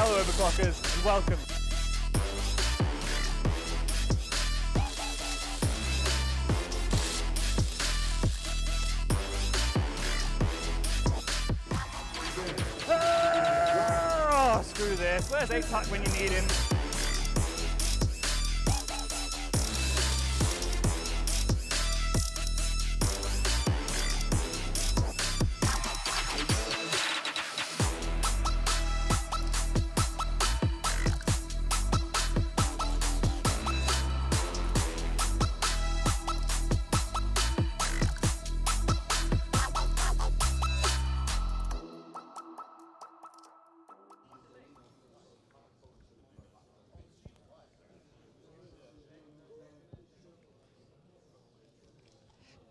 Hello, overclockers, and welcome. Oh, screw this. Where's EPIC when you need him?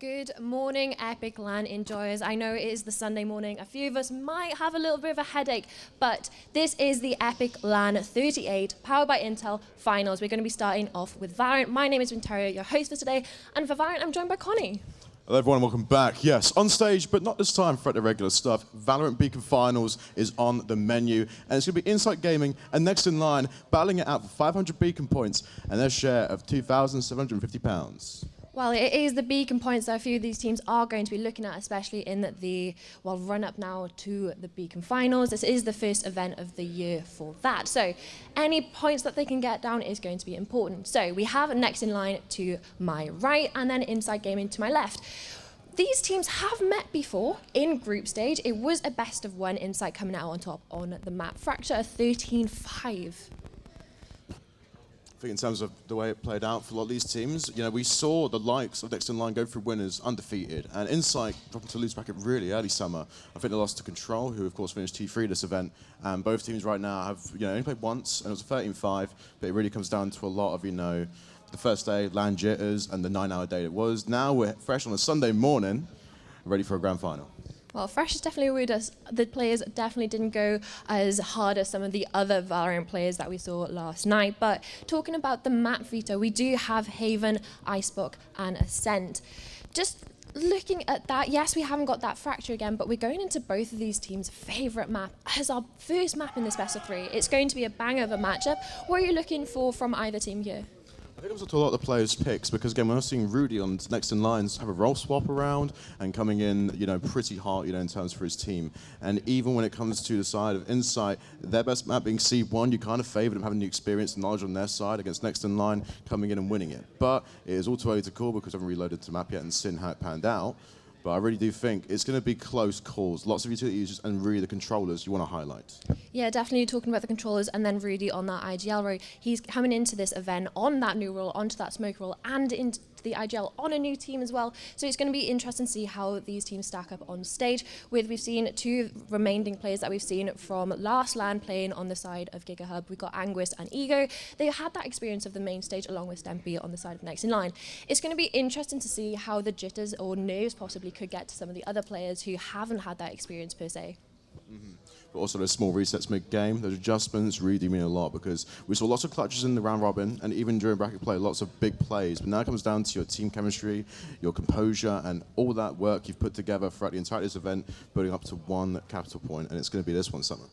Good morning, Epic LAN enjoyers. I know it is the Sunday morning. A few of us might have a little bit of a headache, but this is the Epic LAN 38, powered by Intel finals. We're going to be starting off with VALORANT. My name is Vintaria, your host for today, and for VALORANT, I'm joined by Connie. Hello everyone, welcome back. Yes, on stage, but not this time for the regular stuff. VALORANT Beacon Finals is on the menu, and it's going to be Insight Gaming and Next in Line battling it out for 500 Beacon points and their share of £2,750. Well, it is the beacon points that a few of these teams are going to be looking at, especially in the run-up now to the beacon finals. This is the first event of the year for that. So any points that they can get down is going to be important. So we have Next in Line to my right and then Insight Gaming to my left. These teams have met before in group stage. It was a best of one, Insight coming out on top on the map. Fracture a 13-5. I think in terms of the way it played out for a lot of these teams, you know, we saw the likes of Next in Line go through winners undefeated, and Insight dropping to lose bracket really early summer. I think they lost to Control, who of course finished T3 this event, and both teams right now have, you know, only played once, and it was a 13-5, but it really comes down to a lot of, you know, the first day, LAN jitters, and the 9-hour day it was. Now we're fresh on a Sunday morning, ready for a grand final. Well, Fresh has definitely worried us. The players definitely didn't go as hard as some of the other VALORANT players that we saw last night. But talking about the map veto, we do have Haven, Icebox, and Ascent. Just looking at that, yes, we haven't got that Fracture again, but we're going into both of these teams' favourite map as our first map in this best of three. It's going to be a banger of a matchup. What are you looking for from either team here? I think it was to a lot of the players' picks because, again, when I was seeing Rudy on Next in Lines have a role swap around and coming in, you know, pretty hard, you know, in terms for his team. And even when it comes to the side of Insight, their best map being C1, you kind of favoured them having the experience and knowledge on their side against Next in Line coming in and winning it. But it is all too early to call because I haven't reloaded the map yet and seen how it panned out. But I really do think it's going to be close calls. Lots of utility users and really the controllers you want to highlight. Yeah, definitely talking about the controllers and then Rudy on that IGL row. He's coming into this event on that new role, onto that smoke role, and into the IGL on a new team as well. So it's going to be interesting to see how these teams stack up on stage. We've seen two remaining players that we've seen from last LAN playing on the side of GigaHub. We've got Anguist and Ego. They had that experience of the main stage along with Stempy on the side of Next in Line. It's going to be interesting to see how the jitters or nerves possibly could get to some of the other players who haven't had that experience per se. Mm-hmm. But also those small resets mid-game, those adjustments really do mean a lot because we saw lots of clutches in the round robin and even during bracket play, lots of big plays. But now it comes down to your team chemistry, your composure, and all that work you've put together throughout the entire this event, building up to one capital point, and it's going to be this one, Summer.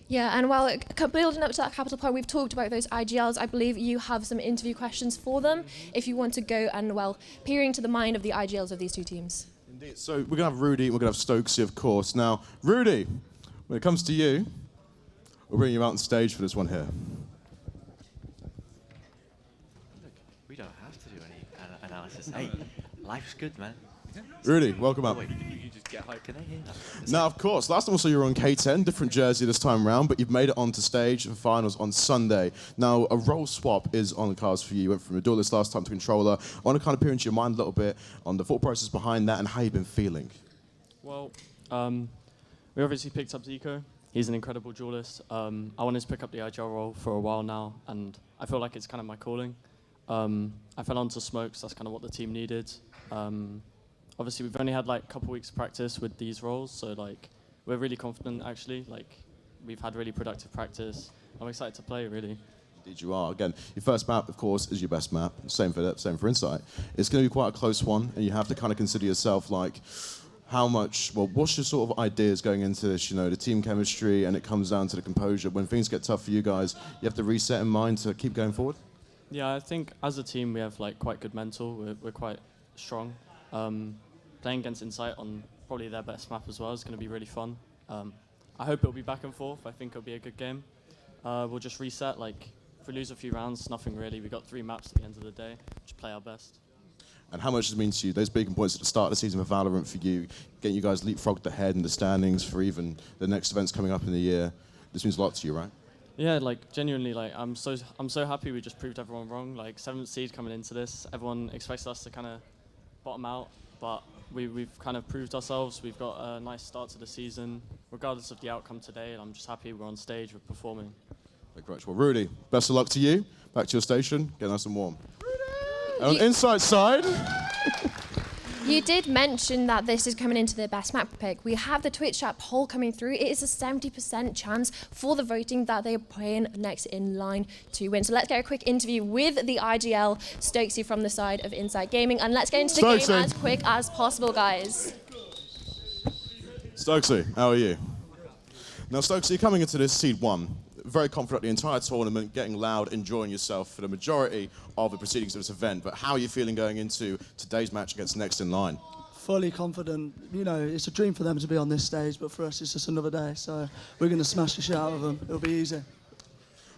Yeah, and while building up to that capital point, we've talked about those IGLs. I believe you have some interview questions for them if you want to go and, well, peering to the mind of the IGLs of these two teams. Indeed. So we're going to have Rudy and we're going to have Stokesy, of course. Now, Rudy, when it comes to you, we'll bring you out on stage for this one here. Look, we don't have to do any analysis. Hey, life's good, man. Rudy, welcome up. Wait, you just get hyped. Can I hear that? Now, of course, last time also you were on K10, different jersey this time round, but you've made it onto stage for finals on Sunday. Now, a role swap is on the cards for you. You went from a duelist last time to controller. I want to kind of peer into your mind a little bit on the thought process behind that and how you've been feeling. Well, we obviously picked up Zico. He's an incredible duelist. I wanted to pick up the IGL role for a while now, and I feel like it's kind of my calling. I fell onto smokes. That's kind of what the team needed. Obviously, we've only had like a couple weeks practice with these roles, so like we're really confident actually. Like we've had really productive practice. I'm excited to play really. Indeed you are. Again, your first map, of course, is your best map. Same for Insight. It's going to be quite a close one, and you have to kind of consider yourself like, how much, well, what's your sort of ideas going into this, you know, the team chemistry, and it comes down to the composure. When things get tough for you guys, you have to reset in mind to keep going forward? Yeah, I think as a team we have like quite good mental. We're quite strong. Playing against Insight on probably their best map as well is going to be really fun. I hope it'll be back and forth. I think it'll be a good game. We'll just reset. Like if we lose a few rounds, nothing really. We got 3 maps at the end of the day. Just play our best. And how much does it mean to you, those beacon points at the start of the season for Valorant for you, getting you guys leapfrogged ahead in the standings for even the next events coming up in the year? This means a lot to you, right? Yeah, like genuinely, like I'm so happy we just proved everyone wrong. Like 7th seed coming into this, everyone expects us to kind of bottom out, but we've kind of proved ourselves. We've got a nice start to the season, regardless of the outcome today, and I'm just happy we're on stage, we're performing. Thank you very much. Well, Rudy, best of luck to you. Back to your station, get nice and warm. And on Insight side. You did mention that this is coming into the best map pick. We have the Twitch chat poll coming through. It is a 70% chance for the voting that they are playing next in line to win. So let's get a quick interview with the IGL, Stokesy from the side of Insight Gaming, and let's get into the game as quick as possible, guys. Stokesy, how are you? Now, Stokesy, you're coming into this seed 1. Very confident the entire tournament, getting loud, enjoying yourself for the majority of the proceedings of this event. But how are you feeling going into today's match against Next in Line? Fully confident. You know, it's a dream for them to be on this stage, but for us, it's just another day. So we're going to smash the shit out of them. It'll be easy.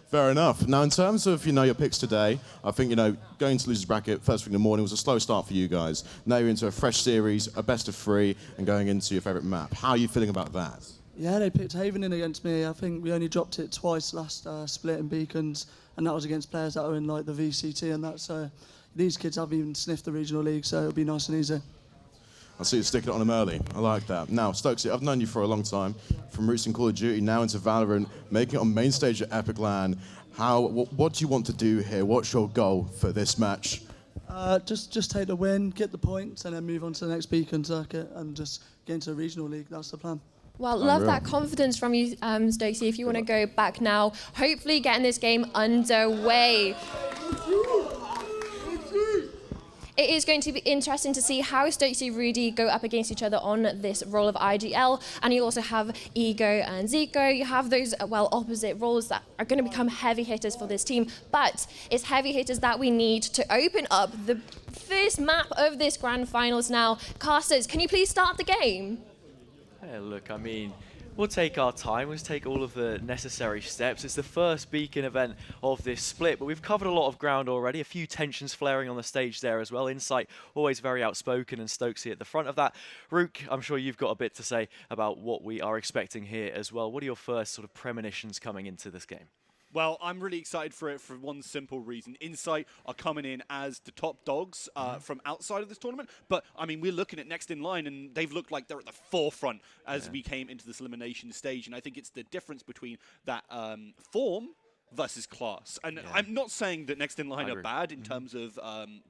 Fair enough. Now, in terms of, you know, your picks today, I think, you know, going to losers bracket first thing in the morning was a slow start for you guys. Now you're into a fresh series, a best of 3, and going into your favourite map. How are you feeling about that? Yeah, they picked Haven in against me. I think we only dropped it twice last split in Beacons, and that was against players that are in like the VCT and that. So these kids haven't even sniffed the regional league, so it'll be nice and easy. I see you sticking it on them early. I like that. Now, Stokesy, I've known you for a long time, from roots in Call of Duty, now into Valorant, making it on main stage at Epic LAN. What do you want to do here? What's your goal for this match? Just take the win, get the points, and then move on to the next Beacon circuit and just get into the regional league. That's the plan. Well, love that confidence from you, Stokesy. If you want to go back now, hopefully getting this game underway. It is going to be interesting to see how Stokesy and Rudy go up against each other on this role of IGL. And you also have Ego and Zico. You have those, well, opposite roles that are going to become heavy hitters for this team. But it's heavy hitters that we need to open up the first map of this grand finals now. Casters, can you please start the game? Yeah, look, I mean, we'll take our time. Let's take all of the necessary steps. It's the first Beacon event of this split, but we've covered a lot of ground already. A few tensions flaring on the stage there as well. Insight always very outspoken, and Stokesy at the front of that. Rook, I'm sure you've got a bit to say about what we are expecting here as well. What are your first sort of premonitions coming into this game? Well, I'm really excited for it for one simple reason. Insight are coming in as the top dogs from outside of this tournament. But, I mean, we're looking at Next in Line, and they've looked like they're at the forefront as we came into this elimination stage. And I think it's the difference between that form versus class. And I'm not saying that Next in Line are bad in terms of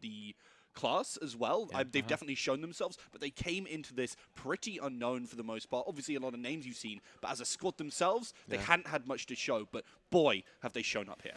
the class as well. They've definitely shown themselves, but they came into this pretty unknown for the most part. Obviously, a lot of names you've seen, but as a squad themselves, they hadn't had much to show. But boy, have they shown up here.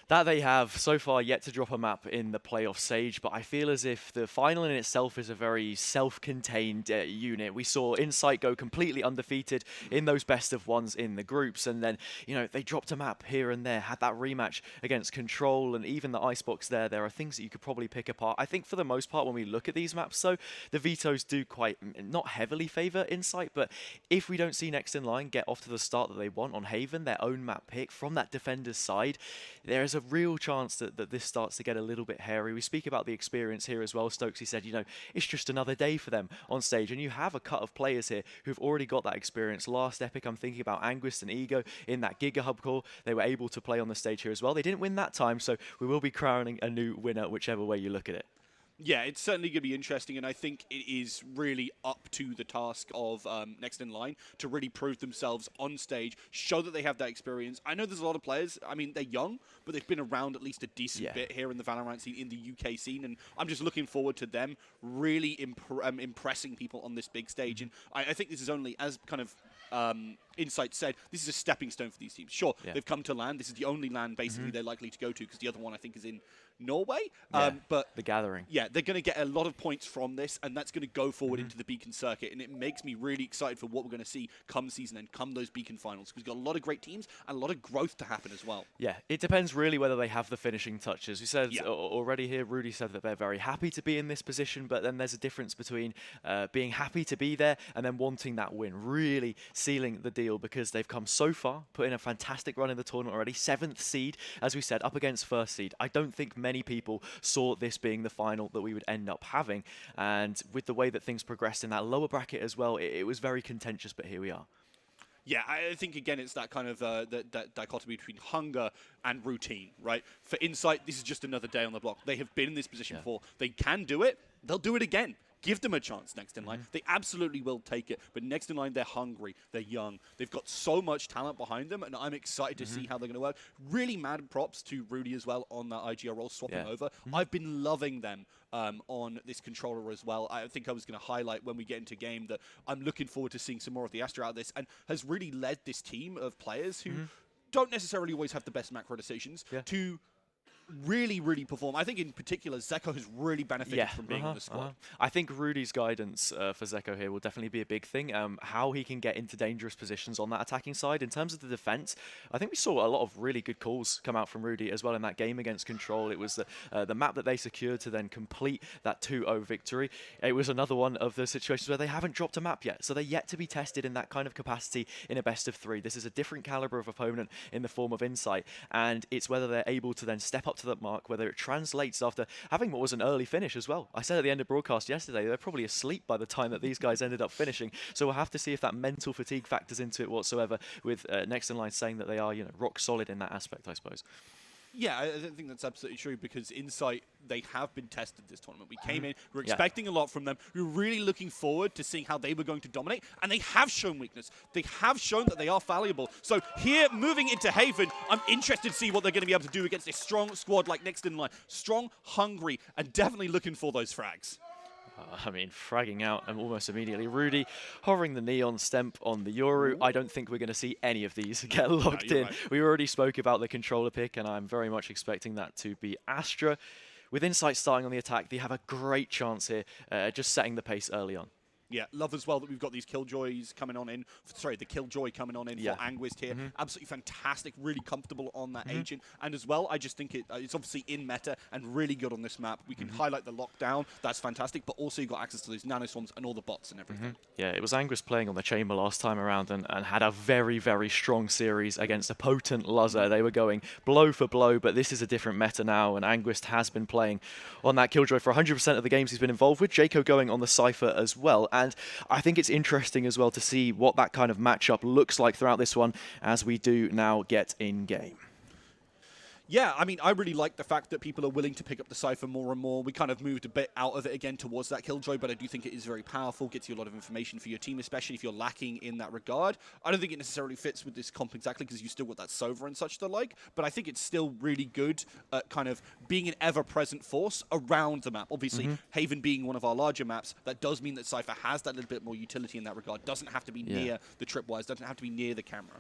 That they have so far yet to drop a map in the playoff stage, but I feel as if the final in itself is a very self-contained unit. We saw Insight go completely undefeated in those best of ones in the groups, and then, you know, they dropped a map here and there, had that rematch against Control and even the Icebox there. There are things that you could probably pick apart. I think for the most part when we look at these maps, so the vetoes do quite, not heavily favour Insight, but if we don't see Next in Line get off to the start that they want on Haven, their own map pick from that defender's side, there is a real chance that this starts to get a little bit hairy. We speak about the experience here as well. Stokesy said, you know, it's just another day for them on stage. And you have a cut of players here who've already got that experience. Last Epic, I'm thinking about Anguist and Ego in that Giga Hub call. They were able to play on the stage here as well. They didn't win that time, so we will be crowning a new winner, whichever way you look at it. Yeah, it's certainly going to be interesting, and I think it is really up to the task of Next in Line to really prove themselves on stage, show that they have that experience. I know there's a lot of players, I mean, they're young, but they've been around at least a decent bit here in the Valorant scene, in the UK scene, and I'm just looking forward to them really impressing people on this big stage. And I think this is only, as kind of Insight said, this is a stepping stone for these teams. Sure, they've come to LAN. This is the only LAN basically they're likely to go to because the other one I think is in Norway. But the Gathering. Yeah, they're going to get a lot of points from this, and that's going to go forward into the Beacon circuit, and it makes me really excited for what we're going to see come season and come those Beacon finals, because we've got a lot of great teams and a lot of growth to happen as well. Yeah, it depends really whether they have the finishing touches. We said already here, Rudy said that they're very happy to be in this position, but then there's a difference between being happy to be there and then wanting that win, really sealing the deal, because they've come so far, put in a fantastic run in the tournament already, 7th seed, as we said, up against 1st seed. I don't think many people saw this being the final that we would end up having, and with the way that things progressed in that lower bracket as well, it was very contentious, but here we are. Yeah, I think, again, it's that kind of that dichotomy between hunger and routine, right? For Insight, this is just another day on the block. They have been in this position before. They can do it. They'll do it again. Give them a chance next in line. They absolutely will take it. But next in line, they're hungry. They're young. They've got so much talent behind them, and I'm excited to see how they're going to work. Really mad props to Rudy as well on that IGL role, swapping over. I've been loving them on this controller as well. I think I was going to highlight when we get into game that I'm looking forward to seeing some more of the Astra out of this, and has really led this team of players who don't necessarily always have the best macro decisions to really, really perform. I think in particular, Zeko has really benefited from being in the squad. I think Rudy's guidance for Zeko here will definitely be a big thing. How he can get into dangerous positions on that attacking side. In terms of the defense, I think we saw a lot of really good calls come out from Rudy as well in that game against Control. It was the map that they secured to then complete that 2-0 victory. It was another one of the situations where they haven't dropped a map yet, so they're yet to be tested in that kind of capacity in a best of 3. This is a different caliber of opponent in the form of Insight, and it's whether they're able to then step up to that mark, whether it translates after having what was an early finish as well. I said at the end of broadcast yesterday, they're probably asleep by the time that these guys ended up finishing, so we'll have to see if that mental fatigue factors into it whatsoever, with Next in Line saying that they are, rock solid in that aspect, I suppose. Yeah, I think that's absolutely true, because Insight, they have been tested this tournament. We came in, we were expecting a lot from them. We were really looking forward to seeing how they were going to dominate, and they have shown weakness. They have shown that they are fallible. So here, moving into Haven, I'm interested to see what they're going to be able to do against a strong squad like Next in Line. Strong, hungry, and definitely looking for those frags. I mean, fragging out and almost immediately. Rudy hovering the Neon Stemp on the Yoru. I don't think we're going to see any of these get locked in. Right. We already spoke about the controller pick, and I'm very much expecting that to be Astra. With Insight starting on the attack, they have a great chance here, just setting the pace early on. Yeah, love as well that we've got these Killjoys coming on in. Sorry, the Killjoy coming on in for Anguist here. Absolutely fantastic, really comfortable on that agent. And as well, I just think it's obviously in meta and really good on this map. We can highlight the lockdown, that's fantastic, but also you've got access to those nanoswarms and all the bots and everything. Yeah, it was Anguist playing on the Chamber last time around and had a very, very strong series against a potent Luzzer. They were going blow for blow, but this is a different meta now, and Anguist has been playing on that Killjoy for 100% of the games he's been involved with. Jaco going on the Cypher as well. And I think it's interesting as well to see what that kind of matchup looks like throughout this one as we do now get in game. Yeah, I mean, I really like the fact that people are willing to pick up the Cypher more and more. We kind of moved a bit out of it again towards that Killjoy, but I do think it is very powerful, gets you a lot of information for your team, especially if you're lacking in that regard. I don't think it necessarily fits with this comp exactly, because you still got that Sova and such to like, but I think it's still really good at kind of being an ever-present force around the map. Obviously, Haven being one of our larger maps, that does mean that Cypher has that little bit more utility in that regard. Doesn't have to be near the tripwires, doesn't have to be near the camera.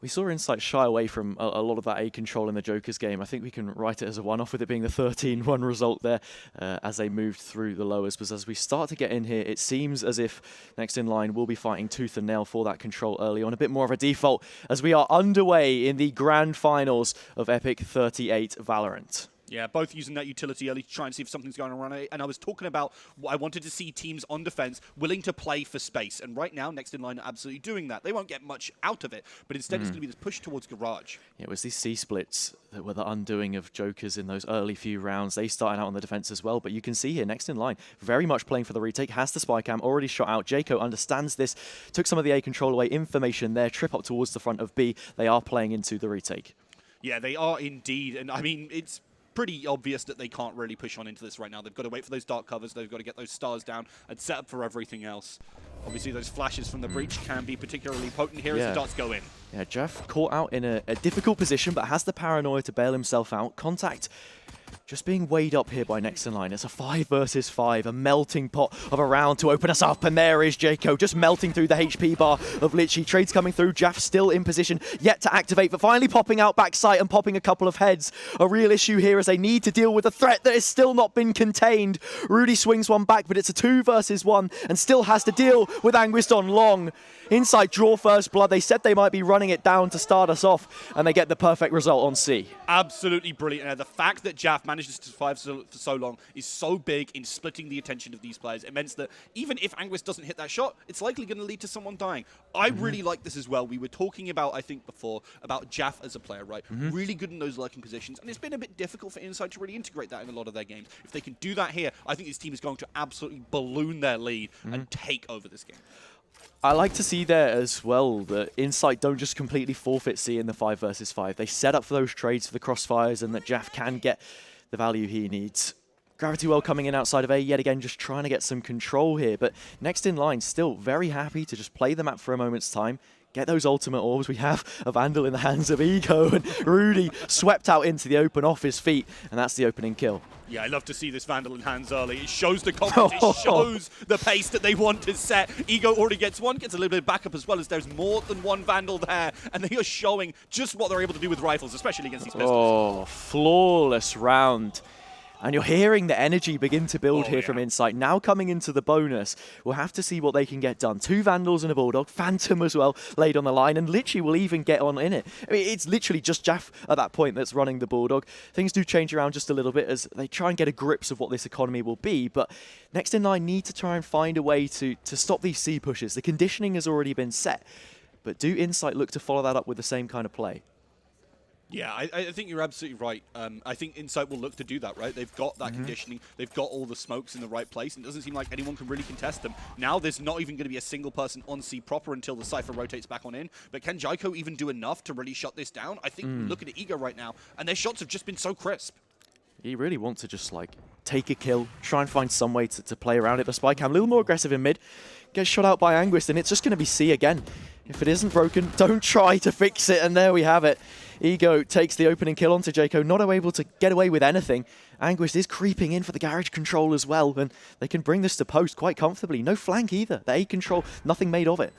We saw Insight shy away from a lot of that A control in the Joker's game. I think we can write it as a one-off with it being the 13-1 result there as they moved through the lowers. But as we start to get in here, it seems as if Next in Line will be fighting tooth and nail for that control early on. A bit more of a default as we are underway in the grand finals of EPIC38 VALORANT. Yeah, both using that utility early to try and see if something's going on. And I was talking about I wanted to see teams on defense willing to play for space. And right now, Next in Line are absolutely doing that. They won't get much out of it, but instead it's going to be this push towards Garage. Yeah, it was these C-splits that were the undoing of Jokers in those early few rounds. They started out on the defense as well, but you can see here, Next in Line, very much playing for the retake, has the spy cam, already shot out. Jaco understands this, took some of the A control away, information there, trip up towards the front of B. They are playing into the retake. Yeah, they are indeed. And I mean, it's pretty obvious that they can't really push on into this right now. They've got to wait for those dark covers. They've got to get those stars down and set up for everything else. Obviously, those flashes from the breach can be particularly potent here as the dots go in. Yeah, Jeff caught out in a difficult position, but has the paranoia to bail himself out. Contact just being weighed up here by next in line. It's a 5 versus 5, a melting pot of a round to open us up, and there is Jaco just melting through the HP bar of Litchi. Trades coming through, Jaff still in position, yet to activate, but finally popping out backside and popping a couple of heads. A real issue here as they need to deal with a threat that has still not been contained. Rudy swings one back, but it's a 2 versus 1, and still has to deal with Anguist on long. Inside draw first blood, they said they might be running it down to start us off, and they get the perfect result on C. Absolutely brilliant. And the fact that Jaff manages to survive for so long is so big in splitting the attention of these players. It means that even if Anguist doesn't hit that shot, it's likely going to lead to someone dying. I really like this as well. We were talking about, I think before, about Jaff as a player, right? Really good in those lurking positions, and it's been a bit difficult for Inside to really integrate that in a lot of their games. If they can do that here, I think this team is going to absolutely balloon their lead and take over this game. I like to see there as well that Insight don't just completely forfeit C in the 5 versus 5. They set up for those trades for the crossfires and that Jaff can get the value he needs. Gravity Well coming in outside of A, yet again just trying to get some control here. But next in line, still very happy to just play the map for a moment's time. Get those ultimate orbs. We have a Vandal in the hands of Ego, and Rudy swept out into the open off his feet, and that's the opening kill. Yeah, I love to see this Vandal in hands early. It shows the confidence, it shows the pace that they want to set. Ego already gets one, gets a little bit of backup as well, as there's more than one Vandal there, and they are showing just what they're able to do with rifles, especially against these pistols. Oh, flawless round. And you're hearing the energy begin to build here from Insight. Now coming into the bonus, we'll have to see what they can get done. 2 Vandals and a Bulldog, Phantom as well, laid on the line, and Litchi will even get on in it. I mean, it's literally just Jaff at that point that's running the Bulldog. Things do change around just a little bit as they try and get a grips of what this economy will be, but next in line need to try and find a way to stop these C pushes. The conditioning has already been set, but do Insight look to follow that up with the same kind of play? Yeah, I think you're absolutely right. I think Insight will look to do that, right? They've got that conditioning. They've got all the smokes in the right place, and it doesn't seem like anyone can really contest them. Now there's not even going to be a single person on C proper until the Cypher rotates back on in. But can Jaiko even do enough to really shut this down? I think we're looking at Ego right now, and their shots have just been so crisp. You really want to just, like, take a kill, try and find some way to play around it. The spy cam, a little more aggressive in mid, gets shot out by Anguist, and it's just going to be C again. If it isn't broken, don't try to fix it, and there we have it. Ego takes the opening kill onto Jaco, not able to get away with anything. Anguist is creeping in for the garage control as well, and they can bring this to post quite comfortably. No flank either. The A control, nothing made of it.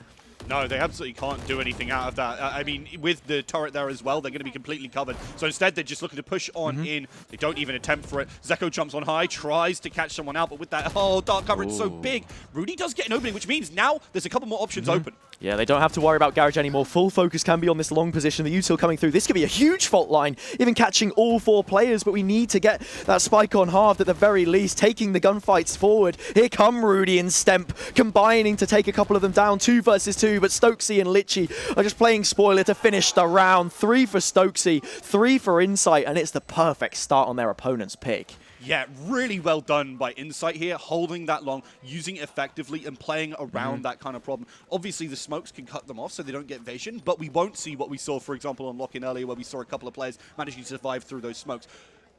No, they absolutely can't do anything out of that. I mean, with the turret there as well, they're going to be completely covered. So instead, they're just looking to push on in. They don't even attempt for it. Zeko jumps on high, tries to catch someone out, but with that dark coverage so big, Rudy does get an opening, which means now there's a couple more options open. Yeah, they don't have to worry about garage anymore. Full focus can be on this long position. The util coming through. This could be a huge fault line, even catching all 4 players, but we need to get that spike on halved at the very least, taking the gunfights forward. Here come Rudy and Stemp, combining to take a couple of them down. 2 versus 2, but Stokesy and Litchi are just playing spoiler to finish the round. 3 for Stokesy, 3 for Insight, and it's the perfect start on their opponent's pick. Yeah, really well done by Insight here, holding that long, using it effectively and playing around that kind of problem. Obviously, the smokes can cut them off so they don't get vision, but we won't see what we saw, for example, on Lock-In earlier, where we saw a couple of players managing to survive through those smokes.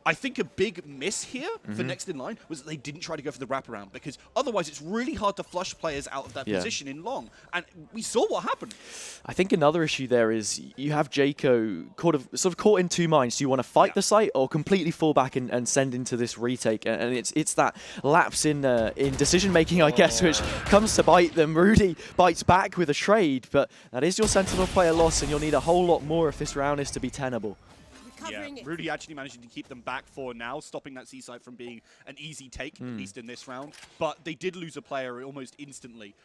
I think a big miss here for next in line was that they didn't try to go for the wraparound, because otherwise it's really hard to flush players out of that position in long. And we saw what happened. I think another issue there is you have Jaco sort of caught in 2 minds. Do you want to fight the site or completely fall back and send into this retake? And it's that lapse in decision making, I guess, which comes to bite them. Rudy bites back with a trade, but that is your Sentinel player loss, and you'll need a whole lot more if this round is to be tenable. Yeah, Rudy actually managing to keep them back for now, stopping that C-site from being an easy take, at least in this round. But they did lose a player almost instantly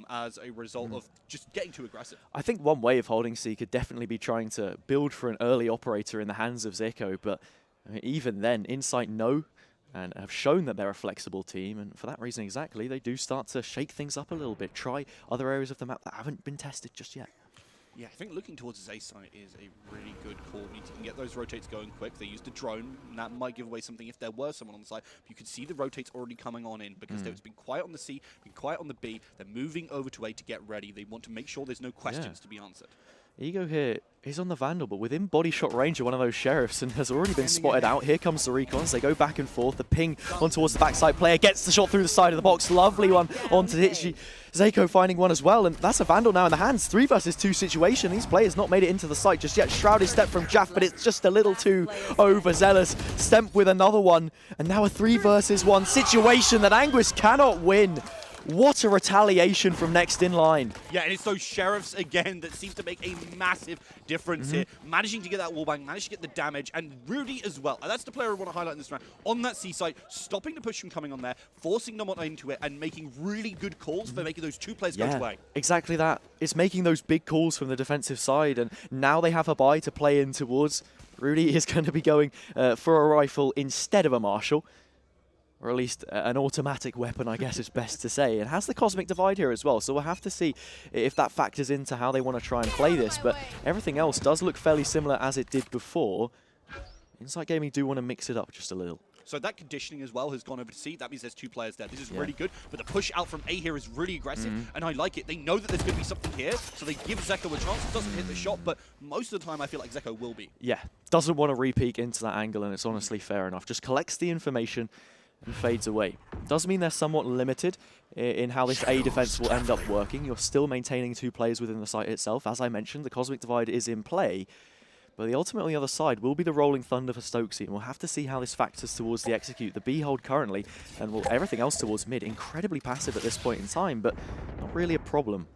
as a result of just getting too aggressive. I think one way of holding C could definitely be trying to build for an early operator in the hands of Zeko, but I mean, even then, Insight know and have shown that they're a flexible team, and for that reason exactly, they do start to shake things up a little bit, try other areas of the map that haven't been tested just yet. Yeah, I think looking towards his A site is a really good call. You can get those rotates going quick. They used a drone, and that might give away something if there were someone on the side. But you can see the rotates already coming on in, because it's been quiet on the C, been quiet on the B. They're moving over to A to get ready. They want to make sure there's no questions to be answered. Ego here is on the Vandal, but within body shot range of one of those Sheriffs and has already been spotted out. Here comes the recons. They go back and forth. The ping on towards the backside. Player gets the shot through the side of the box. Lovely one onto Hitchi. Zeko finding one as well, and that's a Vandal now in the hands. 3 versus 2 situation. These players not made it into the site just yet. Shrouded step from Jaff, but it's just a little too overzealous. Stemp with another one, and now a 3 versus 1 situation that Anguis cannot win. What a retaliation from next in line. Yeah, and it's those Sheriffs again that seem to make a massive difference here. Managing to get that wallbang, managing to get the damage, and Rudy as well. And that's the player I want to highlight in this round. On that C site, stopping the push from coming on there, forcing them on into it, and making really good calls for making those 2 players go away. Exactly that. It's making those big calls from the defensive side, and now they have a buy to play in towards. Rudy is going to be going for a rifle instead of a Marshall. Or at least an automatic weapon, I guess is best to say. It has the Cosmic Divide here as well, so we'll have to see if that factors into how they want to try and play this. But everything else does look fairly similar as it did before. Insight Gaming do want to mix it up just a little. So that conditioning as well has gone over to C. That means there's 2 players there. This is really good, but the push out from A here is really aggressive, and I like it. They know that there's going to be something here, so they give Zeko a chance. It doesn't hit the shot, but most of the time I feel like Zeko will be. Yeah, doesn't want to re-peek into that angle, and it's honestly fair enough. Just collects the information and fades away. Does mean they're somewhat limited in how this A defense will end up working. You're still maintaining 2 players within the site itself. As I mentioned, the Cosmic Divide is in play, but the ultimate on the other side will be the Rolling Thunder for Stokesy, and we'll have to see how this factors towards the execute. The B hold currently, and everything else towards mid, incredibly passive at this point in time, but not really a problem.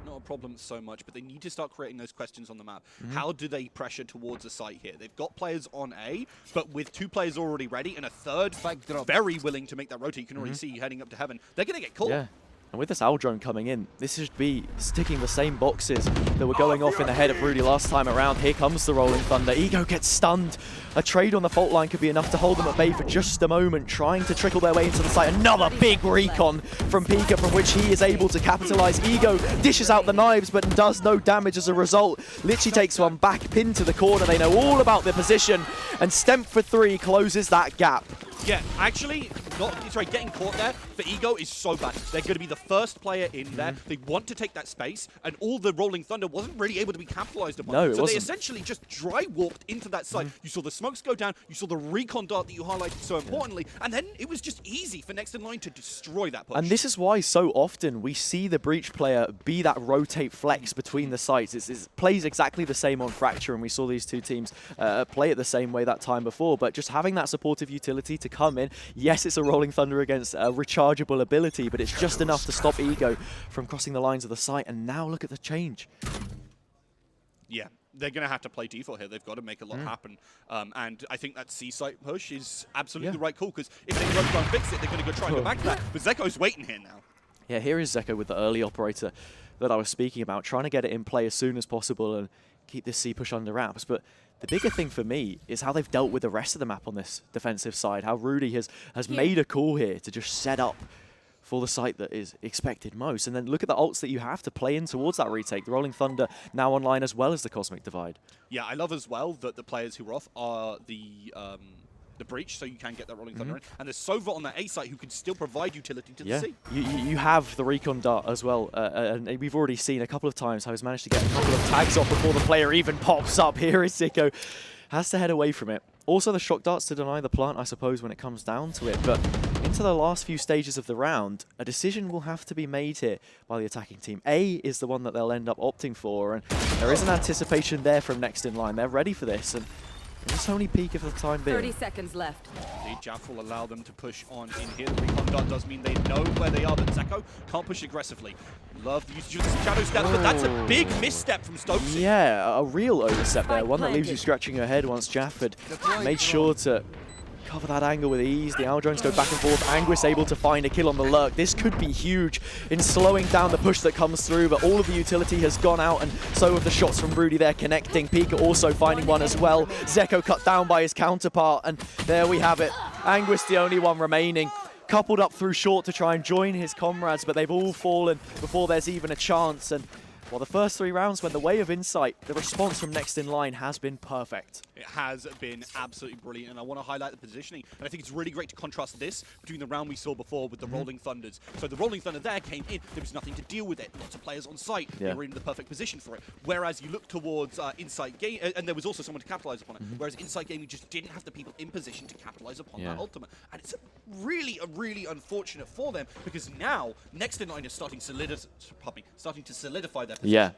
Not a problem so much, but they need to start creating those questions on the map. How do they pressure towards the site here? They've got players on A, but with 2 players already ready and a third very willing to make that rotate, you can already see heading up to heaven. They're going to get caught. Yeah. And with this owl drone coming in, this should be sticking the same boxes that were going off in the head of Rudy last time around. Here comes the Rolling Thunder. Ego gets stunned. A trade on the fault line could be enough to hold them at bay for just a moment, trying to trickle their way into the site. Another big recon from Pika, from which he is able to capitalize. Ego dishes out the knives, but does no damage as a result. Literally takes one back, pinned to the corner. They know all about their position, and Stemp for 3 closes that gap. Yeah, actually, getting caught there for Ego is so bad. They're going to be the first player in there. They want to take that space, and all the Rolling Thunder wasn't really able to be capitalized upon. No, it so wasn't. They essentially just dry warped into that site. You saw the smokes go down, you saw the recon dart that you highlighted so importantly, and then it was just easy for next in line to destroy that push. And this is why so often we see the Breach player be that rotate flex between the sites. It plays exactly the same on Fracture, and we saw these 2 teams play it the same way that time before, but just having that supportive utility to come in. Yes, it's a Rolling Thunder against a rechargeable ability, but it's just enough to stop Ego from crossing the lines of the site, and now look at the change. Yeah, they're going to have to play default here. They've got to make a lot happen. And I think that C-site push is absolutely the right call, because if they don't try and fix it, they're going to try and go back to that. But Zeko's waiting here now. Yeah, here is Zeko with the early operator that I was speaking about, trying to get it in play as soon as possible and keep this C push under wraps. But the bigger thing for me is how they've dealt with the rest of the map on this defensive side, how Rudy has made a call here to just set up for the site that is expected most. And then look at the ults that you have to play in towards that retake. The Rolling Thunder now online as well as the Cosmic Divide. Yeah, I love as well that the players who are off are the Breach, so you can get that Rolling Thunder in. And there's Sova on that A site who can still provide utility to the C. You have the recon dart as well, and we've already seen a couple of times how he's managed to get a couple of tags off before the player even pops up. Here is Zeko. Has to head away from it. Also the shock darts to deny the plant, I suppose, when it comes down to it. But into the last few stages of the round, a decision will have to be made here by the attacking team. A is the one that they'll end up opting for, and there is an anticipation there from next in line. They're ready for this, and it's only Pika for the time being. 30 seconds left. Indeed, Jaff will allow them to push on in here. The recon dart does mean they know where they are, but Zeko can't push aggressively. Love the usage of the shadow step, but that's a big misstep from Stokesy. Yeah, a real overstep there. One that leaves you scratching your head once Jaff had made sure to cover that angle with ease. The owl drones go back and forth. Anguis able to find a kill on the lurk. This could be huge in slowing down the push that comes through, but all of the utility has gone out, and so have the shots from Rudy there connecting. Pika also finding one as well. Zeko cut down by his counterpart, and there we have it. Anguis the only one remaining. Coupled up through short to try and join his comrades, but they've all fallen before there's even a chance, and Well, the first 3 rounds went the way of Insight. The response from Next in Line has been perfect. It has been absolutely brilliant, and I want to highlight the positioning. And I think it's really great to contrast this between the round we saw before with the Rolling Thunders. So the Rolling Thunder there came in, there was nothing to deal with it. Lots of players on site, they were in the perfect position for it. Whereas you look towards Insight Game, and there was also someone to capitalize upon it. Whereas Insight Gaming just didn't have the people in position to capitalize upon that ultimate. And it's really unfortunate for them, because now Next in Line is starting to solidify their position. Yeah.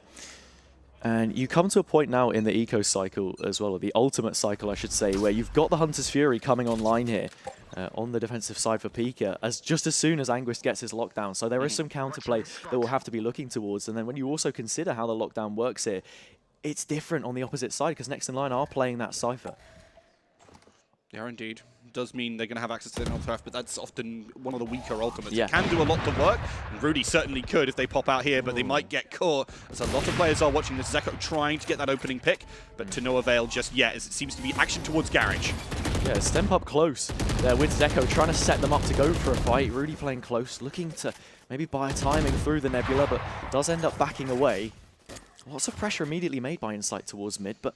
And you come to a point now in the eco cycle as well, or the ultimate cycle, I should say, where you've got the Hunter's Fury coming online here on the defensive side for Pika, just as soon as Anguist gets his lockdown. So there is some counterplay that we'll have to be looking towards. And then when you also consider how the lockdown works here, it's different on the opposite side, because Next in Line are playing that Cypher. Yeah, indeed. Does mean they're going to have access to the North, but that's often one of the weaker ultimates. Yeah. It can do a lot to work, and Rudy certainly could if they pop out here, but they might get caught, as a lot of players are watching this. Zeko trying to get that opening pick, but to no avail just yet, as it seems to be action towards Garage. Yeah, Stemp up close there with Zeko, trying to set them up to go for a fight. Rudy playing close, looking to maybe buy timing through the Nebula, but does end up backing away. Lots of pressure immediately made by Insight towards mid, but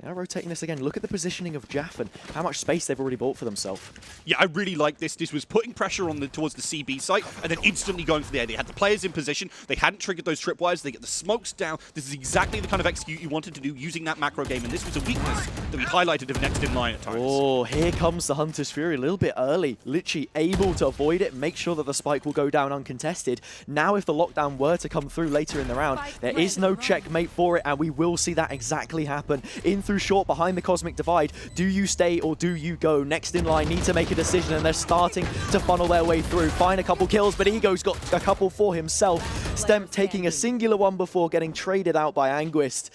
they are rotating this again. Look at the positioning of Jaff and how much space they've already bought for themselves. Yeah, I really like this. This was putting pressure on towards the CB site and then instantly going for the A. They had the players in position. They hadn't triggered those tripwires. They get the smokes down. This is exactly the kind of execute you wanted to do using that macro game, and this was a weakness that we highlighted of Next in Line at times. Oh, here comes the Hunter's Fury a little bit early. Literally able to avoid it, make sure that the spike will go down uncontested. Now if the lockdown were to come through later in the round, there is no checkmate for it, and we will see that exactly happen. In through short, behind the Cosmic Divide. Do you stay or do you go? Next in Line need to make a decision, and they're starting to funnel their way through. Find a couple kills, but Ego's got a couple for himself. Stemp taking a singular one before getting traded out by Anguist.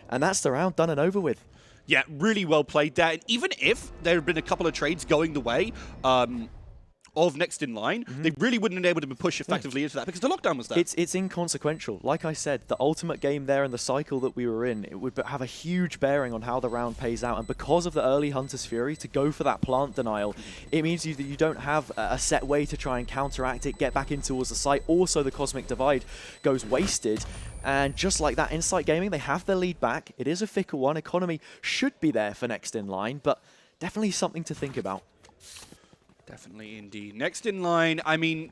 And that's the round done and over with. Yeah, really well played there. And even if there had been a couple of trades going the way of Next in Line, they really wouldn't have been able to push effectively into that because the lockdown was there. It's inconsequential. Like I said, the ultimate game there and the cycle that we were in, it would have a huge bearing on how the round pays out. And because of the early Hunter's Fury, to go for that plant denial, it means that you don't have a set way to try and counteract it, get back in towards the site. Also, the Cosmic Divide goes wasted. And just like that, Insight Gaming, they have their lead back. It is a fickle one. Economy should be there for Next in Line, but definitely something to think about. Definitely, indeed. Next in Line, I mean,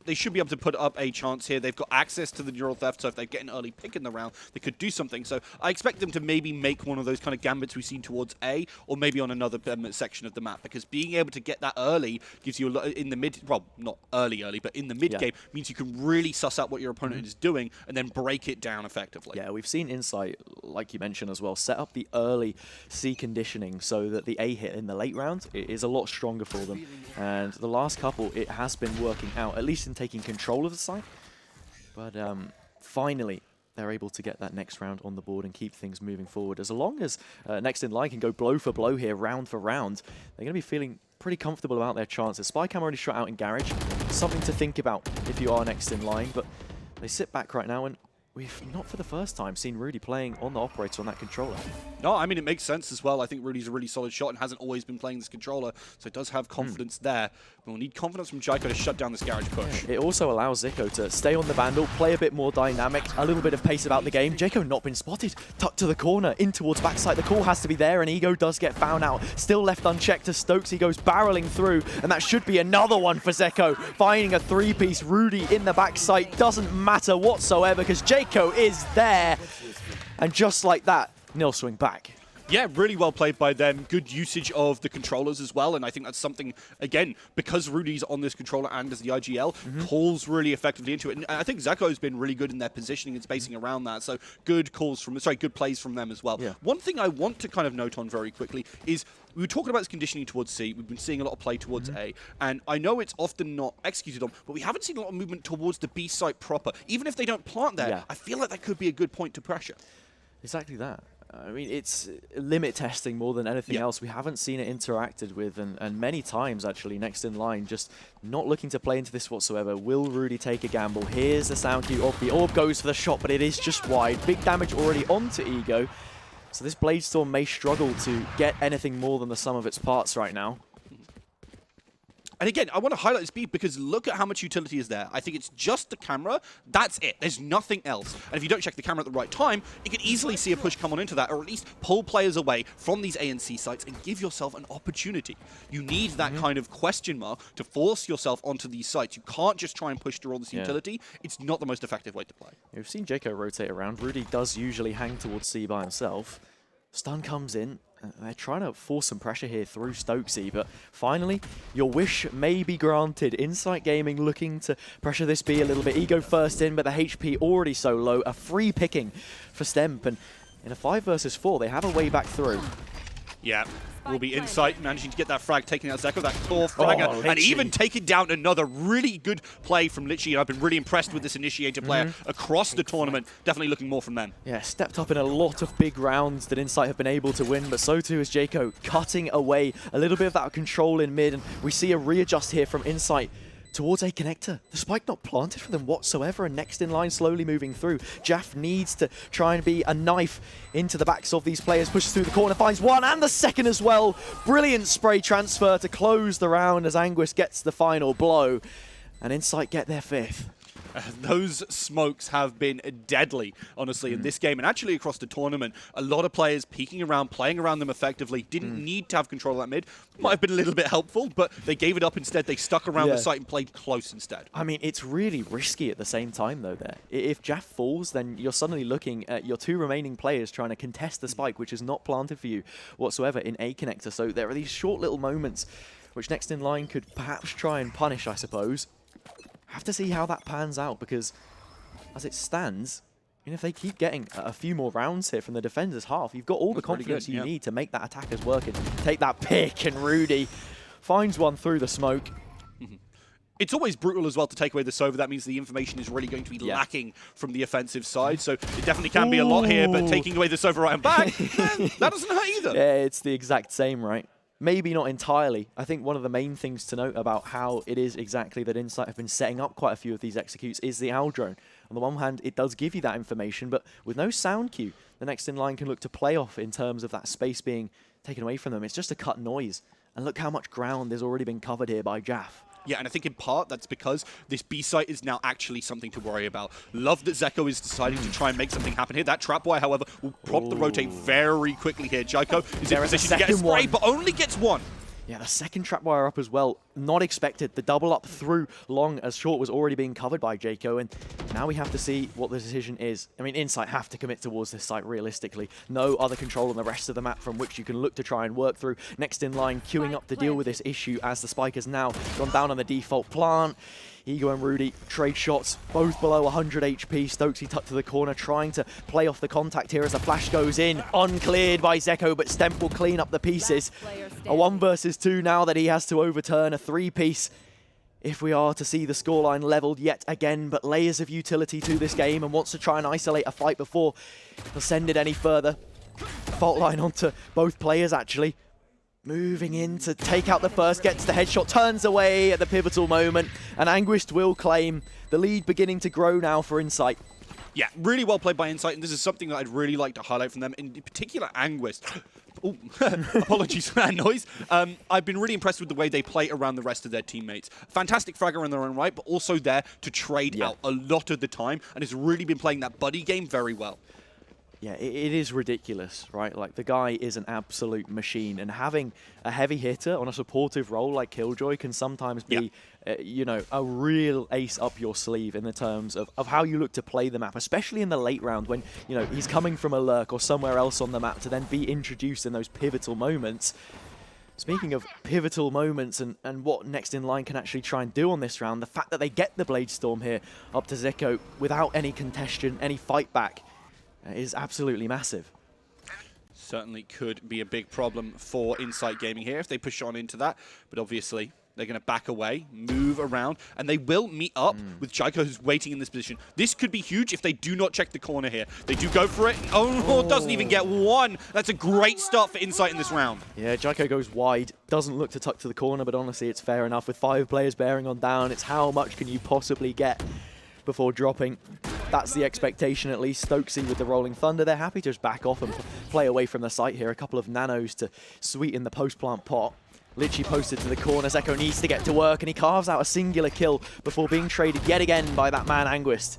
they should be able to put up a chance here. They've got access to the Neural Theft, so if they get an early pick in the round, they could do something. So I expect them to maybe make one of those kind of gambits we've seen towards A, or maybe on another section of the map, because being able to get that early gives you, in the mid, well, not early, but in the mid game, means you can really suss out what your opponent is doing and then break it down effectively. Yeah, we've seen Insight, like you mentioned as well, set up the early C conditioning so that the A hit in the late round is a lot stronger for them. And the last couple, it has been working out, at least in taking control of the site. But finally, they're able to get that next round on the board and keep things moving forward. As long as Next in Line can go blow for blow here, round for round, they're going to be feeling pretty comfortable about their chances. Spycam already shot out in Garage. Something to think about if you are Next in Line, but they sit back right now, and we've not for the first time seen Rudy playing on the operator on that controller. No, I mean, it makes sense as well. I think Rudy's a really solid shot and hasn't always been playing this controller, so it does have confidence there. We'll need confidence from Jaiko to shut down this Garage push. It also allows Zico to stay on the Vandal, play a bit more dynamic, a little bit of pace about the game. Jaiko not been spotted, tucked to the corner, in towards backside. The call has to be there, and Ego does get found out. Still left unchecked to Stokes. He goes barreling through, and that should be another one for Zeko. Finding a three-piece. Rudy in the backside doesn't matter whatsoever because Jaiko is there. And just like that, nil swing back. Yeah, really well played by them. Good usage of the controllers as well, and I think that's something, again, because Rudy's on this controller and as the IGL, calls really effectively into it. And I think Zeko's been really good in their positioning and spacing around that, so good plays from them as well. Yeah. One thing I want to kind of note on very quickly is we were talking about this conditioning towards C. We've been seeing a lot of play towards A, and I know it's often not executed on, but we haven't seen a lot of movement towards the B site proper. Even if they don't plant there, I feel like that could be a good point to pressure. Exactly that. I mean, it's limit testing more than anything else. We haven't seen it interacted with, and many times, actually, Next in Line just not looking to play into this whatsoever. Will Rudy take a gamble? Here's the sound cue of the orb, goes for the shot, but it is just wide. Big damage already onto Ego. So this Bladestorm may struggle to get anything more than the sum of its parts right now. And again, I want to highlight this beat because look at how much utility is there. I think it's just the camera. That's it. There's nothing else. And if you don't check the camera at the right time, you can easily see a push come on into that, or at least pull players away from these A and C sites and give yourself an opportunity. You need that kind of question mark to force yourself onto these sites. You can't just try and push through all this utility. It's not the most effective way to play. We've seen Jaco rotate around. Rudy does usually hang towards C by himself. Stun comes in. They're trying to force some pressure here through Stokesy, but finally, your wish may be granted. Insight Gaming looking to pressure this B a little bit. Ego first in, but the HP already so low. A free picking for Stemp, and in a 5 versus 4, they have a way back through. Yeah, will be Insight managing to get that frag, taking out Zeko, that core fragger, and even taking down another really good play from Litchi. I've been really impressed with this Initiator player across the tournament. Definitely looking more from them. Yeah, stepped up in a lot of big rounds that Insight have been able to win, but so too is Jaco, cutting away a little bit of that control in mid, and we see a readjust here from Insight towards A connector. The spike not planted for them whatsoever, and next in line slowly moving through. Jaff needs to try and be a knife into the backs of these players, pushes through the corner, finds one and the second as well. Brilliant spray transfer to close the round as Anguist gets the final blow, and Insight get their 5th. Those smokes have been deadly, honestly, in this game and actually across the tournament. A lot of players peeking around, playing around them effectively. Didn't need to have control of that mid. Might have been a little bit helpful, but they gave it up instead. They stuck around the site and played close instead. I mean, it's really risky at the same time, though, there. If Jaff falls, then you're suddenly looking at your 2 remaining players trying to contest the spike, which is not planted for you whatsoever in A connector. So there are these short little moments which next in line could perhaps try and punish, I suppose. Have to see how that pans out, because as it stands, if they keep getting a few more rounds here from the defenders' half, you've got all the confidence you need to make that attackers working. Take that pick, and Rudy finds one through the smoke. It's always brutal as well to take away the Sova. That means the information is really going to be lacking from the offensive side. So it definitely can be a lot here, but taking away the Sova right and back, that doesn't hurt either. Yeah, it's the exact same, right? Maybe not entirely. I think one of the main things to note about how it is exactly that Insight have been setting up quite a few of these executes is the owl drone. On the one hand, it does give you that information, but with no sound cue, the next in line can look to play off in terms of that space being taken away from them. It's just a cut noise. And look how much ground has already been covered here by Jaff. Yeah, and I think in part that's because this B site is now actually something to worry about. Love that Zeko is deciding to try and make something happen here. That trapwire, however, will prompt the rotate very quickly here. Jaco is in position to get a spray, but only gets one. Yeah, the second trapwire up as well. Not expected. The double up through long as short was already being covered by Jaco, and now we have to see what the decision is. I mean, Insight have to commit towards this site realistically. No other control on the rest of the map from which you can look to try and work through. Next in line, queuing up to deal with this issue as the spike has now gone down on the default plant. Ego and Rudy trade shots, both below 100 HP. Stokesy tucked to the corner, trying to play off the contact here as the flash goes in. Uncleared by Zeko, but Stemp will clean up the pieces. A 1 versus 2 now that he has to overturn a 3-piece if we are to see the scoreline leveled yet again, but layers of utility to this game and wants to try and isolate a fight before he'll send it any further. Fault line onto both players, actually. Moving in to take out the first, gets the headshot, turns away at the pivotal moment, and Anguist will claim the lead beginning to grow now for Insight. Yeah, really well played by Insight, and this is something that I'd really like to highlight from them, in particular Anguist. Oh, apologies for that noise. I've been really impressed with the way they play around the rest of their teammates. Fantastic fragger in their own right, but also there to trade out a lot of the time, and has really been playing that buddy game very well. Yeah, it is ridiculous, right? Like, the guy is an absolute machine, and having a heavy hitter on a supportive role like Killjoy can sometimes be, you know, a real ace up your sleeve in the terms of how you look to play the map, especially in the late round when, you know, he's coming from a lurk or somewhere else on the map to then be introduced in those pivotal moments. Speaking of pivotal moments and what next in line can actually try and do on this round, the fact that they get the Blade Storm here up to Zeko without any contention, any fight back, is absolutely massive. Certainly could be a big problem for Insight Gaming here if they push on into that, but obviously they're going to back away, move around, and they will meet up with Jaco, who's waiting in this position. This could be huge if they do not check the corner here. They do go for it. Oh, doesn't even get one. That's a great start for Insight in this round. Yeah, Jaco goes wide, doesn't look to tuck to the corner, but honestly, it's fair enough. With 5 players bearing on down, it's how much can you possibly get before dropping. That's the expectation, at least. Stokesy with the Rolling Thunder. They're happy to just back off and play away from the site here. A couple of nanos to sweeten the post-plant pot. Literally posted to the corner. Zeko needs to get to work, and he carves out a singular kill before being traded yet again by that man Anguist.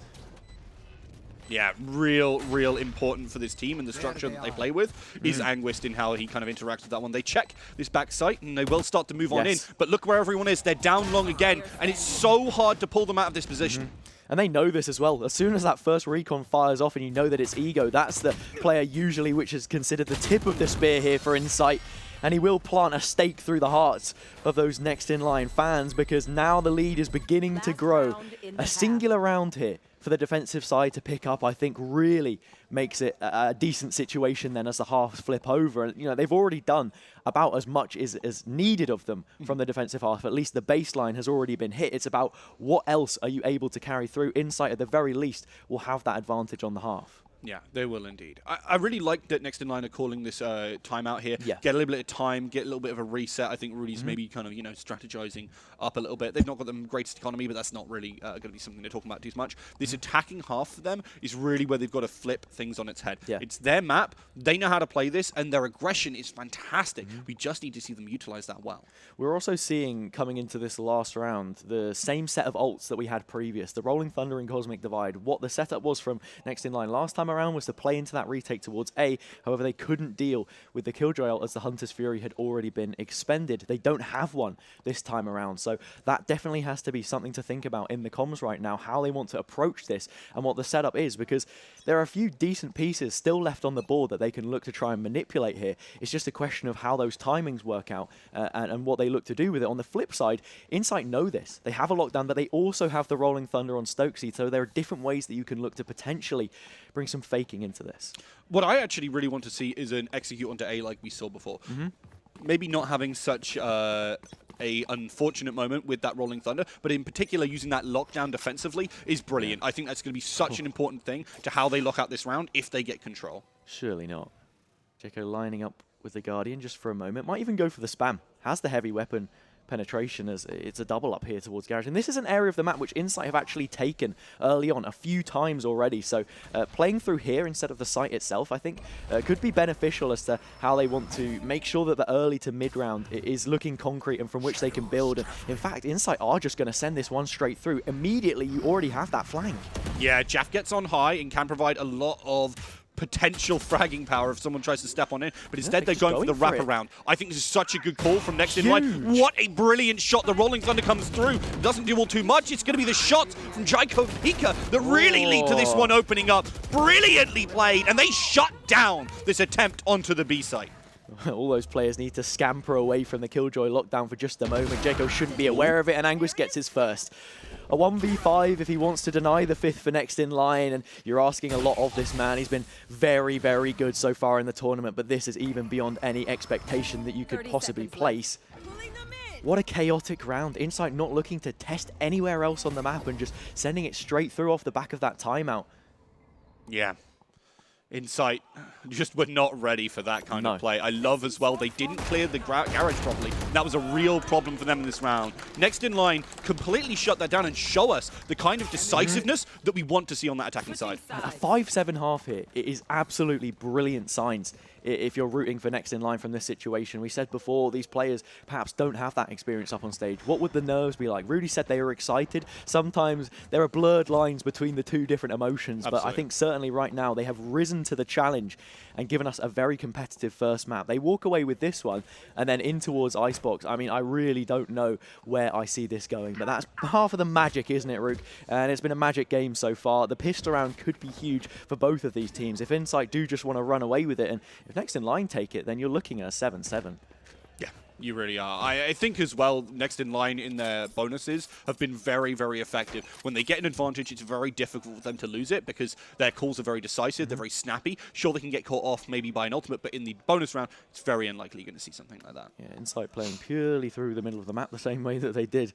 Yeah, real important for this team and the structure that they play with is Anguist in how he kind of interacts with that one. They check this back site and they will start to move on in, but look where everyone is. They're down long again, and it's so hard to pull them out of this position. And they know this as well. As soon as that first recon fires off and you know that it's Ego, that's the player usually which is considered the tip of the spear here for Insight. And he will plant a stake through the hearts of those next in line fans, because now the lead is beginning to grow. A singular round here for the defensive side to pick up, I think, really makes it a decent situation then as the halves flip over. And, you know, they've already done about as much as needed of them from the defensive half. At least the baseline has already been hit. It's about what else are you able to carry through. Insight, at the very least, will have that advantage on the half. Yeah, they will indeed. I really like that Next in Line are calling this timeout here. Yeah. Get a little bit of time, get a little bit of a reset. I think Rudy's maybe kind of, strategizing up a little bit. They've not got the greatest economy, but that's not really going to be something they're talking about too much. This attacking half for them is really where they've got to flip things on its head. Yeah. It's their map. They know how to play this, and their aggression is fantastic. We just need to see them utilize that well. We're also seeing, coming into this last round, the same set of ults that we had previous. The Rolling Thunder and Cosmic Divide. What the setup was from Next in Line last time around was to play into that retake towards A. However, they couldn't deal with the Killjoy ult as the Hunter's Fury had already been expended. They don't have one this time around. So that definitely has to be something to think about in the comms right now, how they want to approach this and what the setup is, because there are a few decent pieces still left on the board that they can look to try and manipulate here. It's just a question of how those timings work out and what they look to do with it. On the flip side, Insight know this. They have a lockdown, but they also have the Rolling Thunder on Stokesy, so there are different ways that you can look to potentially bring some faking into this. What I actually really want to see is an execute onto A like we saw before. Maybe not having such a unfortunate moment with that Rolling Thunder, but in particular using that lockdown defensively is brilliant. I think that's going to be such an important thing to how they lock out this round if they get control. Surely not. Jeko lining up with the Guardian just for a moment. Might even go for the spam. Has the heavy weapon penetration as it's a double up here towards Garage. And this is an area of the map which Insight have actually taken early on a few times already. So playing through here instead of the site itself, I think could be beneficial as to how they want to make sure that the early to mid round is looking concrete and from which they can build. And in fact, Insight are just going to send this one straight through. Immediately, you already have that flank. Yeah, Jaff gets on high and can provide a lot of potential fragging power if someone tries to step on in, but instead they're going for the wraparound. I think this is such a good call from Next in Line. What a brilliant shot. The Rolling Thunder comes through. Doesn't do all too much. It's going to be the shots from Jaiko Pika that really lead to this one opening up. Brilliantly played, and they shut down this attempt onto the B site. All those players need to scamper away from the Killjoy lockdown for just a moment. Jeko shouldn't be aware of it, and Anguist gets his first. A 1v5 if he wants to deny the fifth for Next in Line, and you're asking a lot of this man. He's been very, very good so far in the tournament, but this is even beyond any expectation that you could possibly place. What a chaotic round. Insight not looking to test anywhere else on the map and just sending it straight through off the back of that timeout. Yeah. Insight just were not ready for that kind of play. I love as well, they didn't clear the garage properly. That was a real problem for them in this round. Next in Line completely shut that down and show us the kind of decisiveness that we want to see on that attacking side. A 5-7 half here. It is absolutely brilliant signs if you're rooting for Next in Line from this situation. We said before, these players perhaps don't have that experience up on stage. What would the nerves be like? Rudy said they were excited. Sometimes there are blurred lines between the two different emotions, but I think certainly right now they have risen to the challenge and given us a very competitive first map. They walk away with this one and then in towards Icebox. I mean, I really don't know where I see this going, but that's half of the magic, isn't it, Rook? And it's been a magic game so far. The pistol round could be huge for both of these teams. If Insight do just want to run away with it, and if Next in Line take it, then you're looking at a 7-7. Yeah, you really are. I think as well, Next in Line in their bonuses have been very, very effective. When they get an advantage, it's very difficult for them to lose it because their calls are very decisive, they're very snappy. Sure, they can get caught off maybe by an ultimate, but in the bonus round, it's very unlikely you're going to see something like that. Yeah, Insight playing purely through the middle of the map the same way that they did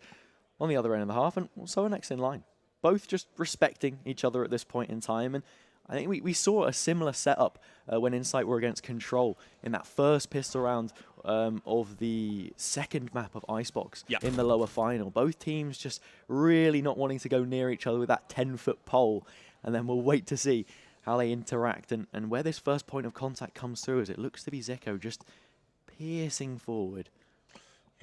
on the other end of the half, and so are Next in Line. Both just respecting each other at this point in time, and I think we saw a similar setup when Insight were against Control in that first pistol round of the second map of Icebox in the lower final. Both teams just really not wanting to go near each other with that 10-foot pole, and then we'll wait to see how they interact and where this first point of contact comes through, as it looks to be Zeko just piercing forward.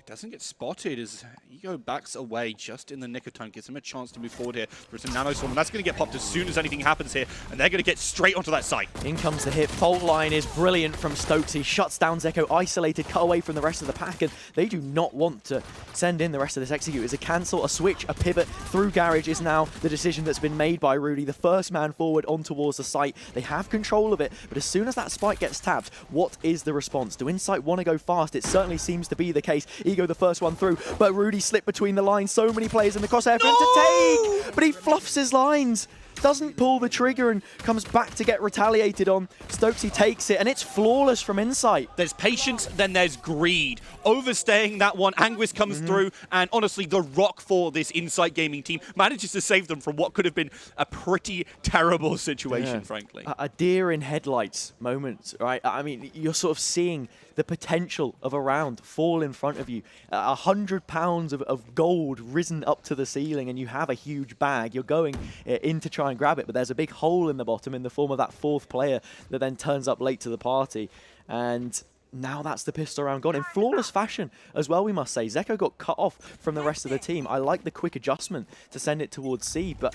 doesn't get spotted as Ego backs away just in the nick of time, gives him a chance to move forward here. There's a nano storm, and that's going to get popped as soon as anything happens here, and they're going to get straight onto that site. In comes the hit. Fault line is brilliant from Stokesy. Shuts down Zeko, isolated, cut away from the rest of the pack, and they do not want to send in the rest of this execute. It's a cancel, a switch, a pivot through Garage is now the decision that's been made by Rudy. The first man forward on towards the site. They have control of it, but as soon as that spike gets tapped, what is the response? Do Insight want to go fast? It certainly seems to be the case. Ego the first one through, but Rudy slipped between the lines. So many players in the crosshair for him to take, but he fluffs his lines. Doesn't pull the trigger and comes back to get retaliated on. Stokesy takes it, and it's flawless from Insight. There's patience, then there's greed. Overstaying that one, Anguis comes through, and honestly, the rock for this Insight Gaming team manages to save them from what could have been a pretty terrible situation, frankly. A deer in headlights moment, right? I mean, you're sort of seeing the potential of a round fall in front of you. 100 pounds of gold risen up to the ceiling, and you have a huge bag. You're going in to try and grab it, but there's a big hole in the bottom in the form of that fourth player that then turns up late to the party. And now that's the pistol round gone in flawless fashion as well, we must say. Zeko got cut off from the rest of the team. I like the quick adjustment to send it towards C, but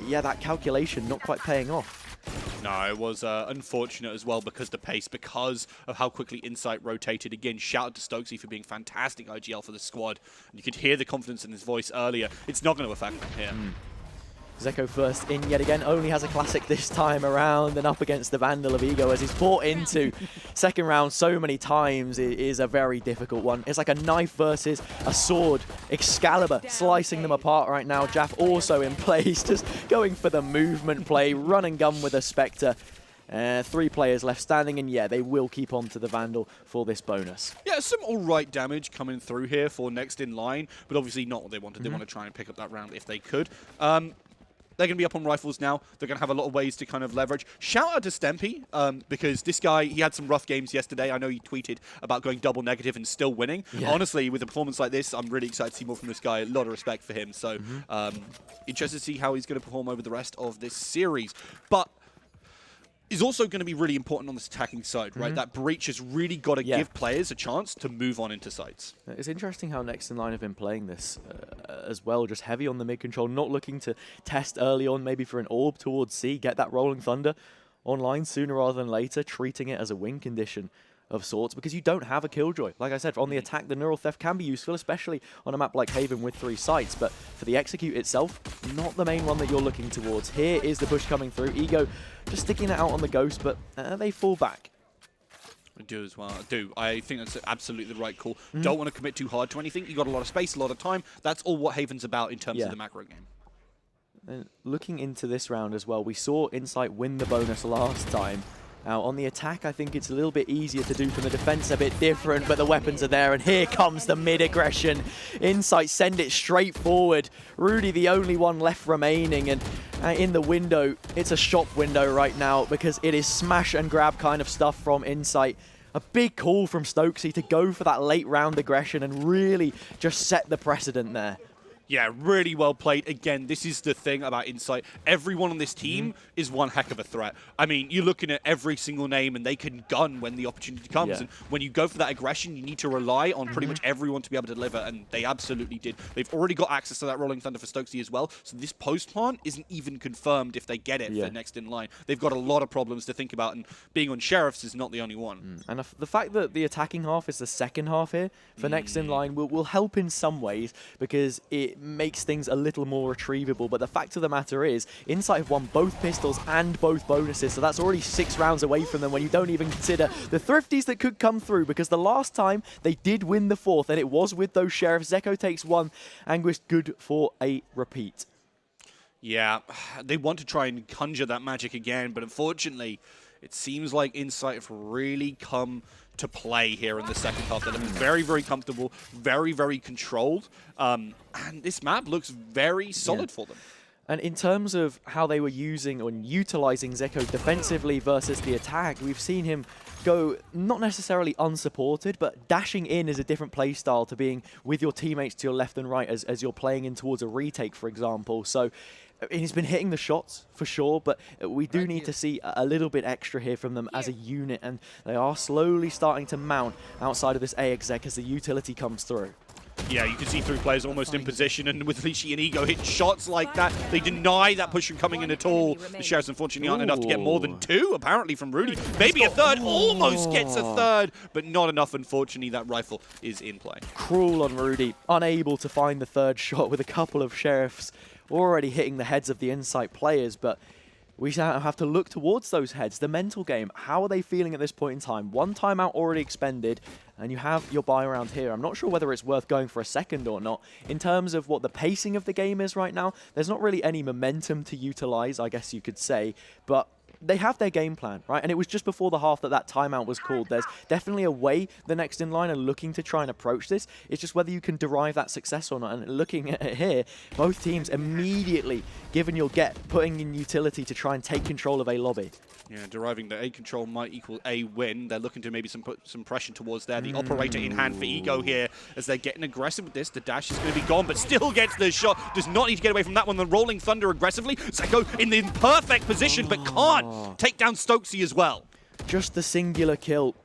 yeah, that calculation not quite paying off. No, it was unfortunate as well because the pace, because of how quickly Insight rotated. Again, shout out to Stokesy for being fantastic IGL for the squad. You could hear the confidence in his voice earlier. It's not going to affect him here. Zeko first in yet again, only has a classic this time around, and up against the Vandal of Ego as he's bought into. Second round so many times is a very difficult one. It's like a knife versus a sword. Excalibur slicing them apart right now. Jaff also in place, just going for the movement play, run and gun with a Spectre. 3 players left standing, and yeah, they will keep on to the Vandal for this bonus. Yeah, some alright damage coming through here for next in line, but obviously not what they wanted. They want to try and pick up that round if they could. They're going to be up on rifles now. They're going to have a lot of ways to kind of leverage. Shout out to Stempy, because this guy, he had some rough games yesterday. I know he tweeted about going double negative and still winning. Yeah. Honestly, with a performance like this, I'm really excited to see more from this guy. A lot of respect for him. So, interested to see how he's going to perform over the rest of this series. But is also going to be really important on this attacking side, right? That breach has really got to give players a chance to move on into sites. It's interesting how Next in Line have been playing this as well, just heavy on the mid control, not looking to test early on, maybe for an orb towards C, get that Rolling Thunder online sooner rather than later, treating it as a win condition of sorts, because you don't have a Killjoy. Like I said, on the attack, the Neural Theft can be useful, especially on a map like Haven with 3 sites, but for the execute itself, not the main one that you're looking towards. Here is the push coming through. Ego just sticking it out on the Ghost, but they fall back. I do as well. I do. I think that's absolutely the right call. Don't want to commit too hard to anything. You got a lot of space, a lot of time. That's all what Haven's about in terms of the macro game. And looking into this round as well, we saw Insight win the bonus last time. Now, on the attack, I think it's a little bit easier to do. From the defense, a bit different, but the weapons are there, and here comes the mid-aggression. Insight send it straight forward. Rudy, the only one left remaining, and in the window, it's a shop window right now because it is smash and grab kind of stuff from Insight. A big call from Stokesy to go for that late round aggression and really just set the precedent there. Yeah, really well played. Again, this is the thing about Insight. Everyone on this team is one heck of a threat. I mean, you're looking at every single name, and they can gun when the opportunity comes. And when you go for that aggression, you need to rely on pretty much everyone to be able to deliver, and they absolutely did. They've already got access to that Rolling Thunder for Stokesy as well, so this post plant isn't even confirmed if they get it for next in line. They've got a lot of problems to think about, and being on Sheriffs is not the only one. And the fact that the attacking half is the second half here for next in line will help in some ways, because it makes things a little more retrievable. But the fact of the matter is, Insight have won both pistols and both bonuses, so that's already 6 rounds away from them when you don't even consider the thrifties that could come through, because the last time they did win the 4th, and it was with those Sheriffs. Zeko takes 1, Anguis good for a repeat. Yeah, they want to try and conjure that magic again, but unfortunately, it seems like Insight have really come to play here in the second half. They're looking very, very comfortable, very, very controlled, and this map looks very solid for them. And in terms of how they were using or utilizing Zeko defensively versus the attack, we've seen him go not necessarily unsupported, but dashing in is a different play style to being with your teammates to your left and right as you're playing in towards a retake, for example. So he's been hitting the shots for sure, but we do need to see a little bit extra here from them as a unit, and they are slowly starting to mount outside of this A exec as the utility comes through. Yeah, you can see 3 players almost in position, and with Lichi and Ego hitting shots like that, they deny that push from coming in at all. The Sheriffs unfortunately aren't enough to get more than 2, apparently, from Rudy. Maybe a third, almost gets a third, but not enough, unfortunately. That rifle is in play. Cruel on Rudy, unable to find the third shot with a couple of Sheriffs already hitting the heads of the Insight players, but we have to look towards those heads. The mental game, how are they feeling at this point in time? 1 timeout already expended, and you have your buy around here. I'm not sure whether it's worth going for a second or not. In terms of what the pacing of the game is right now, there's not really any momentum to utilize, I guess you could say, but they have their game plan, right? And it was just before the half that timeout was called. There's definitely a way the next in line are looking to try and approach this. It's just whether you can derive that success or not. And looking at it here, both teams immediately giving your get, putting in utility to try and take control of a lobby. Yeah, deriving the A control might equal a win. They're looking to maybe put some pressure towards there. The operator in hand for Ego here as they're getting aggressive with this. The dash is going to be gone, but still gets the shot. Does not need to get away from that one. The Rolling Thunder aggressively. Zeko in the perfect position, but can't take down Stokesy as well. Just the singular kill.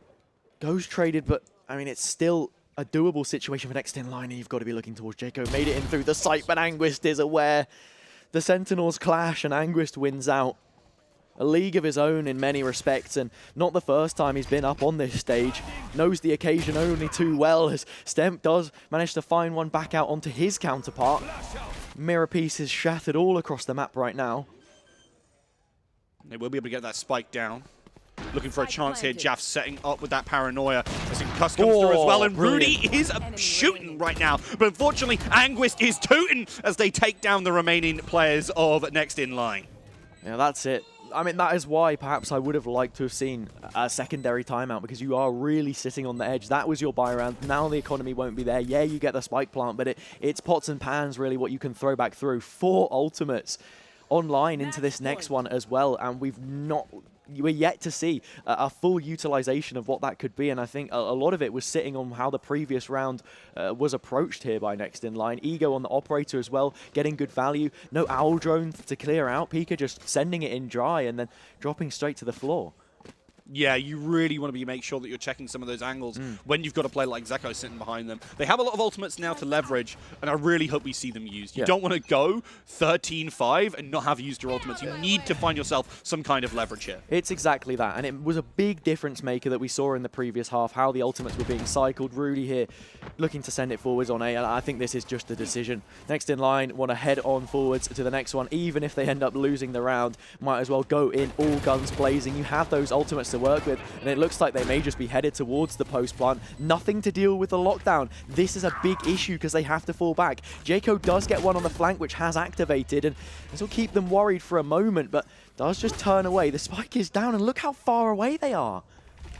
Goes traded, but I mean, it's still a doable situation for next in line. You've got to be looking towards Jaco. Made it in through the site, but Anguist is aware. The Sentinels clash and Anguist wins out. A league of his own in many respects, and not the first time he's been up on this stage. Knows the occasion only too well, as Stemp does manage to find one back out onto his counterpart. Mirror pieces shattered all across the map right now. They will be able to get that spike down. Looking for a chance here. Jaff setting up with that paranoia. As Cuss comes through as well, and Rudy is shooting right now. But unfortunately, Anguist is tooting as they take down the remaining players of next in line. Yeah, that's it. I mean, that is why perhaps I would have liked to have seen a secondary timeout, because you are really sitting on the edge. That was your buy round. Now the economy won't be there. Yeah, you get the spike plant, but it's pots and pans really what you can throw back through. 4 ultimates online into this next one as well, and we're yet to see a full utilization of what that could be, and I think a lot of it was sitting on how the previous round was approached here by next in line. Ego on the operator as well, getting good value. No owl drone to clear out. Pika just sending it in dry and then dropping straight to the floor. Yeah, you really want to make sure that you're checking some of those angles when you've got a player like Zeko sitting behind them. They have a lot of ultimates now to leverage, and I really hope we see them used. You don't want to go 13-5 and not have used your ultimates. You need to find yourself some kind of leverage here. It's exactly that, and it was a big difference maker that we saw in the previous half, how the ultimates were being cycled. Rudy here looking to send it forwards on A, and I think this is just a decision. Next in line want to head on forwards to the next one, even if they end up losing the round. Might as well go in all guns blazing. You have those ultimates to work with, and it looks like they may just be headed towards the post plant. Nothing to deal with the lockdown. This is a big issue because they have to fall back. Jaco does get one on the flank, which has activated, and this will keep them worried for a moment, but does just turn away. The spike is down, and look how far away they are.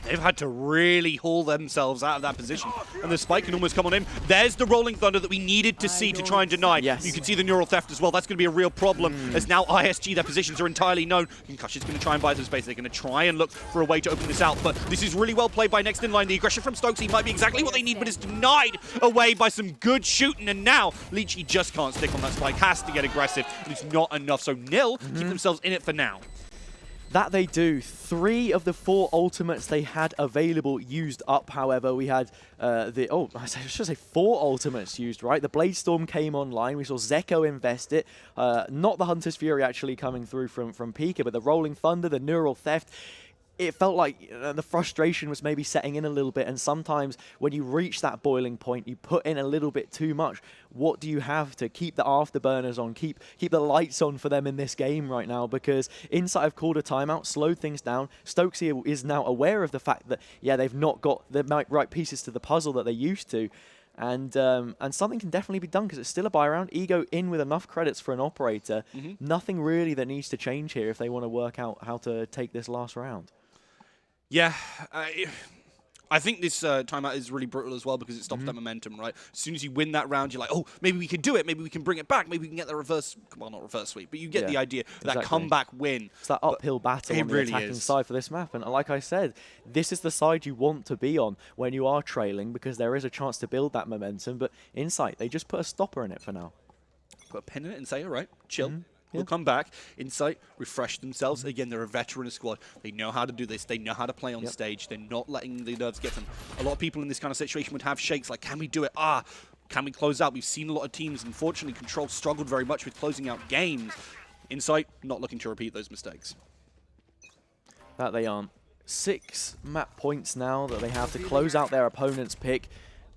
They've had to really haul themselves out of that position. And the spike can almost come on in. There's the Rolling Thunder that we needed to see to try and deny. Yes. You can see the neural theft as well. That's going to be a real problem as now ISG, their positions are entirely known. Kunkush is going to try and buy some space. They're going to try and look for a way to open this out. But this is really well played by next in line. The aggression from Stokesy might be exactly what they need, but it's denied away by some good shooting. And now Leechy just can't stick on that spike. Has to get aggressive. But it's not enough. So Nil keep themselves in it for now. That they do. 3 of the 4 ultimates they had available used up, however. We had I should say 4 ultimates used, right? The Blade Storm came online. We saw Zeko invest it. Not the Hunter's Fury actually coming through from Pika, but the Rolling Thunder, the Neural Theft. It felt like the frustration was maybe setting in a little bit, and sometimes when you reach that boiling point, you put in a little bit too much. What do you have to keep the afterburners on, keep the lights on for them in this game right now? Because Insight have called a timeout, slowed things down. Stokesy is now aware of the fact that, yeah, they've not got the right pieces to the puzzle that they used to. And something can definitely be done because it's still a buy round. Ego in with enough credits for an operator. Nothing really that needs to change here if they want to work out how to take this last round. Yeah, I think this timeout is really brutal as well because it stops that momentum, right? As soon as you win that round, you're like, oh, maybe we can do it. Maybe we can bring it back. Maybe we can get the reverse, well, not reverse sweep, but you get the idea. That comeback win. It's that uphill battle on the really attacking side for this map. And like I said, this is the side you want to be on when you are trailing because there is a chance to build that momentum. But Insight, they just put a stopper in it for now. Put a pin in it and say, all right, chill. will come back. Insight, refresh themselves. Again, they're a veteran squad. They know how to do this. They know how to play on stage. They're not letting the nerves get them. A lot of people in this kind of situation would have shakes like, can we do it? Can we close out? We've seen a lot of teams. Unfortunately, Control struggled very much with closing out games. Insight, not looking to repeat those mistakes. That they aren't. 6 map points now that they have to close out their opponent's pick.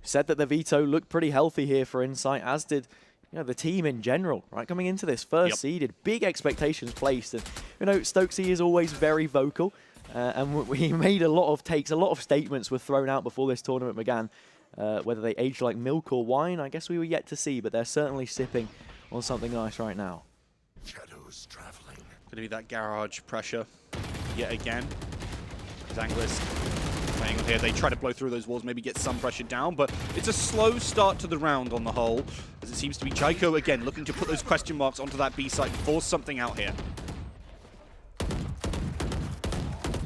Said that the veto looked pretty healthy here for Insight, as did the team in general, right? Coming into this first seeded, big expectations placed. And, Stokesy is always very vocal. And we made a lot of takes, a lot of statements were thrown out before this tournament began. Whether they aged like milk or wine, I guess we were yet to see, but they're certainly sipping on something nice right now. Shadows traveling. Gonna be that garage pressure yet again. Anglers playing on here. They try to blow through those walls, maybe get some pressure down, but it's a slow start to the round on the whole, as it seems to be Jaiko again looking to put those question marks onto that B site and force something out here.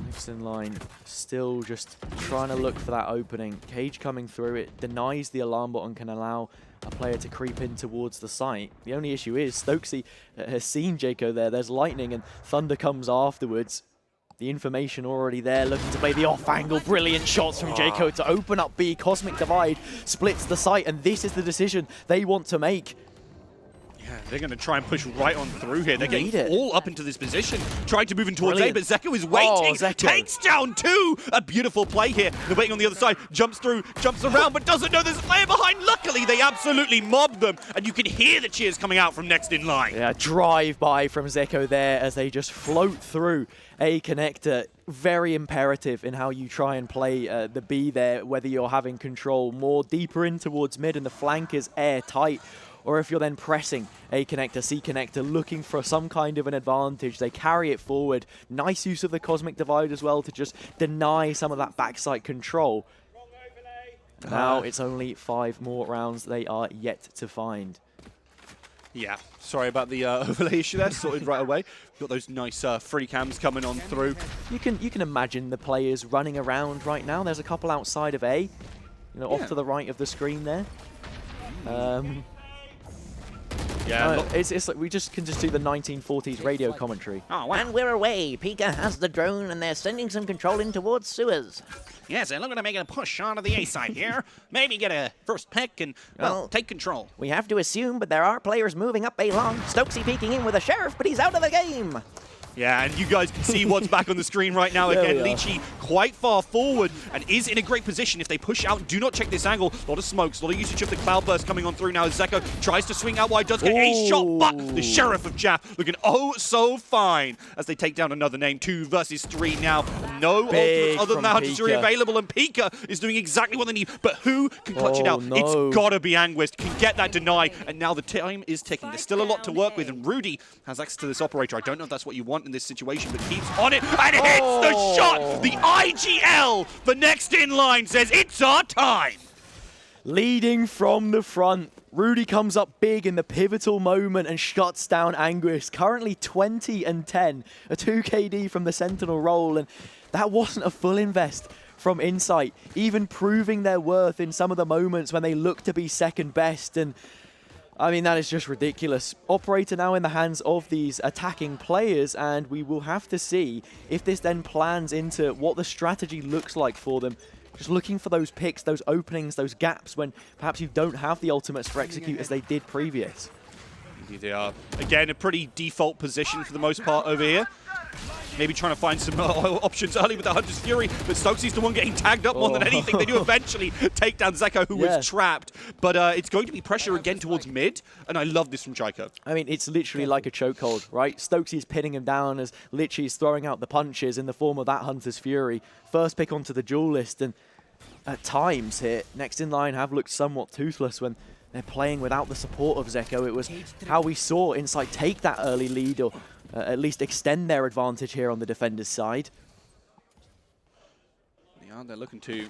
Next in line, still just trying to look for that opening. Cage coming through, it denies the alarm button, can allow a player to creep in towards the site. The only issue is Stokesy has seen Jaiko there. There's lightning and thunder comes afterwards. The information already there, looking to play the off-angle. Brilliant shots from Jaiko to open up B. Cosmic Divide splits the site, and this is the decision they want to make. Yeah, they're going to try and push right on through here. They're getting all up into this position, trying to move in towards A, but Zeko is waiting. Takes down 2. A beautiful play here. They're waiting on the other side. Jumps through, jumps around, but doesn't know there's a player behind. Luckily, they absolutely mobbed them, and you can hear the cheers coming out from next in line. Yeah, drive-by from Zeko there as they just float through A connector. Very imperative in how you try and play the B there, whether you're having control more deeper in towards mid and the flank is airtight, or if you're then pressing A connector, C connector, looking for some kind of an advantage. They carry it forward. Nice use of the Cosmic Divide as well to just deny some of that backside control. Now it's only 5 more rounds they are yet to find. Yeah, sorry about the overlay issue there, sorted right away. Got those nice free cams coming on through. You can imagine the players running around right now. There's a couple outside of A, off to the right of the screen there. Yeah, it's like we can just do the 1940s radio commentary. Oh, wow. And we're away. Pika has the drone, and they're sending some control in towards sewers. Yes, they're looking to make a push onto the A side here. Maybe get a first pick and, well, take control. We have to assume, but there are players moving up A long. Stokesy peeking in with a sheriff, but he's out of the game. Yeah, and you guys can see what's back on the screen right now. Again, Lychee quite far forward and is in a great position. If they push out, do not check this angle. A lot of smokes, a lot of usage of the cloudburst coming on through now as Zeko tries to swing out wide, does get a shot, but the Sheriff of Jaff looking oh so fine as they take down another name. 2 versus 3 now. No ultimates other than that 100 available, and Pika is doing exactly what they need. But who can clutch it out? No. It's got to be Anguist. Can get that deny, and now the time is ticking. There's still a lot to work with, and Rudy has access to this operator. I don't know if that's what you want in this situation, but keeps on it and hits the shot. The IGL, the next in line, says it's our time. Leading from the front, Rudy comes up big in the pivotal moment and shuts down Anguist. Currently 20 and 10, a 2 KD from the Sentinel role, and that wasn't a full invest from Insight, even proving their worth in some of the moments when they look to be second best. And I mean, that is just ridiculous. Operator now in the hands of these attacking players, and we will have to see if this then plans into what the strategy looks like for them. Just looking for those picks, those openings, those gaps when perhaps you don't have the ultimates for execute as they did previous. Indeed they are. Again, a pretty default position for the most part over here. Maybe trying to find some options early with the Hunter's Fury, but Stokesy's the one getting tagged up more than anything. They do eventually take down Zeko, who was trapped, but it's going to be pressure again towards mid, and I love this from Jaiko. I mean, it's literally like a chokehold, right? Stokesy's pinning him down as Lychee's throwing out the punches in the form of that Hunter's Fury. First pick onto the duelist, and at times here, next in line have looked somewhat toothless when they're playing without the support of Zeko. It was how we saw Insight take that early lead, or at least extend their advantage here on the defender's side. Yeah, they're looking to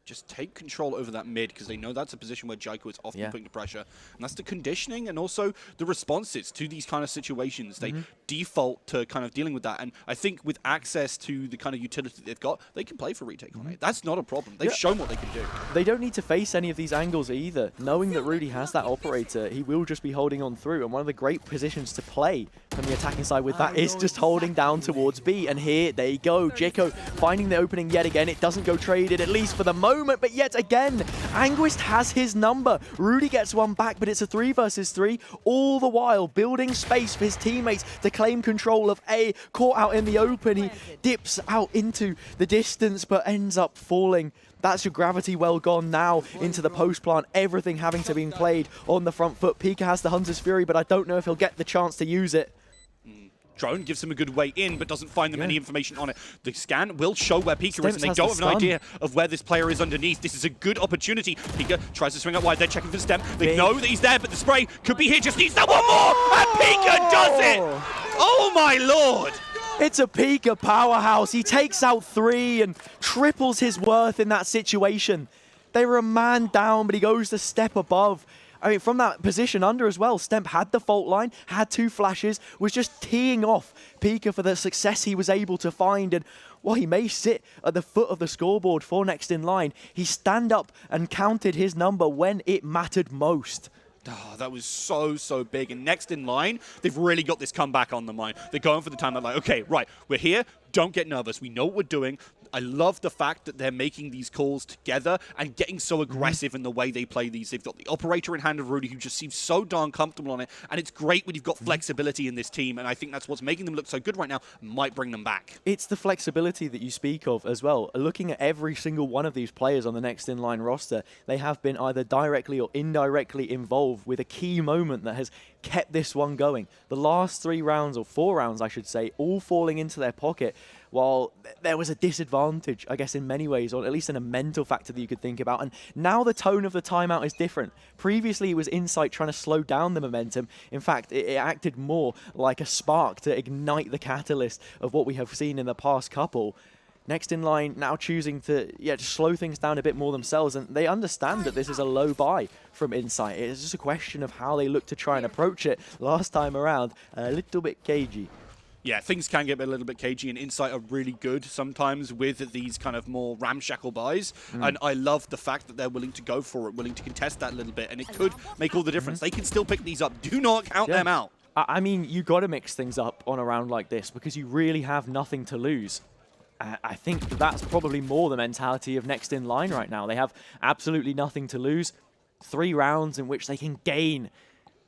just take control over that mid, because they know that's a position where Jaiko is often putting the pressure. And that's the conditioning and also the responses to these kind of situations. They default to kind of dealing with that. And I think with access to the kind of utility they've got, they can play for retake on it. That's not a problem. They've shown what they can do. They don't need to face any of these angles either. Knowing that Rudy has that operator, he will just be holding on through. And one of the great positions to play from the attacking side with that is just holding down towards B. And here they go. Jaiko finding the opening yet again. It doesn't go traded, at least for the moment. But yet again, Anguist has his number. Rudy gets one back, but it's a 3 versus 3. All the while building space for his teammates to claim control of A. Caught out in the open. He dips out into the distance, but ends up falling. That's your gravity well gone now into the post plant. Everything having to be played on the front foot. Pika has the Hunter's Fury, but I don't know if he'll get the chance to use it. Drone gives him a good way in, but doesn't find them any information on it. The scan will show where Pika is, and they don't have an idea of where this player is underneath. This is a good opportunity. Pika tries to swing up wide. They're checking for Stem. They know that he's there, but the spray could be here. Just needs that one more, and Pika does it! Oh my lord! It's a Pika powerhouse. He takes out 3 and triples his worth in that situation. They were a man down, but he goes a step above. I mean, from that position under as well, Stemp had the fault line, had 2 flashes, was just teeing off Pika for the success he was able to find. And while he may sit at the foot of the scoreboard for next in line, he stand up and counted his number when it mattered most. Oh, that was so big. And next in line, they've really got this comeback on the mind. They're going for the time. They're like, okay, right, we're here. Don't get nervous. We know what we're doing. I love the fact that they're making these calls together and getting so aggressive in the way they play these. They've got the operator in hand of Rudy, who just seems so darn comfortable on it. And it's great when you've got flexibility in this team. And I think that's what's making them look so good right now. Might bring them back. It's the flexibility that you speak of as well. Looking at every single one of these players on the next in-line roster, they have been either directly or indirectly involved with a key moment that has kept this one going. The last 3 rounds, or 4 rounds, I should say, all falling into their pocket, while there was a disadvantage, I guess, in many ways, or at least in a mental factor that you could think about. And now the tone of the timeout is different. Previously, it was Insight trying to slow down the momentum. In fact, it acted more like a spark to ignite the catalyst of what we have seen in the past couple. Next in line now choosing to just slow things down a bit more themselves, and they understand that this is a low buy from Insight. It's just a question of how they look to try and approach it. Last time around, a little bit cagey. Yeah, things can get a little bit cagey, and Insight are really good sometimes with these kind of more ramshackle buys. And I love the fact that they're willing to go for it, willing to contest that a little bit, and it could make all the difference. They can still pick these up. Do not count them out. I mean, you got to mix things up on a round like this because you really have nothing to lose. I think that's probably more the mentality of next in line right now. They have absolutely nothing to lose. 3 rounds in which they can gain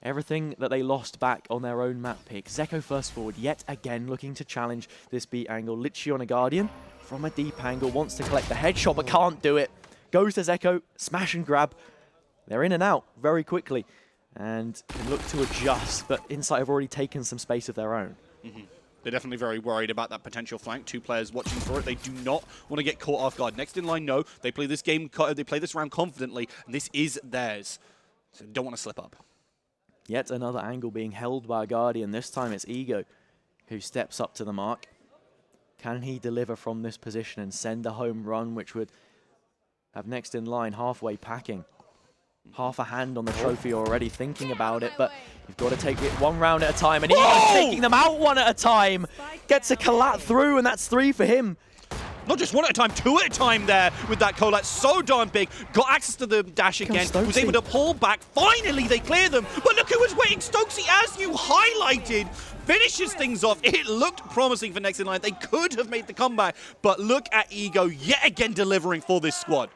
everything that they lost back on their own map pick. Zeko first forward, yet again looking to challenge this B angle. Literally on a Guardian from a deep angle, wants to collect the headshot but can't do it. Goes to Zeko, smash and grab. They're in and out very quickly and can look to adjust, but Insight have already taken some space of their own. They're definitely very worried about that potential flank. 2 players watching for it. They do not want to get caught off guard. Next in line, no. They play this game. They play this round confidently, and this is theirs. So don't want to slip up. Yet another angle being held by a Guardian. This time it's Ego who steps up to the mark. Can he deliver from this position and send a home run, which would have next in line halfway packing? Half a hand on the trophy already, thinking about it, but you've got to take it 1 round at a time, and Ego's taking them out 1 at a time. Gets a collat through, and that's 3 for him. Not just 1 at a time, 2 at a time there with that collat. So darn big. Got access to the dash again. Was able to pull back. Finally, they clear them. But look who was waiting. Stokesy, as you highlighted, finishes things off. It looked promising for next in line. They could have made the comeback, but look at Ego yet again delivering for this squad.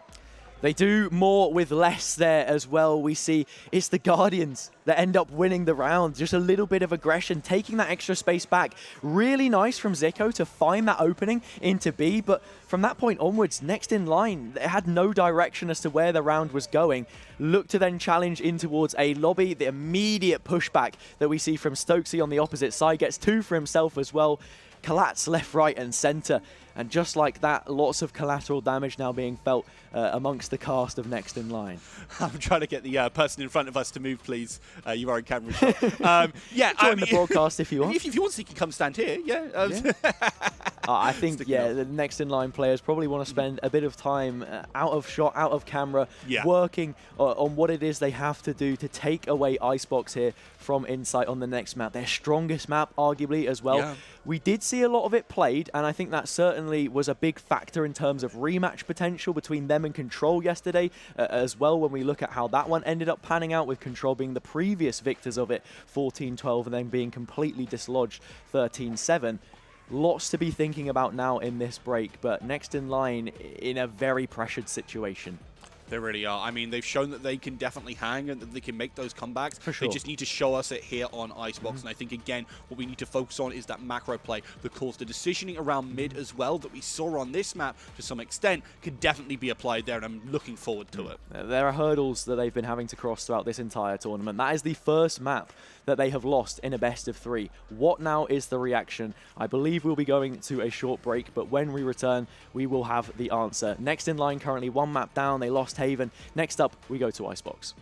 They do more with less there as well. We see it's the Guardians that end up winning the round. Just a little bit of aggression, taking that extra space back. Really nice from Zeko to find that opening into B, but from that point onwards, next in line, they had no direction as to where the round was going. Look to then challenge in towards a lobby. The immediate pushback that we see from Stokesy on the opposite side gets 2 for himself as well. Collats left, right, and center. And just like that, lots of collateral damage now being felt amongst the cast of next in line. I'm trying to get the person in front of us to move, please. You are in camera shot. Yeah, Join the broadcast if you want. If you want, so you can come stand here. Yeah. I think, Sticking yeah, up. the next in line players probably want to spend a bit of time out of shot, out of camera, Yeah. working on what it is they have to do to take away Icebox here from Insight on the next map. Their strongest map, arguably, as well. Yeah. We did see a lot of it played, and I think that certainly was a big factor in terms of rematch potential between them and Control yesterday as well, when we look at how that one ended up panning out, with Control being the previous victors of it, 14-12, and then being completely dislodged 13-7. Lots to be thinking about now in this break, but next in line in a very pressured situation. They really are. I mean, they've shown that they can definitely hang and that they can make those comebacks. For sure. They just need to show us it here on Icebox. And I think, again, what we need to focus on is that macro play. The calls, the decisioning around mid as well that we saw on this map to some extent can definitely be applied there, and I'm looking forward to it. There are hurdles that they've been having to cross throughout this entire tournament. That is the first map that they have lost in a best of 3. What now is the reaction? I believe we'll be going to a short break, but when we return, we will have the answer. Next in line, currently 1 map down. They lost Haven. Next up, we go to Icebox.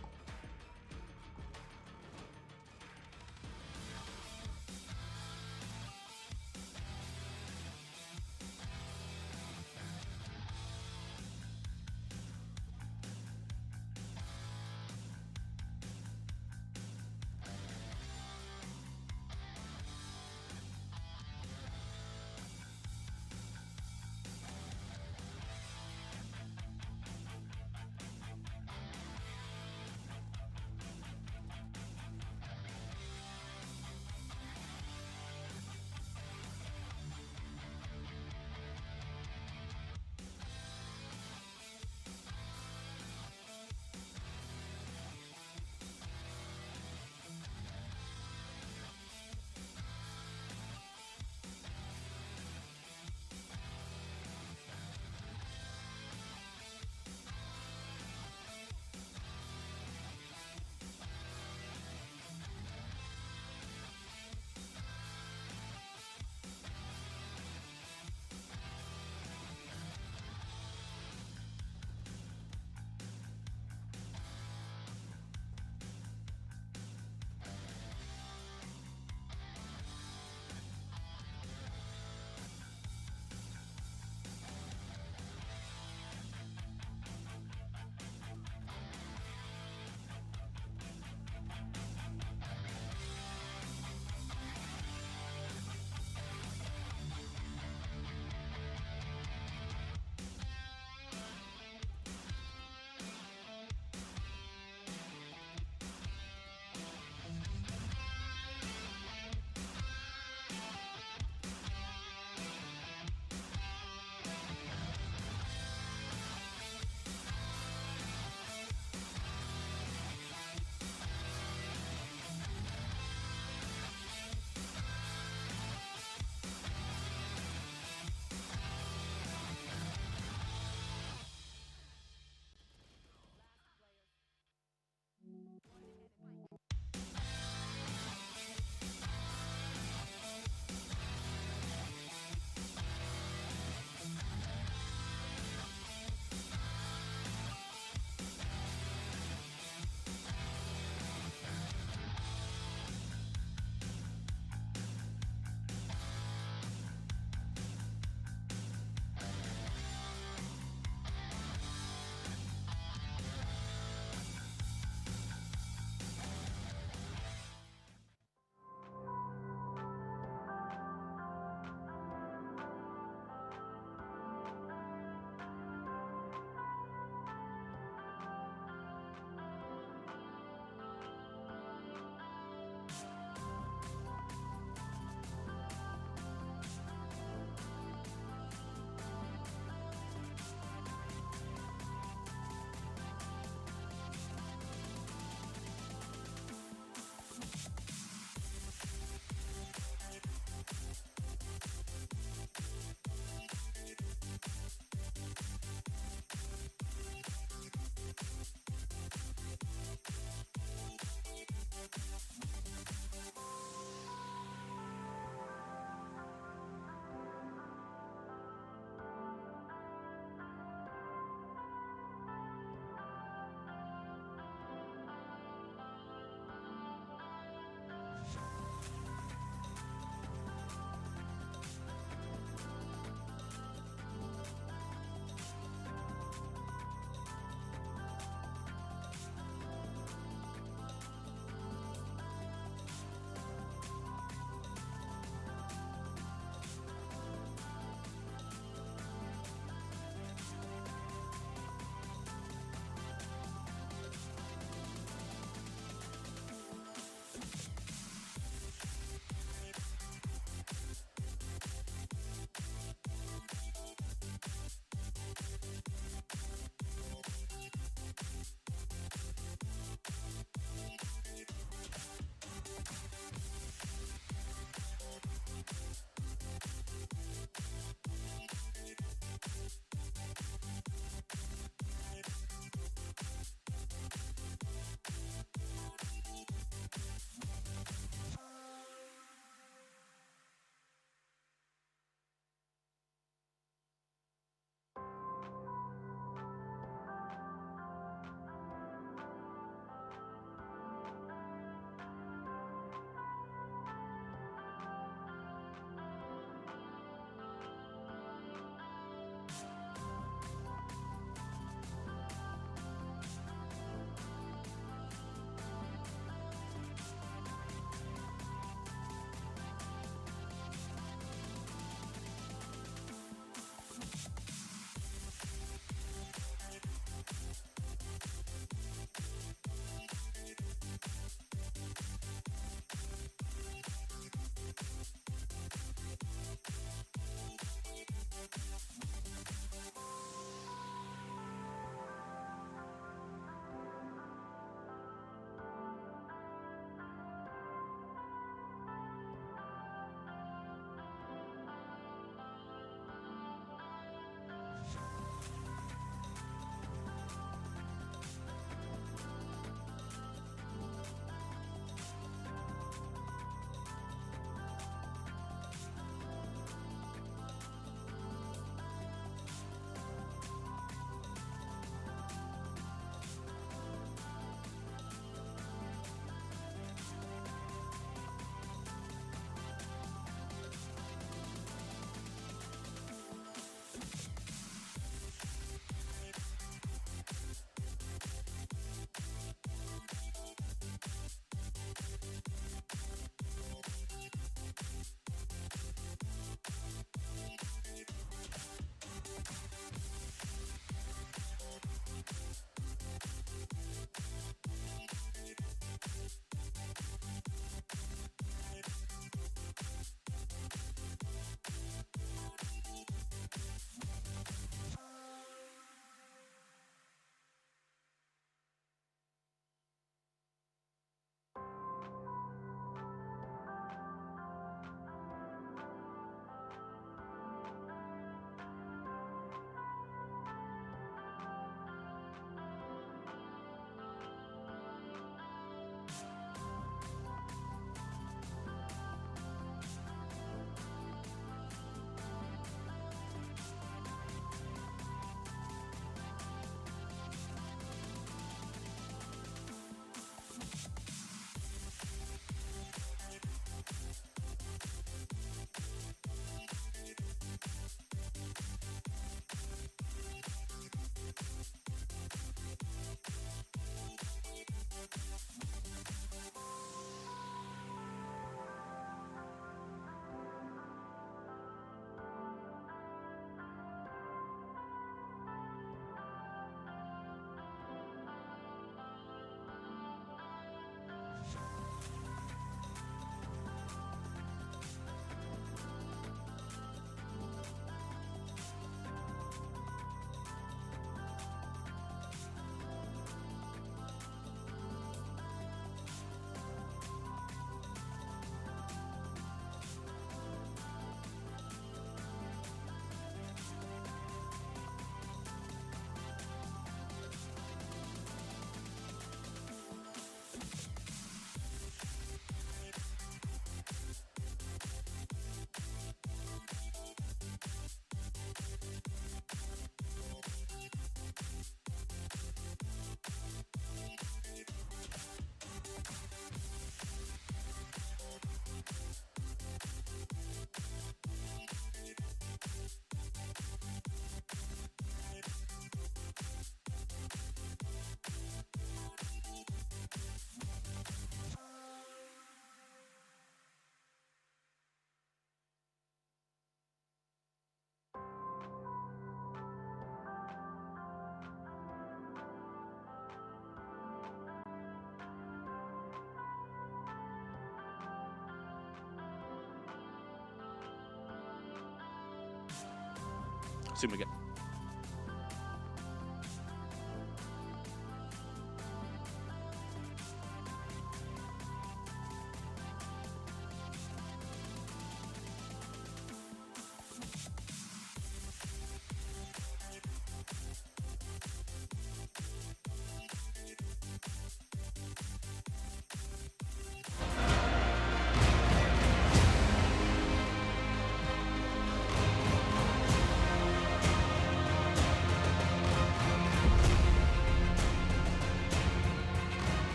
Soon we get.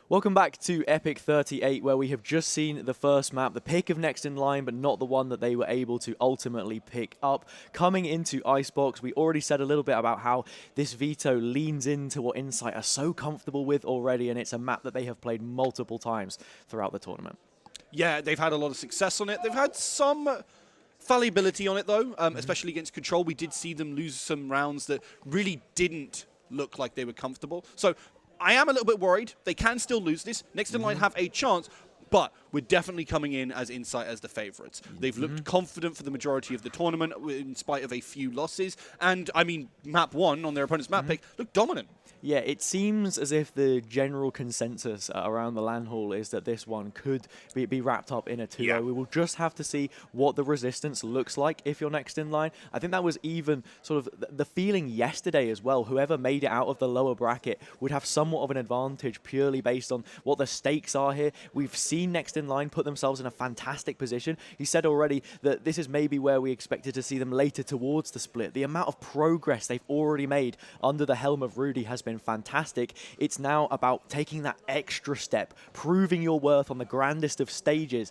Welcome back to EPIC38, where we have just seen the first map, the pick of next in line, but not the one that they were able to ultimately pick up. Coming into Icebox, we already said a little bit about how this veto leans into what Insight are so comfortable with already, and it's a map that they have played multiple times throughout the tournament. Yeah, they've had a lot of success on it. They've had some fallibility on it, though, especially against Control. We did see them lose some rounds that really didn't look like they were comfortable. So I am a little bit worried. They can still lose this. Next in line have a chance, but we're definitely coming in as Insight as the favorites. They've looked confident for the majority of the tournament in spite of a few losses. And, I mean, map 1 on their opponent's map pick looked dominant. Yeah, it seems as if the general consensus around the LAN hall is that this one could be wrapped up in a 2-0. Yeah. We will just have to see what the resistance looks like if you're next in line. I think that was even sort of the feeling yesterday as well. Whoever made it out of the lower bracket would have somewhat of an advantage purely based on what the stakes are here. We've seen next in line put themselves in a fantastic position. He said already that this is maybe where we expected to see them later towards the split. The amount of progress they've already made under the helm of Rudy has been fantastic. It's now about taking that extra step, proving your worth on the grandest of stages,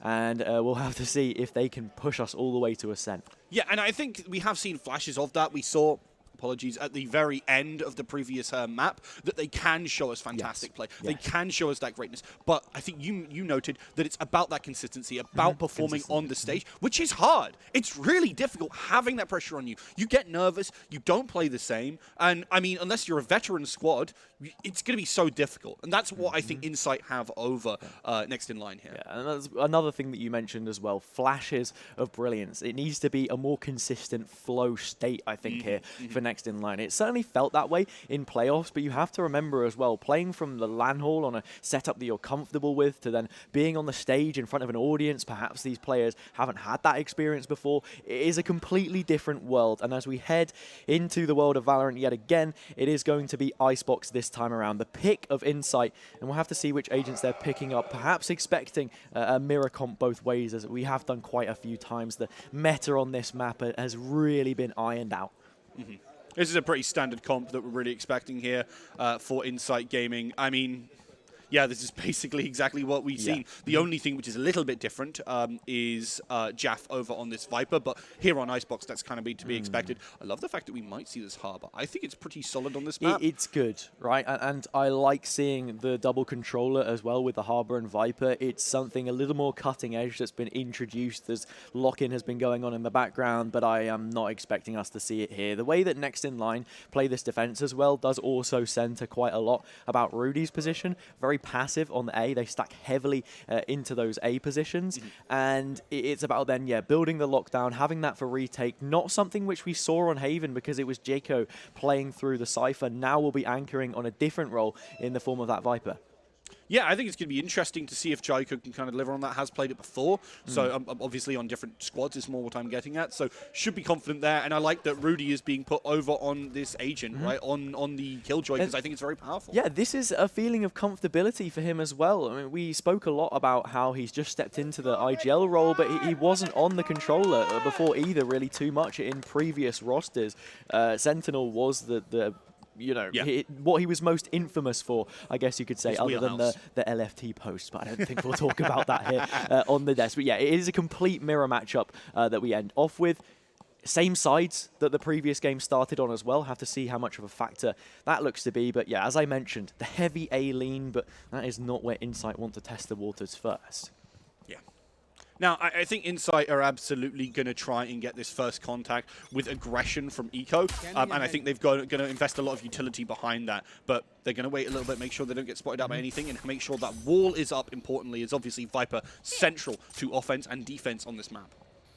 and we'll have to see if they can push us all the way to Ascent. Yeah, and I think we have seen flashes of that. We saw, apologies, at the very end of the previous map, that they can show us fantastic play. They can show us that greatness. But I think you noted that it's about that consistency, about performing on the stage, which is hard. It's really difficult having that pressure on you. You get nervous, you don't play the same, and I mean, unless you're a veteran squad, it's going to be so difficult. And that's what I think Insight have over next in line here. Yeah, and that's another thing that you mentioned as well, flashes of brilliance. It needs to be a more consistent flow state, I think, here for next Next in Line. It certainly felt that way in playoffs, but you have to remember as well, playing from the LAN hall on a setup that you're comfortable with to then being on the stage in front of an audience, perhaps these players haven't had that experience before, it is a completely different world. And as we head into the world of Valorant yet again, it is going to be Icebox this time around, the pick of Insight, and we'll have to see which agents they're picking up, perhaps expecting a mirror comp both ways, as we have done quite a few times. The meta on this map has really been ironed out. This is a pretty standard comp that we're really expecting here for Insight Gaming. I mean, yeah, this is basically exactly what we've seen. The only thing which is a little bit different is Jaff over on this Viper, but here on Icebox, that's kind of to be expected. I love the fact that we might see this Harbor. I think it's pretty solid on this map. It's good, right? And I like seeing the double controller as well with the Harbor and Viper. It's something a little more cutting edge that's been introduced as lock-in has been going on in the background, but I am not expecting us to see it here. The way that Next in Line play this defense as well does also center quite a lot about Rudy's position. Very passive on the A. They stack heavily into those A positions, and it's about then, building the lockdown, having that for retake. Not something which we saw on Haven because it was Jaco playing through the Cypher. Now we'll be anchoring on a different role in the form of that Viper. Yeah, I think it's going to be interesting to see if Jaiko can kind of deliver on that. Has played it before, so obviously on different squads is more what I'm getting at. So should be confident there, and I like that Rudy is being put over on this agent, right, on the Killjoy, because I think it's very powerful. Yeah, this is a feeling of comfortability for him as well. I mean, we spoke a lot about how he's just stepped into the IGL role, but he wasn't on the controller before either, really too much in previous rosters. Sentinel was the what he was most infamous for, I guess you could say, other than the LFT post, but I don't think we'll talk about that here on the desk. But yeah, it is a complete mirror matchup that we end off with. Same sides that the previous game started on as well. Have to see how much of a factor that looks to be. But yeah, as I mentioned, the heavy A lean, but that is not where Insight want to test the waters first. Now, I think Insight are absolutely going to try and get this first contact with aggression from Eco, and I think they've going to invest a lot of utility behind that, but they're going to wait a little bit, make sure they don't get spotted out by anything, and make sure that wall is up, importantly, is obviously Viper central to offense and defense on this map.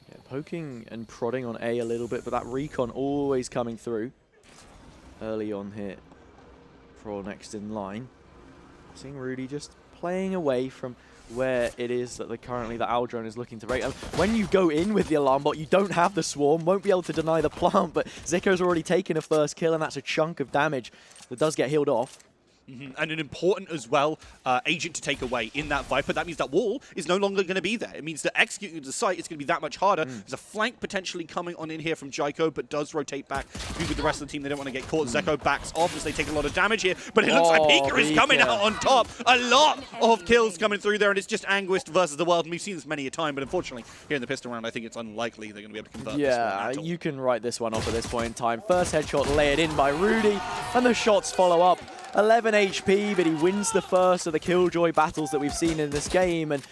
Yeah, poking and prodding on A little bit, but that recon always coming through early on here for Next in Line. Seeing Rudy just playing away from where it is that currently the owl drone is looking to rate. When you go in with the alarm bot, you don't have the swarm, won't be able to deny the plant, but Zico's already taken a first kill, and that's a chunk of damage that does get healed off. And an important as well agent to take away in that Viper. That means that wall is no longer going to be there. It means that executing the site is going to be that much harder. There's a flank potentially coming on in here from Jaiko, but does rotate back with the rest of the team. They don't want to get caught. Zeko backs off as they take a lot of damage here, but it looks like Pika is coming out on top. A lot of kills coming through there, and it's just Anguished versus the world. And we've seen this many a time, but unfortunately, here in the pistol round, I think it's unlikely they're going to be able to convert this one at all. You can write this one off at this point in time. First headshot layered in by Rudy, and the shots follow up. 11 HP, but he wins the first of the Killjoy battles that we've seen in this game, and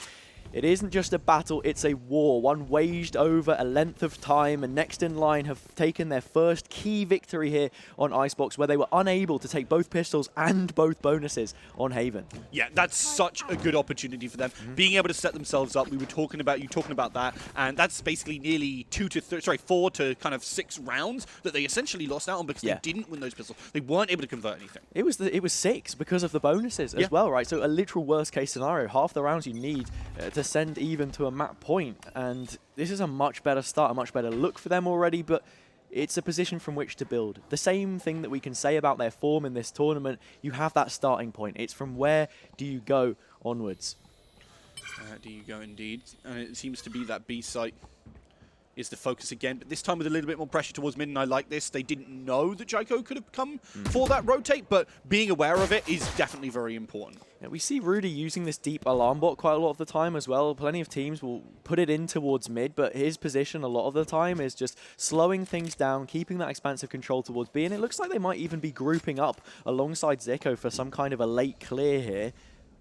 it isn't just a battle, it's a war, one waged over a length of time, and Next in Line have taken their first key victory here on Icebox, where they were unable to take both pistols and both bonuses on Haven. Yeah, that's such a good opportunity for them, being able to set themselves up. We were talking about that, and that's basically nearly 4 to kind of 6 rounds that they essentially lost out on because they didn't win those pistols. They weren't able to convert anything. It was 6 because of the bonuses as well, right? So a literal worst case scenario, half the rounds you need to send even to a map point, and this is a much better start, a much better look for them already, but it's a position from which to build. The same thing that we can say about their form in this tournament, you have that starting point. It's from where do you go onwards. Do you go indeed, and it seems to be that B site is the focus again, but this time with a little bit more pressure towards mid, and I like this. They didn't know that Jaiko could have come for that rotate, but being aware of it is definitely very important. Yeah, we see Rudy using this deep alarm bot quite a lot of the time as well. Plenty of teams will put it in towards mid, but his position a lot of the time is just slowing things down, keeping that expansive control towards B, and it looks like they might even be grouping up alongside Zico for some kind of a late clear here.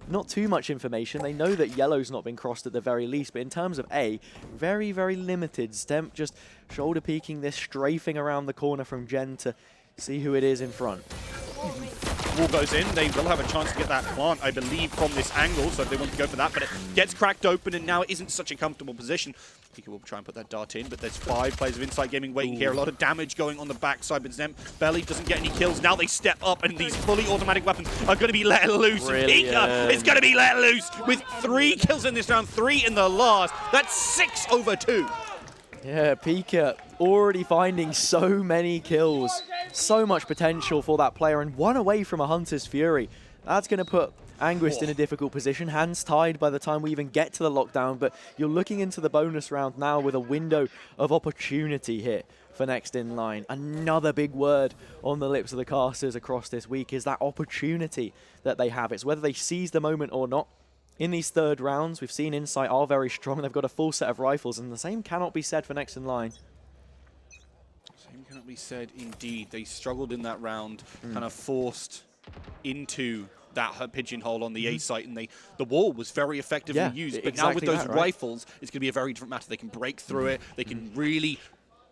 Not too much information. They know that yellow's not been crossed at the very least, but in terms of A, very, very limited. Stemp just shoulder peeking this, strafing around the corner from Gen to see who it is in front. wall goes in, they will have a chance to get that plant, I believe, from this angle, so if they want to go for that, but it gets cracked open, and now it isn't such a comfortable position. I think he will try and put that dart in, but there's 5 players of Insight Gaming waiting here. A lot of damage going on the backside, but Zem barely doesn't get any kills. Now they step up, and these fully automatic weapons are going to be let loose. Brilliant. Pika is going to be let loose with 3 kills in this round, 3 in the last. That's 6 over 2. Yeah, Pika already finding so many kills. So much potential for that player, and 1 away from a Hunter's Fury. That's going to put Anguist in a difficult position, hands tied by the time we even get to the lockdown, but you're looking into the bonus round now with a window of opportunity here for next in line. Another big word on the lips of the casters across this week is that opportunity that they have. It's whether they seize the moment or not. In these third rounds, we've seen Insight are very strong. They've got a full set of rifles, and the same cannot be said for next in line. Same cannot be said indeed. They struggled in that round, kind of forced into that pigeonhole on the A site, and the wall was very effectively used. But now with those rifles, it's going to be a very different matter. They can break through it. They can really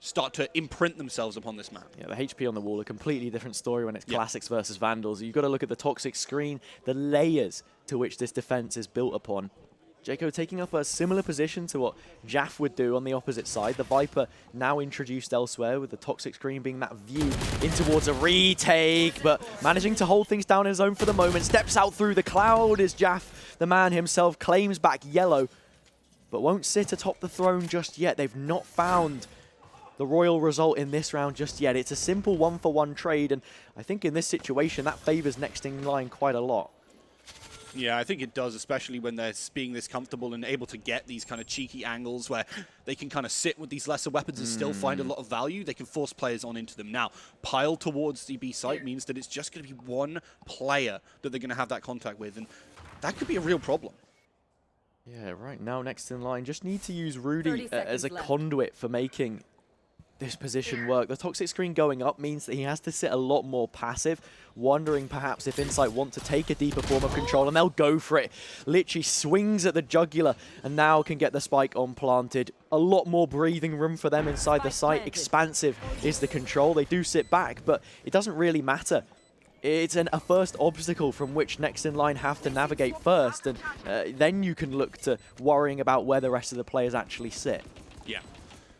start to imprint themselves upon this map. Yeah, the HP on the wall, a completely different story when it's Classics versus Vandals. You've got to look at the toxic screen, the layers to which this defense is built upon. Jaco taking up a similar position to what Jaff would do on the opposite side. The Viper now introduced elsewhere, with the toxic screen being that view in towards a retake, but managing to hold things down in his own for the moment. Steps out through the cloud as Jaff, the man himself, claims back yellow, but won't sit atop the throne just yet. They've not found the royal result in this round just yet. It's a simple 1-for-1 trade, and I think in this situation that favors next in line quite a lot. Yeah, I think it does, especially when they're being this comfortable and able to get these kind of cheeky angles where they can kind of sit with these lesser weapons and still find a lot of value. They can force players on into them. Now, pile towards the B site means that it's just going to be one player that they're going to have that contact with, and that could be a real problem. Yeah, right now next in line, just need to use Rudy as a conduit for making this position work. The toxic screen going up means that he has to sit a lot more passive, wondering perhaps if Insight want to take a deeper form of control, and they'll go for it. Literally swings at the jugular and now can get the spike on planted. A lot more breathing room for them inside the site. Expansive is the control. They do sit back, but it doesn't really matter. It's a first obstacle from which next in line have to navigate first, and then you can look to worrying about where the rest of the players actually sit. Yeah.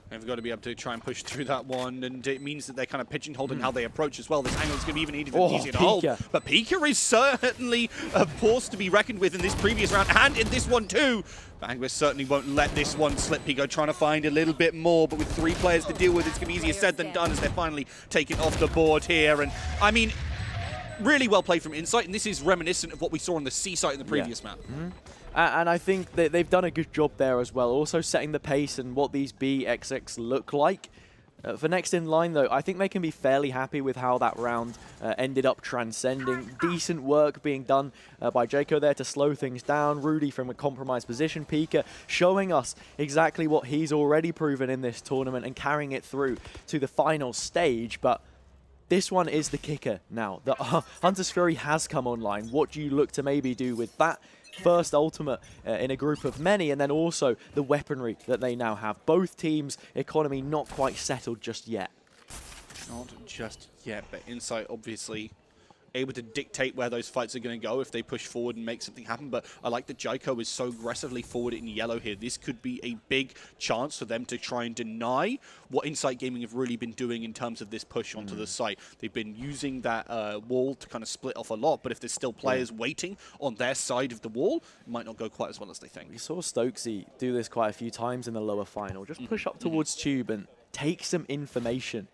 They've got to be able to try and push through that one, and it means that they're kind of pigeonholed in how they approach as well. This angle is going to be even easier to hold. But Pika is certainly a force to be reckoned with in this previous round, and in this one too. But Anguist certainly won't let this one slip. Pico trying to find a little bit more, but with 3 players to deal with, it's going to be easier said than done as they're finally taken off the board here. And I mean, really well played from Insight, and this is reminiscent of what we saw on the C site in the previous map. And I think that they've done a good job there as well, also setting the pace and what these BXX look like. For next in line, though, I think they can be fairly happy with how that round ended up transcending. Decent work being done by Jaco there to slow things down. Rudy from a compromised position. Pika showing us exactly what he's already proven in this tournament and carrying it through to the final stage. But this one is the kicker now. The Hunter's Fury has come online. What do you look to maybe do with that first ultimate in a group of many, and then also the weaponry that they now have? Both teams' economy not quite settled just yet. Not just yet, but Insight obviously able to dictate where those fights are going to go if they push forward and make something happen. But I like that Jaiko is so aggressively forward in yellow here. This could be a big chance for them to try and deny what Insight Gaming have really been doing in terms of this push onto the site. They've been using that wall to kind of split off a lot, but if there's still players waiting on their side of the wall, it might not go quite as well as they think. We saw Stokesy do this quite a few times in the lower final. Just push up towards Tube and take some information.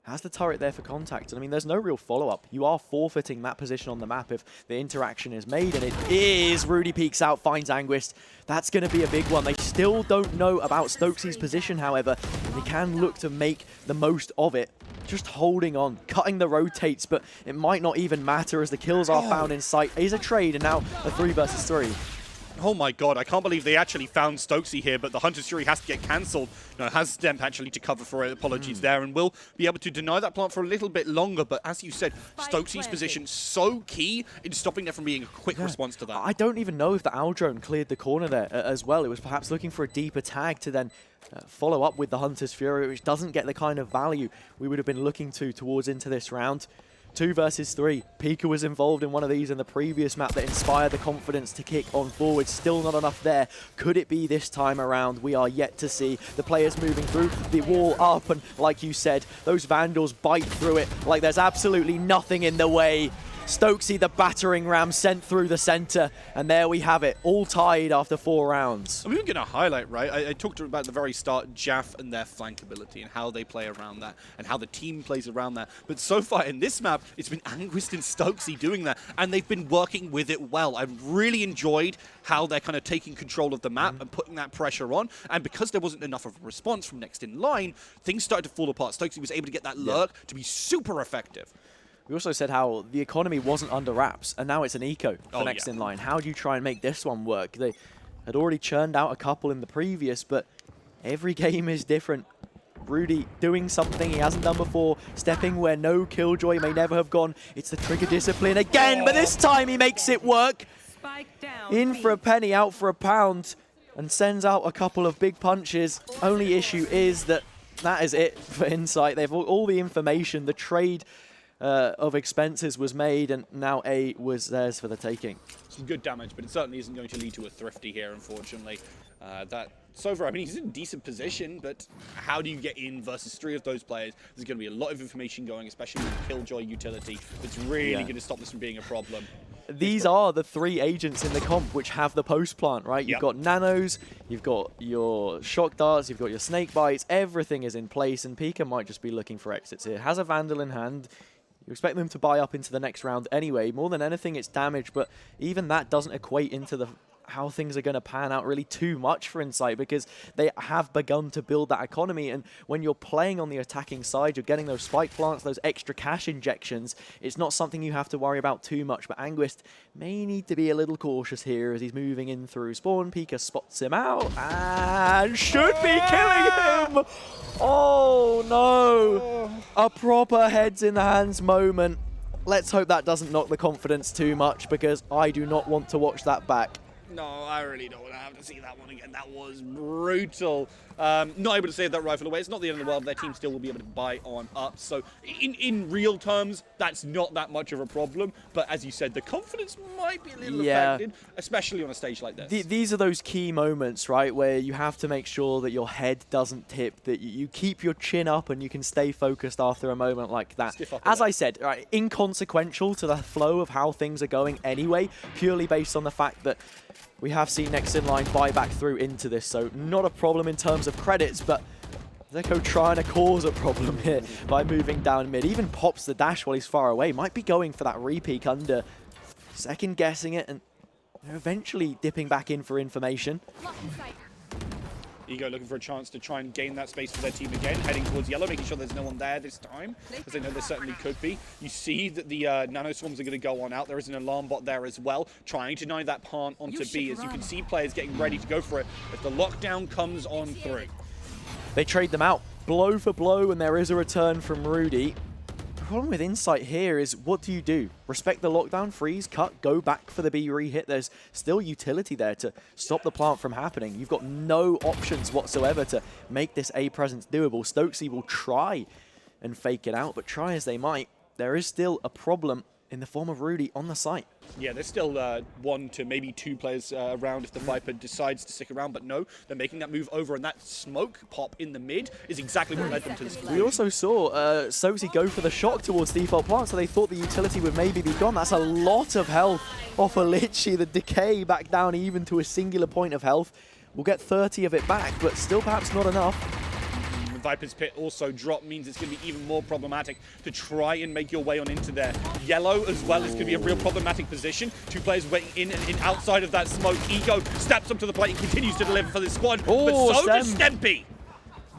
Has the turret there for contact? And I mean, there's no real follow-up. You are forfeiting that position on the map if the interaction is made, and it is. Rudy peeks out, finds Anguist. That's going to be a big one. They still don't know about Stokesy's position, however, and they can look to make the most of it. Just holding on, cutting the rotates, but it might not even matter as the kills are found in sight. It is a trade, and now a 3 versus 3. Oh my god, I can't believe they actually found Stokesy here, but the Hunter's Fury has to get cancelled. No, has them actually to cover for it. Apologies there, and will be able to deny that plant for a little bit longer. But as you said, Stokesy's position so key in stopping there from being a quick response to that. I don't even know if the Owl drone cleared the corner there as well. It was perhaps looking for a deeper tag to then follow up with the Hunter's Fury, which doesn't get the kind of value we would have been looking to towards into this round. 2 versus 3. Pika was involved in one of these in the previous map that inspired the confidence to kick on forward. Still not enough there. Could it be this time around? We are yet to see. The players moving through, the wall up, and like you said, those Vandals bite through it like there's absolutely nothing in the way. Stokesy, the battering ram, sent through the center, and there we have it, all tied after 4 rounds. I'm even going to highlight, right? I talked about at the very start, Jaff and their flankability and how they play around that and how the team plays around that. But so far in this map, it's been Anguist and Stokesy doing that, and they've been working with it well. I've really enjoyed how they're kind of taking control of the map and putting that pressure on. And because there wasn't enough of a response from next in line, things started to fall apart. Stokesy was able to get that lurk to be super effective. We also said how the economy wasn't under wraps, and now it's an eco for next in line. How do you try and make this one work? They had already churned out a couple in the previous, but every game is different. Rudy doing something he hasn't done before, stepping where no Killjoy may never have gone. It's the trigger discipline again, but this time he makes it work. In for a penny, out for a pound, and sends out a couple of big punches. Only issue is that is it for Insight. They've all the information, the trade of expenses was made, and now A was theirs for the taking. Some good damage, but it certainly isn't going to lead to a thrifty here, unfortunately. So far, I mean, he's in a decent position, but how do you get in versus 3 of those players? There's going to be a lot of information going, especially with Killjoy utility. That's really going to stop this from being a problem. These are the 3 agents in the comp which have the post plant, right? You've got nanos, you've got your shock darts, you've got your snake bites, everything is in place, and Pika might just be looking for exits here. Has a Vandal in hand. You expect them to buy up into the next round anyway. More than anything, it's damage, but even that doesn't equate into how things are going to pan out really too much for Insight, because they have begun to build that economy, and when you're playing on the attacking side, you're getting those spike plants, those extra cash injections. It's not something you have to worry about too much, but Anguist may need to be a little cautious here as he's moving in through spawn. Pika spots him out and should be killing him. Oh no, a proper heads in the hands moment. Let's hope that doesn't knock the confidence too much, because I do not want to watch that back. No, I really don't want to have to see that one again. That was brutal. Not able to save that rifle away. It's not the end of the world. Their team still will be able to buy on up. So in real terms, that's not that much of a problem. But as you said, the confidence might be a little affected, especially on a stage like this. These are those key moments, right, where you have to make sure that your head doesn't tip, that you keep your chin up and you can stay focused after a moment like that. As I said, right, inconsequential to the flow of how things are going anyway, purely based on the fact that we have seen next in line buy back through into this, so not a problem in terms of credits, but Zeko trying to cause a problem here by moving down mid. Even pops the dash while he's far away. Might be going for that repeak under, second guessing it, and eventually dipping back in for information. Ego looking for a chance to try and gain that space for their team again, heading towards yellow, making sure there's no one there this time, as they know there certainly could be. You see that the nano swarms are going to go on out. There is an alarm bot there as well, trying to deny that plant onto B, as you can see players getting ready to go for it if the lockdown comes on through. They trade them out, blow for blow, and there is a return from Rudy. The problem with Insight here is, what do you do? Respect the lockdown, freeze, cut, go back for the B re-hit. There's still utility there to stop the plant from happening. You've got no options whatsoever to make this A presence doable. Stokesy will try and fake it out, but try as they might, there is still a problem in the form of Rudy on the site. Yeah, there's still 1 to maybe 2 players around if the Viper decides to stick around, but no, they're making that move over, and that smoke pop in the mid is exactly what led them to this. We also saw Stokesy go for the shock towards default plant, so they thought the utility would maybe be gone. That's a lot of health off of Litchi. The decay back down even to a singular point of health. We'll get 30 of it back, but still perhaps not enough. Viper's Pit also drop means it's going to be even more problematic to try and make your way on into there. Yellow as well is going to be a real problematic position. 2 players waiting in and in outside of that smoke. Ego steps up to the plate and continues to deliver for this squad, but so does Stempy.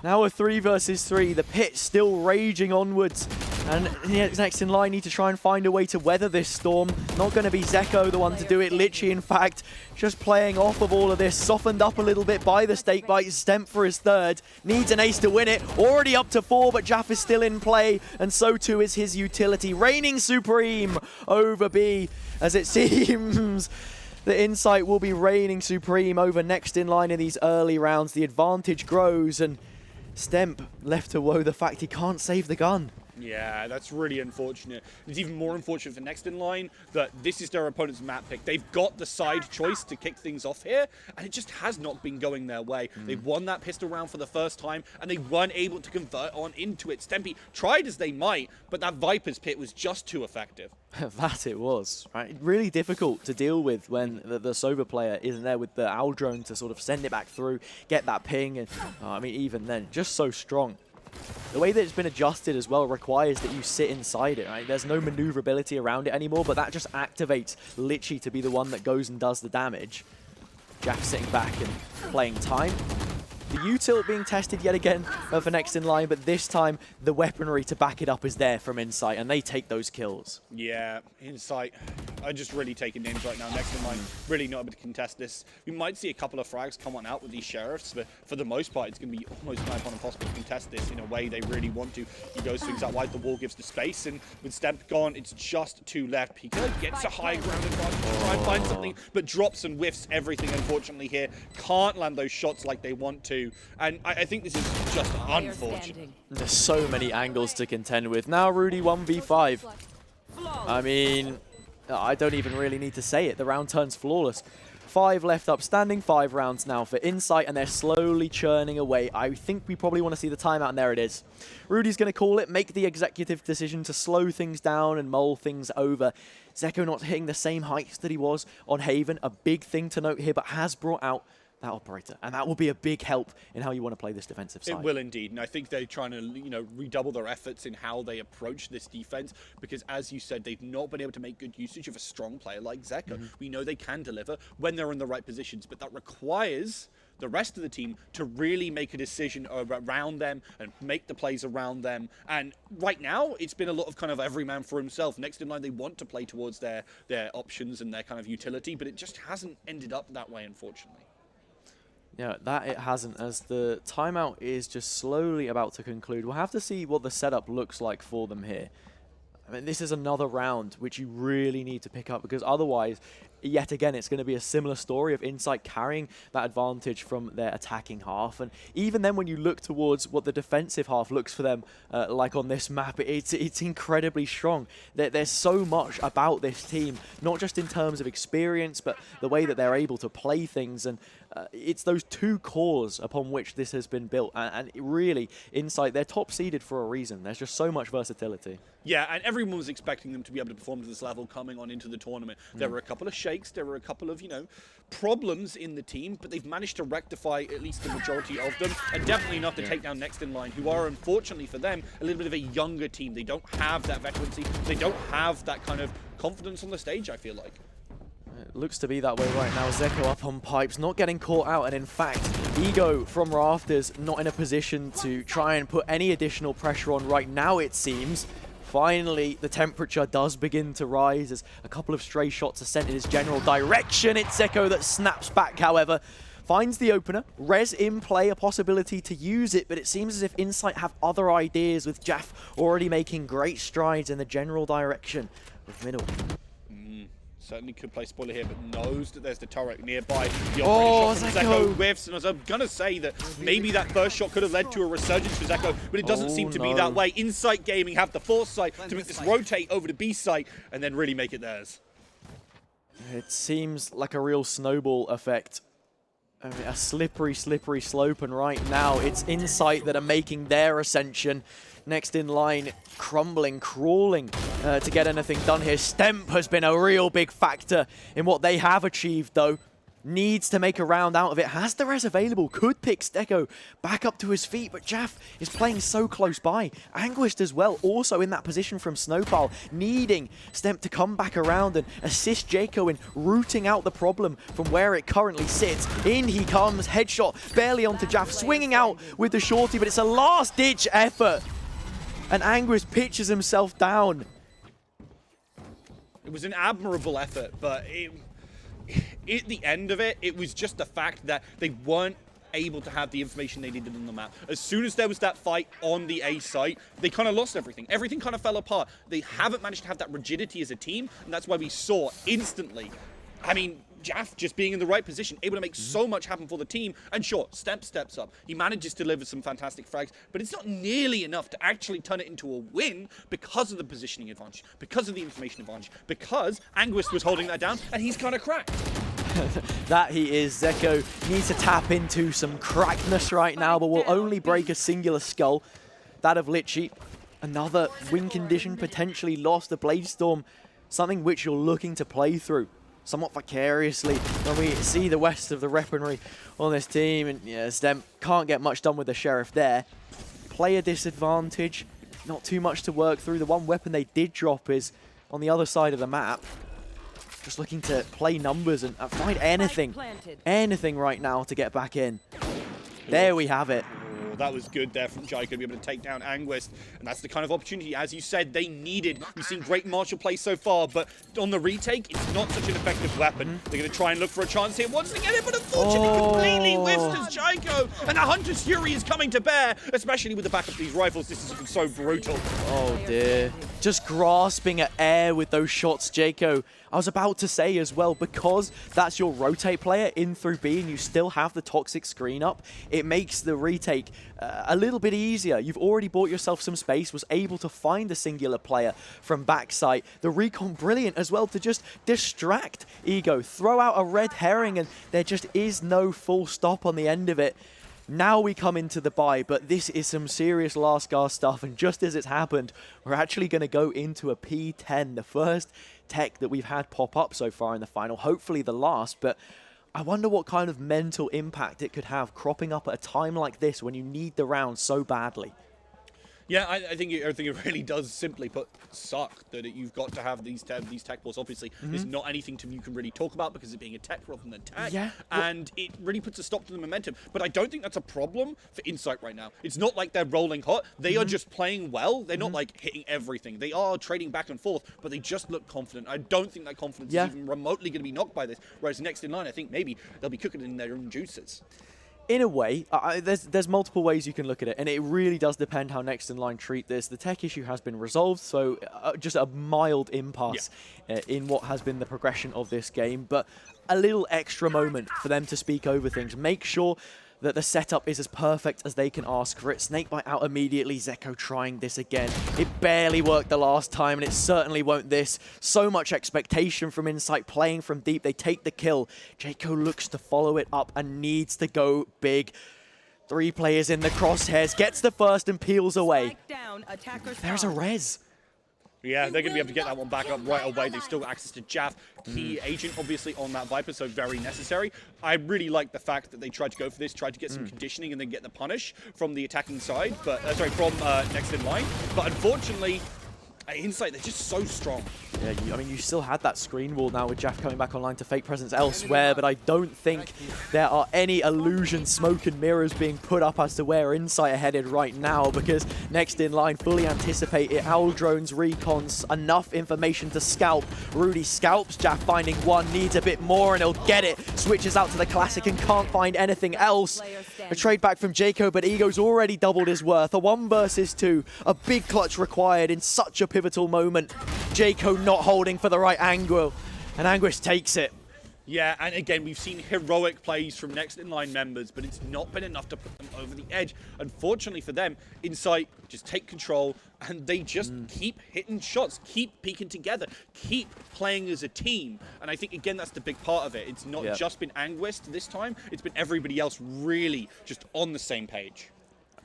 Now a 3 versus 3. The Pit still raging onwards. And next in line need to try and find a way to weather this storm. Not going to be Zeko the one to do it. Litchi, in fact, just playing off of all of this. Softened up a little bit by the stake bite. Stemp for his 3rd. Needs an ace to win it. Already up to 4, but Jaff is still in play. And so too is his utility. Reigning supreme over B, as it seems the Insight will be reigning supreme over next in line in these early rounds. The advantage grows, and Stemp left to woe the fact he can't save the gun. Yeah, that's really unfortunate. It's even more unfortunate for next in line that this is their opponent's map pick. They've got the side choice to kick things off here, and it just has not been going their way. They won that pistol round for the first time, and they weren't able to convert on into it. Stempy tried as they might, but that Viper's Pit was just too effective. That it was, right? Really difficult to deal with when the Sova player isn't there with the Owl drone to sort of send it back through, get that ping, and I mean, even then, just so strong. The way that it's been adjusted as well requires that you sit inside it, right? There's no maneuverability around it anymore, but that just activates Litchi to be the one that goes and does the damage. Jaff sitting back and playing time. The util being tested yet again for next in line, but this time the weaponry to back it up is there from Insight, and they take those kills. Yeah, Insight are just really taking names right now. Next in line, really not able to contest this. We might see a couple of frags come on out with these Sheriffs, but for the most part, it's going to be almost nigh upon impossible to contest this in a way they really want to. He goes swings out wide, the wall gives the space, and with Stemp gone, it's just two left. Pika gets a high ground advantage to try and find something, but drops and whiffs everything, unfortunately, here. Can't land those shots like they want to. And I think this is just unfortunate. There's so many angles to contend with. Now Rudy 1v5. I mean, I don't even really need to say it. The round turns flawless. 5 left upstanding, 5 rounds now for Insight, and they're slowly churning away. I think we probably want to see the timeout, and there it is. Rudy's going to call it, make the executive decision to slow things down and mull things over. Zeko not hitting the same heights that he was on Haven, a big thing to note here, but has brought out that operator, and that will be a big help in how you want to play this defensive side. It will indeed, and I think they're trying to, redouble their efforts in how they approach this defense, because as you said, they've not been able to make good usage of a strong player like Zeko. We know they can deliver when they're in the right positions, but that requires the rest of the team to really make a decision around them and make the plays around them. And right now, it's been a lot of kind of every man for himself. Next in line, they want to play towards their options and their kind of utility, but it just hasn't ended up that way, unfortunately. Yeah, that it hasn't, as the timeout is just slowly about to conclude. We'll have to see what the setup looks like for them here. I mean, this is another round which you really need to pick up, because otherwise, yet again, it's going to be a similar story of Insight carrying that advantage from their attacking half. And even then, when you look towards what the defensive half looks for them, like on this map, it's incredibly strong. There's so much about this team, not just in terms of experience, but the way that they're able to play things. And it's those two cores upon which this has been built. And really, Insight, they're top-seeded for a reason. There's just so much versatility. Yeah, and everyone was expecting them to be able to perform to this level coming on into the tournament. There were a couple of shakes, there were a couple of, problems in the team, but they've managed to rectify at least the majority of them, and definitely enough to take down next in line, who are, unfortunately for them, a little bit of a younger team. They don't have that veterancy, they don't have that kind of confidence on the stage, I feel like. It looks to be that way right now. Zeko up on pipes, not getting caught out, and in fact, Ego from Rafters not in a position to try and put any additional pressure on right now, it seems. Finally, the temperature does begin to rise as a couple of stray shots are sent in his general direction. It's Zeko that snaps back, however. Finds the opener. Rez in play, a possibility to use it, but it seems as if Insight have other ideas, with Jaff already making great strides in the general direction of middle. Certainly could play spoiler here, but knows that there's the turret nearby. The Oh, shot from Zeko whiffs, and as I'm going to say that maybe that first shot could have led to a resurgence for Zeko, but it doesn't seem to be that way. Insight Gaming have the foresight to make this rotate over to B site and then really make it theirs. It seems like a real snowball effect. I mean, a slippery, slippery slope, and right now it's Insight that are making their ascension. Next in line, crumbling, crawling to get anything done here. Stemp has been a real big factor in what they have achieved, though. Needs to make a round out of it. Has the res available. Could pick Steko back up to his feet, but Jaff is playing so close by. Anguished as well, also in that position from Snowpile, needing Stemp to come back around and assist Jaco in rooting out the problem from where it currently sits. In he comes, headshot barely onto Jaff, swinging out with the shorty, but it's a last-ditch effort. And Anguish pitches himself down. It was an admirable effort, but at the end of it, it was just the fact that they weren't able to have the information they needed on the map. As soon as there was that fight on the A site, they kind of lost everything. Everything kind of fell apart. They haven't managed to have that rigidity as a team, and that's why we saw instantly. I mean, Jaff just being in the right position, able to make so much happen for the team. And sure, steps up. He manages to deliver some fantastic frags, but it's not nearly enough to actually turn it into a win because of the positioning advantage, because of the information advantage, because Anguist was holding that down, and he's kind of cracked. That he is. Zeko needs to tap into some crackness right now, but will only break a singular skull. That of Litchi. Another win condition potentially lost. The Blade Storm, something which you're looking to play through somewhat vicariously when we see the West of the weaponry on this team. And yeah, Stem can't get much done with the Sheriff there. Player disadvantage, not too much to work through. The one weapon they did drop is on the other side of the map. Just looking to play numbers and find anything right now to get back in. There we have it. That was good there from Jai to be able to take down Anguist, and that's the kind of opportunity, as you said, they needed. We've seen great martial play so far, but on the retake, it's not such an effective weapon. They're going to try and look for a chance here once again, but unfortunately completely whiffs as Jaiko, and the Hunter's Fury is coming to bear, especially with the backup of these rifles. This has been so brutal. Oh dear. Just grasping at air with those shots, Jaiko. I was about to say as well, because that's your rotate player in through B and you still have the toxic screen up, it makes the retake a little bit easier. You've already bought yourself some space, was able to find a singular player from backside. The recon brilliant as well to just distract Ego, throw out a red herring, and there just is no full stop on the end of it. Now we come into the bye, but this is some serious Lascar stuff, and just as it's happened, we're actually going to go into a P10, the first tech that we've had pop up so far in the final, hopefully the last, but I wonder what kind of mental impact it could have cropping up at a time like this when you need the round so badly. Yeah, I think it really does, simply put, suck that you've got to have these tech balls. Obviously, there's not anything you can really talk about because of being a tech rather than tech. Yeah. And it really puts a stop to the momentum. But I don't think that's a problem for Insight right now. It's not like they're rolling hot. They are just playing well. They're not like hitting everything. They are trading back and forth, but they just look confident. I don't think that confidence is even remotely going to be knocked by this. Whereas next in line, I think maybe they'll be cooking in their own juices. In a way, there's multiple ways you can look at it, and it really does depend how Next in Line treat this. The tech issue has been resolved, so just a mild impasse in what has been the progression of this game, but a little extra moment for them to speak over things. Make sure that the setup is as perfect as they can ask for it. Snakebite out immediately, Zeko trying this again. It barely worked the last time, and it certainly won't this. So much expectation from Insight, playing from deep. They take the kill. Jaiko looks to follow it up and needs to go big. 3 players in the crosshairs, gets the first and peels away. There's a res. Yeah, they're going to be able to get that one back up right away. They've still got access to Jaff, key agent, obviously, on that Viper, so very necessary. I really like the fact that they tried to go for this, tried to get some conditioning and then get the punish from the attacking side, but from next in line. But unfortunately, Insight, they're just so strong. Yeah, I mean, you still had that screen wall now with Jaff coming back online to fake presence elsewhere, but I don't think there are any illusion, smoke and mirrors being put up as to where Insight are headed right now, because next in line fully anticipate it. Owl drones, recons, enough information to scalp. Rudy scalps, Jaff finding one, needs a bit more, and he'll get it. Switches out to the classic and can't find anything else. A trade back from Jaiko, but Ego's already doubled his worth. A 1 versus 2, a big clutch required in such a pivotal moment. Jaiko not holding for the right angle, and Anguist takes it. Yeah, and again, we've seen heroic plays from next in line members, but it's not been enough to put them over the edge. Unfortunately for them, Insight just take control, and they just keep hitting shots, keep peeking together, keep playing as a team. And I think, again, that's the big part of it. It's not just been Anguist this time, it's been everybody else really just on the same page.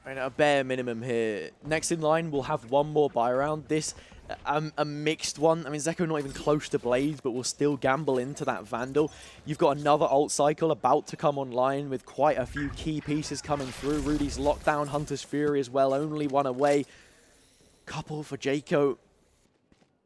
I mean, a bare minimum here. Next in line, we'll have one more buy round. This, a mixed one. I mean, Zeko not even close to Blades, but will still gamble into that Vandal. You've got another ult cycle about to come online with quite a few key pieces coming through. Rudy's lockdown, Hunter's Fury as well, only one away. Couple for Jaiko.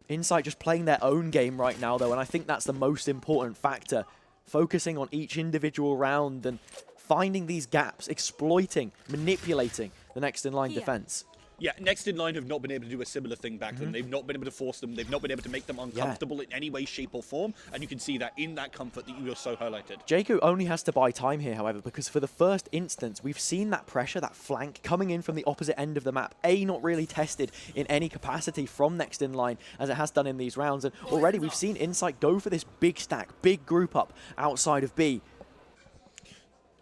Insight just playing their own game right now, though, and I think that's the most important factor. Focusing on each individual round and finding these gaps, exploiting, manipulating the next in line defense. Yeah, Next in Line have not been able to do a similar thing back then. They've not been able to force them. They've not been able to make them uncomfortable in any way, shape, or form. And you can see that in that comfort that you were so highlighted. Jaco only has to buy time here, however, because for the first instance, we've seen that pressure, that flank, coming in from the opposite end of the map. Not really tested in any capacity from Next in Line, as it has done in these rounds. And already we've seen Insight go for this big stack, big group up outside of B.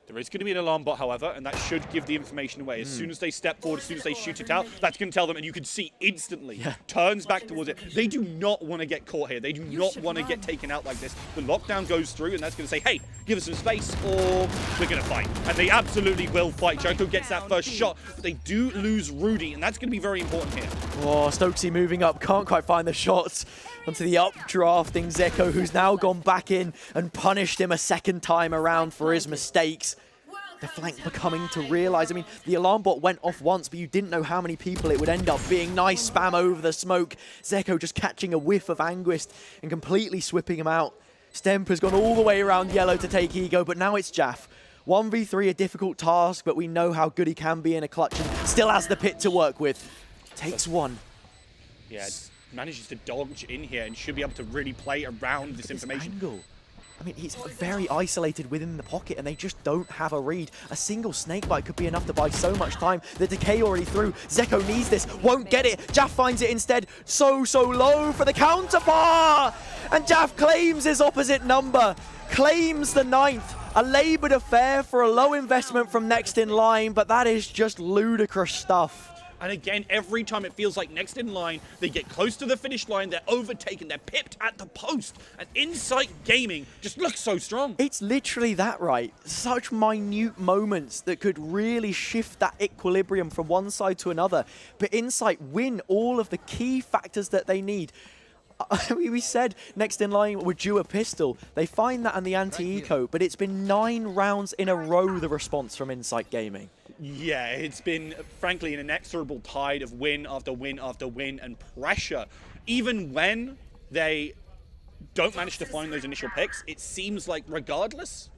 There is going to be an alarm bot, however, and that should give the information away. As soon as they step forward, as soon as they shoot it out, that's going to tell them, and you can see instantly, turns back towards it. They do not want to get caught here. They do not want to get taken out like this. The lockdown goes through, and that's going to say, hey, give us some space, or we're going to fight. And they absolutely will fight. Jaco gets that first shot, but they do lose Rudy, and that's going to be very important here. Oh, Stokesy moving up, can't quite find the shots onto the updrafting Zeko, who's now gone back in and punished him a second time around for his mistakes. The flank becoming to realize, I mean, the alarm bot went off once, but you didn't know how many people it would end up being. Nice spam over the smoke. Zeko just catching a whiff of Anguist and completely swipping him out. Stemp has gone all the way around yellow to take Ego, but now it's Jaff. 1v3, a difficult task, but we know how good he can be in a clutch and still has the pit to work with. Takes one. Yeah, manages to dodge in here and should be able to really play around this information. Angle. I mean, he's very isolated within the pocket, and they just don't have a read. A single snakebite could be enough to buy so much time. The decay already through. Zeko needs this, won't get it. Jaff finds it instead. So low for the counterpart! And Jaff claims his opposite number. Claims the 9th. A laboured affair for a low investment from Next in Line, but that is just ludicrous stuff. And again, every time it feels like Next in Line, they get close to the finish line, they're overtaken, they're pipped at the post. And Insight Gaming just looks so strong. It's literally that, right? Such minute moments that could really shift that equilibrium from one side to another. But Insight win all of the key factors that they need. We said Next in Line were due a pistol. They find that in the anti-eco, but it's been 9 rounds in a row, the response from Insight Gaming. Yeah, it's been, frankly, an inexorable tide of win after win after win and pressure. Even when they don't manage to find those initial picks, it seems like regardless,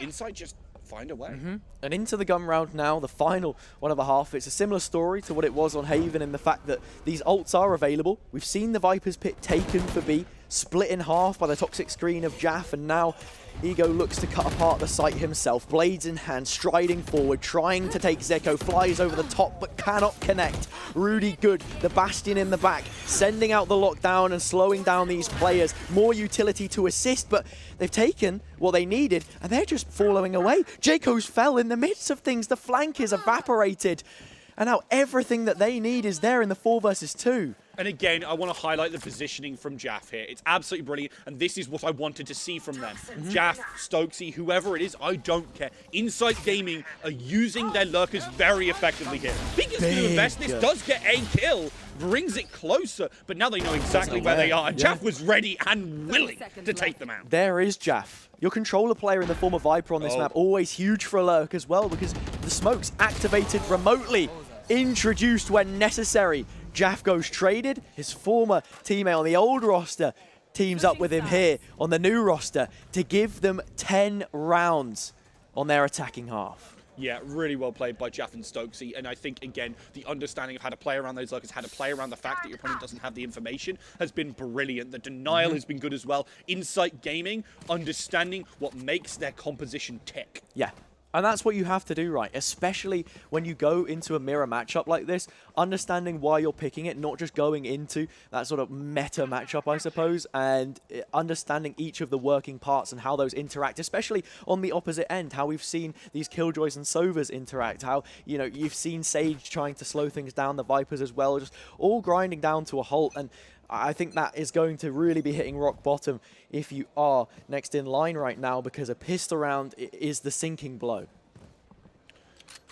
Insight just find a way. And into the gun round now, the final one of a half. It's a similar story to what it was on Haven in the fact that these ults are available. We've seen the Viper's Pit taken for B, split in half by the toxic screen of Jaff, and now Ego looks to cut apart the site himself, blades in hand, striding forward, trying to take Zeko, flies over the top but cannot connect. Rudy good, the Bastion in the back, sending out the lockdown and slowing down these players. More utility to assist, but they've taken what they needed and they're just following away. Jaco's fell in the midst of things, the flank is evaporated, and now everything that they need is there in the 4 versus 2. And again, I want to highlight the positioning from Jaff here. It's absolutely brilliant, and this is what I wanted to see from them. Jaff, Stokesy, whoever it is, I don't care. Insight Gaming are using their lurkers very effectively here. Beacon's going to invest. This does get a kill, brings it closer, but now they know exactly where they are. And Jaff was ready and willing to take them out. There is Jaff. Your controller player in the form of Viper on this map, always huge for a lurk as well, because the smoke's activated remotely, introduced when necessary. Jaff goes traded. His former teammate on the old roster teams up with him here on the new roster to give them 10 rounds on their attacking half. Yeah, really well played by Jaff and Stokesy. And I think, again, the understanding of how to play around those lurkers, how to play around the fact that your opponent doesn't have the information has been brilliant. The denial has been good as well. Insight Gaming, understanding what makes their composition tick. Yeah. And that's what you have to do, right? Especially when you go into a mirror matchup like this, understanding why you're picking it, not just going into that sort of meta matchup, I suppose, and understanding each of the working parts and how those interact, especially on the opposite end, how we've seen these Killjoys and Sovas interact, how, you know, you've seen Sage trying to slow things down, the Vipers as well, just all grinding down to a halt. And I think that is going to really be hitting rock bottom if you are Next in Line right now, because a pistol round is the sinking blow.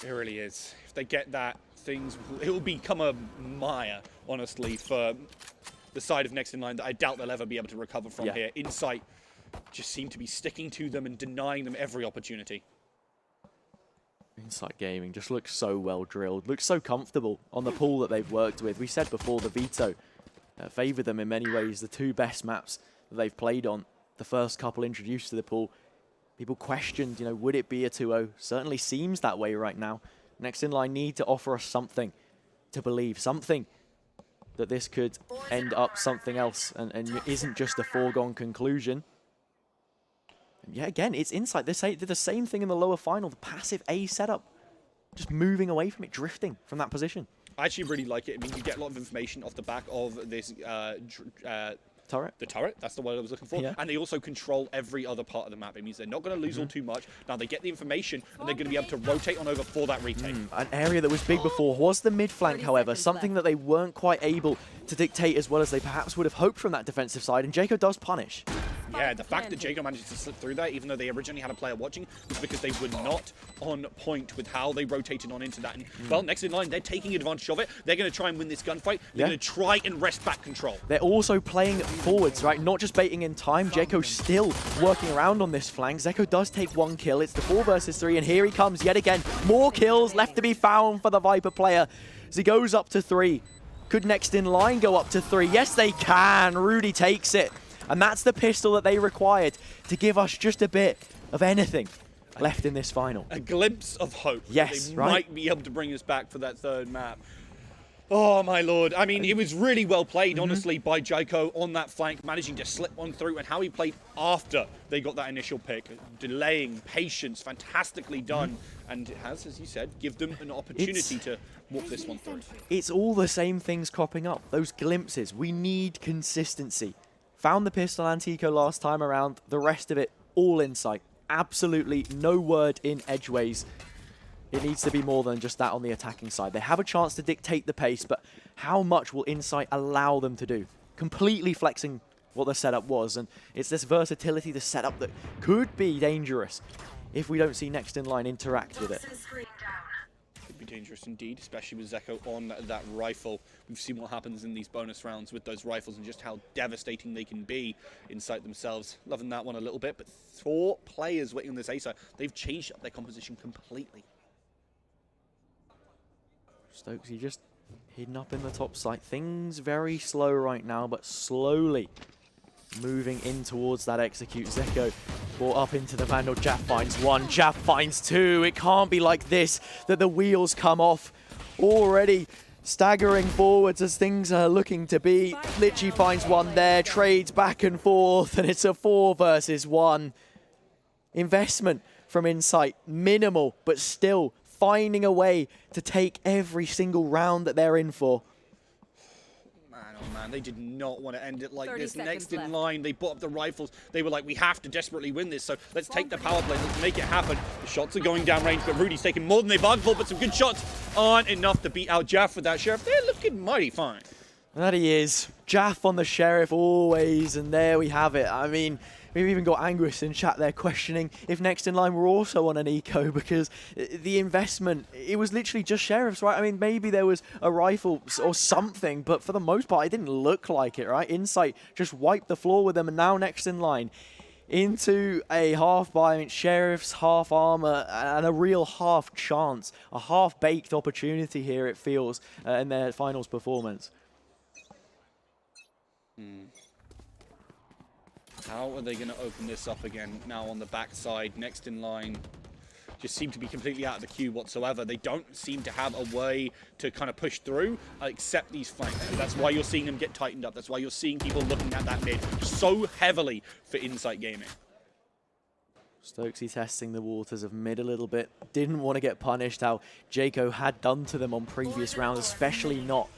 It really is. If they get that, it will become a mire, honestly, for the side of Next in Line that I doubt they'll ever be able to recover from here. Insight just seem to be sticking to them and denying them every opportunity. Insight Gaming just looks so well drilled, looks so comfortable on the pool that they've worked with. We said before the veto favour them in many ways. The 2 best maps that they've played on, the first couple introduced to the pool, people questioned, you know, would it be a 2-0? Certainly seems that way right now. Next in Line need to offer us something to believe something, that this could end up something else and isn't just a foregone conclusion. And yeah, again, it's Insight. They did the same thing in the lower final, the passive A setup. Just moving away from it, drifting from that position. I actually really like it. I mean, you get a lot of information off the back of this Turret. The turret, that's the word I was looking for. Yeah. And they also control every other part of the map. It means they're not going to lose all too much. Now they get the information and they're going to be able to rotate on over for that retake. An area that was big before was the mid flank, however, something that they weren't quite able to dictate as well as they perhaps would have hoped from that defensive side, and Jaco does punish. Yeah, the fact that Jaco managed to slip through there, even though they originally had a player watching, was because they were not on point with how they rotated on into that. And, well, next in line, they're taking advantage of it. They're going to try and win this gunfight. They're going to try and wrest back control. They're also playing forwards, right? Not just baiting in time. Jaco's still working around on this flank. Zeko does take 1 kill. It's the 4 versus 3, and here he comes yet again. More kills left to be found for the Viper player as he goes up to 3. Could next in line go up to 3? Yes, they can. Rudy takes it. And that's the pistol that they required to give us just a bit of anything left in this final. A glimpse of hope. Yes, they right. might be able to bring us back for that third map. Oh, my lord. I mean, it was really well played, honestly, by Jaco on that flank, managing to slip one through, and how he played after they got that initial pick. Delaying, patience, fantastically done. And it has, as you said, give them an opportunity to walk this one through. It's all the same things cropping up. Those glimpses. We need consistency. Found the pistol Antico last time around. The rest of it, all Insight. Absolutely no word in edgeways. It needs to be more than just that on the attacking side. They have a chance to dictate the pace, but how much will Insight allow them to do? Completely flexing what the setup was, and it's this versatility, the setup that could be dangerous if we don't see next in line interact with it. Could be dangerous indeed, especially with Zeko on that rifle. We've seen what happens in these bonus rounds with those rifles and just how devastating they can be Insight themselves. Loving that one a little bit, but 4 players waiting on this A side. They've changed up their composition completely. Stokesy just hidden up in the top site. Things very slow right now, but slowly moving in towards that execute. Zeko brought up into the Vandal. Jaff finds 1, Jaff finds 2. It can't be like this, that the wheels come off. Already staggering forwards as things are looking to be. Litchi finds 1 there, trades back and forth, and it's a 4 versus 1. Investment from Insight, minimal, but still finding a way to take every single round that they're in for. Man, oh man, they did not want to end it like this. Next in line, they bought up the rifles. They were like, we have to desperately win this, so let's take the power play, let's make it happen. The shots are going down range, but Rudy's taking more than they bargained for, but some good shots aren't enough to beat out Jaff with that Sheriff. They're looking mighty fine. That he is. Jaff on the Sheriff always, and there we have it. I mean, we've even got Anguis in chat there questioning if next in line were also on an eco, because the investment, it was literally just Sheriffs, right? I mean, maybe there was a rifle or something, but for the most part, it didn't look like it, right? Insight just wiped the floor with them, and now next in line into a half buy. I mean, Sheriff's half armor and a real half chance, a half-baked opportunity here, it feels, in their finals performance. How are they going to open this up again now on the backside? Next in line just seem to be completely out of the queue whatsoever. They don't seem to have a way to kind of push through except these flanks. That's why you're seeing them get tightened up. That's why you're seeing people looking at that mid so heavily for Insight Gaming. Stokesy testing the waters of mid a little bit. Didn't want to get punished how Jaco had done to them on previous rounds, especially not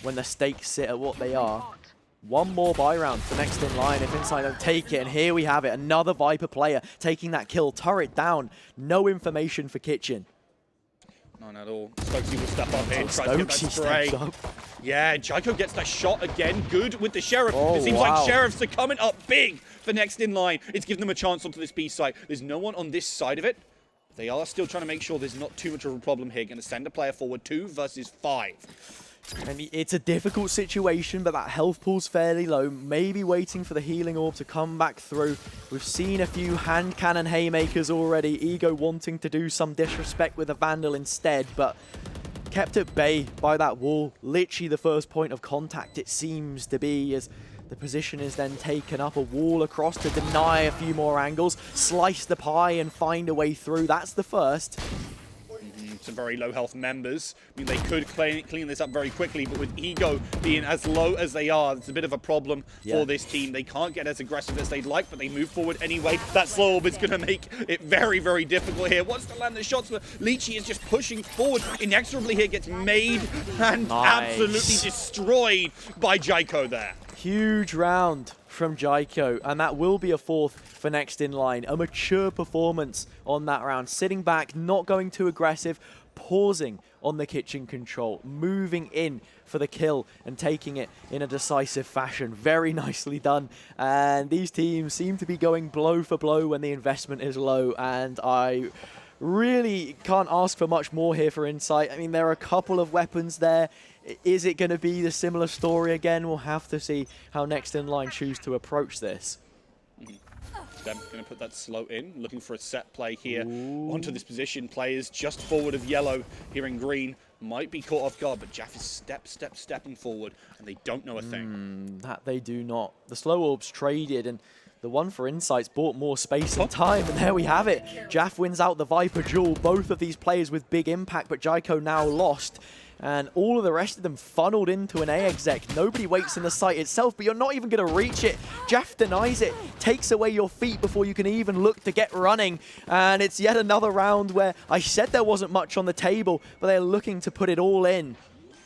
when the stakes sit at what they are. 1 more buy round for next in line if Insight don't take it, and here we have it. Another Viper player taking that kill. Turret down. No information for Kitchen. None at all. Stokesy will step up here, tries to get that spray. Yeah, Jaco gets that shot again. Good with the Sheriff. It seems like Sheriffs are coming up big for next in line. It's giving them a chance onto this B site. There's no one on this side of it. They are still trying to make sure there's not too much of a problem here. Going to send a player forward. 2 versus 5. And it's a difficult situation, but that health pool's fairly low. Maybe waiting for the healing orb to come back through. We've seen a few hand cannon haymakers already. Ego wanting to do some disrespect with a Vandal instead, but kept at bay by that wall. Literally the first point of contact, it seems to be, as the position is then taken up. A wall across to deny a few more angles. Slice the pie and find a way through. That's the first. some very low health members. I mean, they could clean this up very quickly, but with Ego being as low as they are, it's a bit of a problem for this team. They can't get as aggressive as they'd like, but they move forward anyway. That slow orb is going to make it very, very difficult here. Wants to land the shots, but Leechy is just pushing forward inexorably here, gets made and absolutely destroyed by Jaiko there. Huge round from Jaiko, and that will be a fourth for next in line. A mature performance on that round. Sitting back, not going too aggressive, pausing on the kitchen control, moving in for the kill and taking it in a decisive fashion. Very nicely done. And these teams seem to be going blow for blow when the investment is low, and I really can't ask for much more here for Insight. I mean, there are a couple of weapons there. Is it going to be the similar story again? We'll have to see how next in line choose to approach this. Them going to put that slow in, looking for a set play here onto this position. Players just forward of yellow here in green might be caught off guard, but Jaff is stepping forward, and they don't know a thing. That they do not. The slow orbs traded, and the one for Insights bought more space and time, and there we have it. Jaff wins out the Viper duel. Both of these players with big impact, but Jaiko now lost. And all of the rest of them funneled into an A exec. Nobody waits in the site itself, but you're not even going to reach it. Jaff denies it, takes away your feet before you can even look to get running. And it's yet another round where I said there wasn't much on the table, but they're looking to put it all in.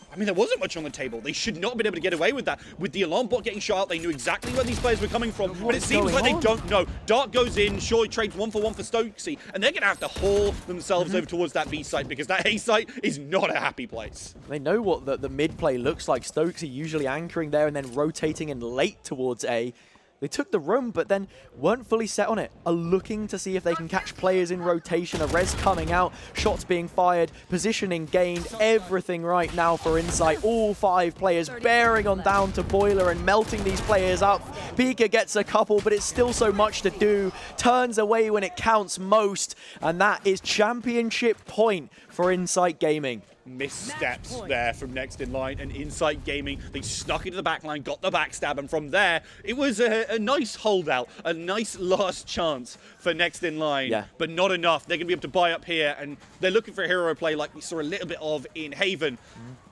I mean, there wasn't much on the table. They should not have been able to get away with that. With the alarm bot getting shot out, they knew exactly where these players were coming from, but it seems like they don't know. Dark goes in, Shaw trades 1-for-1 for Stokesy, and they're going to have to haul themselves over towards that B site, because that A site is not a happy place. They know what the mid play looks like. Stokesy usually anchoring there and then rotating in late towards A. They took the room, but then weren't fully set on it. Are looking to see if they can catch players in rotation. A res coming out, shots being fired, positioning gained, everything right now for Insight. All 5 players bearing on down to Boiler and melting these players up. Pika gets a couple, but it's still so much to do. Turns away when it counts most, and that is championship point for Insight Gaming. Missteps there from next in line, and Insight Gaming, they snuck into the backline, got the backstab, and from there it was a nice holdout, a nice last chance for next in line, but not enough. They're going to be able to buy up here, and they're looking for a hero play like we saw a little bit of in Haven,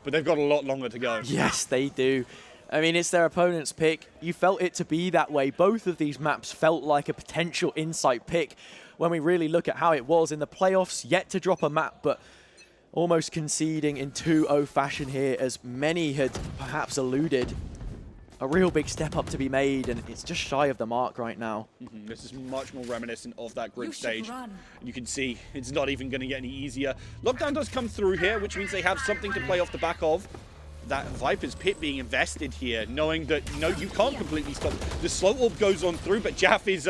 but they've got a lot longer to go. Yes, they do. I mean, it's their opponent's pick. You felt it to be that way. Both of these maps felt like a potential Insight pick when we really look at how it was in the playoffs. Yet to drop a map, but almost conceding in 2-0 fashion here, as many had perhaps alluded. A real big step up to be made, and it's just shy of the mark right now. This is much more reminiscent of that group stage. And you can see it's not even going to get any easier. Lockdown does come through here, which means they have something to play off the back of. That Viper's Pit being invested here, knowing that, no, you can't completely stop. The slow orb goes on through, but Jaff is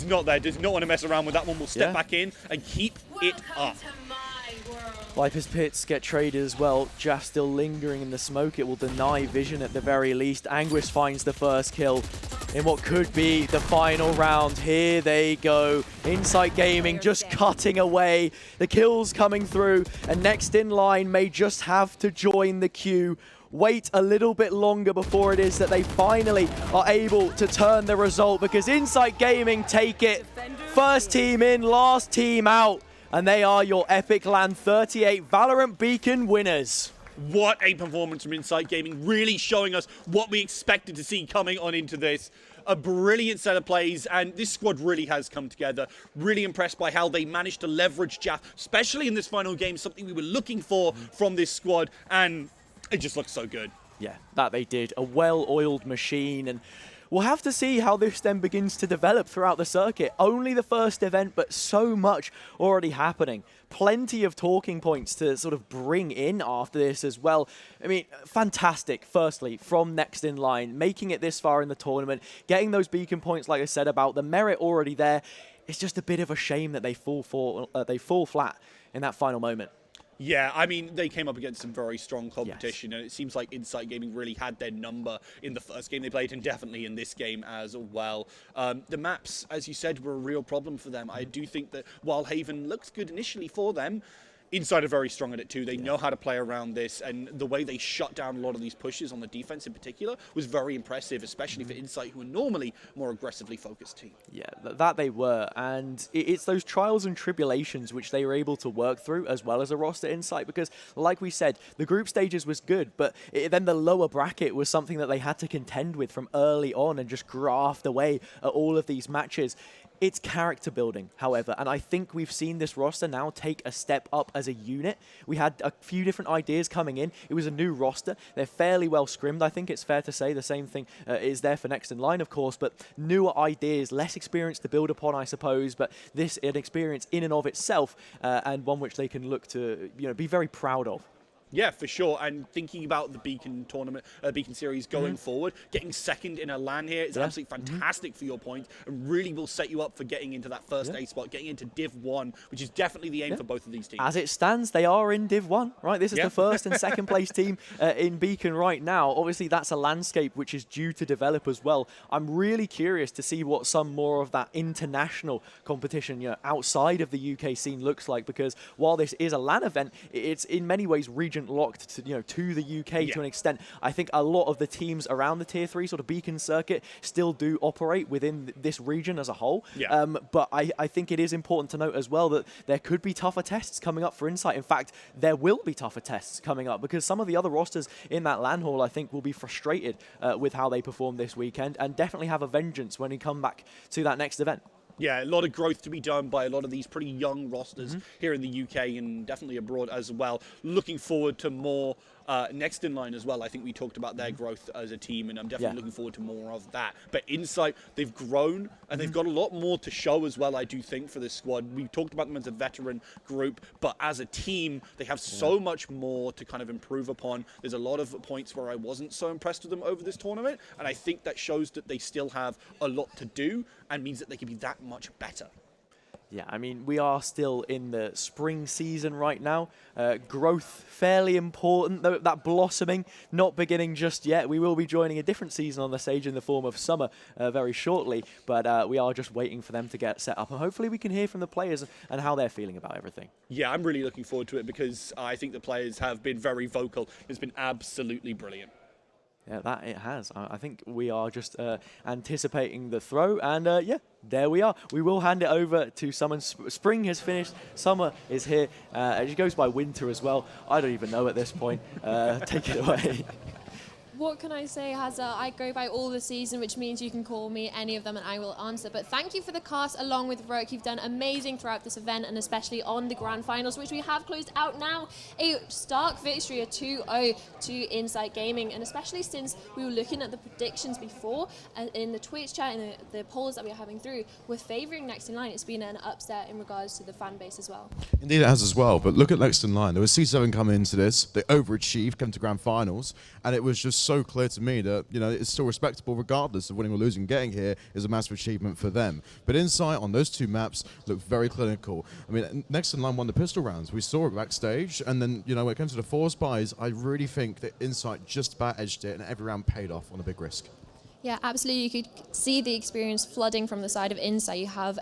not there, does not want to mess around with that one. Will step back in and keep it up. Viper's Pits get traded as well. Jaff still lingering in the smoke. It will deny vision at the very least. Anguis finds the first kill in what could be the final round. Here they go. Insight Gaming just cutting away. The kills coming through, and next in line may just have to join the queue. Wait a little bit longer before it is that they finally are able to turn the result, because Insight Gaming take it. First team in, last team out. And they are your EPIC38 Valorant Beacon winners. What a performance from Insight Gaming, really showing us what we expected to see coming on into this. A brilliant set of plays, and this squad really has come together. Really impressed by how they managed to leverage Jaff, especially in this final game, something we were looking for from this squad, and it just looks so good. Yeah, that they did. A well-oiled machine, and we'll have to see how this then begins to develop throughout the circuit. Only the first event, but so much already happening. Plenty of talking points to sort of bring in after this as well. I mean, fantastic, firstly, from next in line, making it this far in the tournament, getting those beacon points, like I said, about the merit already there. It's just a bit of a shame that they fall flat in that final moment. Yeah, I mean, they came up against some very strong competition, and it seems like Insight Gaming really had their number in the first game they played, and definitely in this game as well. The maps, as you said, were a real problem for them. I do think that while Haven looks good initially for them, Inside are very strong at it too. They know how to play around this, and the way they shut down a lot of these pushes on the defense in particular was very impressive, especially for Insight, who are normally more aggressively focused team. Yeah, that they were, and it's those trials and tribulations which they were able to work through, as well as a roster Insight, because like we said, the group stages was good, but then the lower bracket was something that they had to contend with from early on and just graft away at all of these matches. It's character building, however, and I think we've seen this roster now take a step up as a unit. We had a few different ideas coming in. It was a new roster. They're fairly well scrimmed, I think it's fair to say. The same thing is there for Next in Line, of course, but newer ideas, less experience to build upon, I suppose, but this an experience in and of itself, and one which they can look to be very proud of. Yeah, for sure. And thinking about the Beacon tournament, Beacon series going forward, getting second in a LAN here is absolutely fantastic for your point, and really will set you up for getting into that first A spot, getting into Div 1, which is definitely the aim for both of these teams. As it stands, they are in Div 1, right? This is the first and second place team in Beacon right now. Obviously, that's a landscape which is due to develop as well. I'm really curious to see what some more of that international competition, outside of the UK scene looks like, because while this is a LAN event, it's in many ways region locked to the UK to an extent. I think a lot of the teams around the tier 3 sort of Beacon circuit still do operate within this region as a whole. But I think it is important to note as well that there could be tougher tests coming up for Insight. In fact, there will be tougher tests coming up, because some of the other rosters in that LAN hall, I think, will be frustrated with how they perform this weekend, and definitely have a vengeance when we come back to that next event. Yeah, a lot of growth to be done by a lot of these pretty young rosters here in the UK and definitely abroad as well. Looking forward to more Next in Line as well. I think we talked about their growth as a team, and I'm definitely looking forward to more of that. But Insight, they've grown, and they've got a lot more to show as well, I do think, for this squad. We talked about them as a veteran group, but as a team, they have so much more to kind of improve upon. There's a lot of points where I wasn't so impressed with them over this tournament, and I think that shows that they still have a lot to do, and means that they can be that much better. Yeah, I mean, we are still in the spring season right now. Growth fairly important, though that blossoming not beginning just yet. We will be joining a different season on the stage in the form of summer very shortly, but we are just waiting for them to get set up, and hopefully we can hear from the players and how they're feeling about everything. Yeah, I'm really looking forward to it, because I think the players have been very vocal. It's been absolutely brilliant. Yeah, that it has. I think we are just anticipating the throw, and there we are. We will hand it over to someone. Spring has finished, summer is here. It goes by winter as well. I don't even know at this point. Take it away. What can I say, Hazza? I go by all the season, which means you can call me any of them and I will answer. But thank you for the cast along with Roke. You've done amazing throughout this event, and especially on the grand finals, which we have closed out now. A stark victory, a 2-0 to Insight Gaming. And especially since we were looking at the predictions before in the Twitch chat and the polls that we are having through, we're favouring Next in Line. It's been an upset in regards to the fan base as well. Indeed it has as well, but look at Next in Line. There was C7 coming into this, they overachieved, came to grand finals, and it was just so clear to me that it's still respectable regardless of winning or losing. Getting here is a massive achievement for them. But Insight on those two maps looked very clinical. I mean, Next in Line won the pistol rounds. We saw it backstage, and then when it comes to the force buys, I really think that Insight just about edged it, and every round paid off on a big risk. Yeah, absolutely. You could see the experience flooding from the side of Insight. You have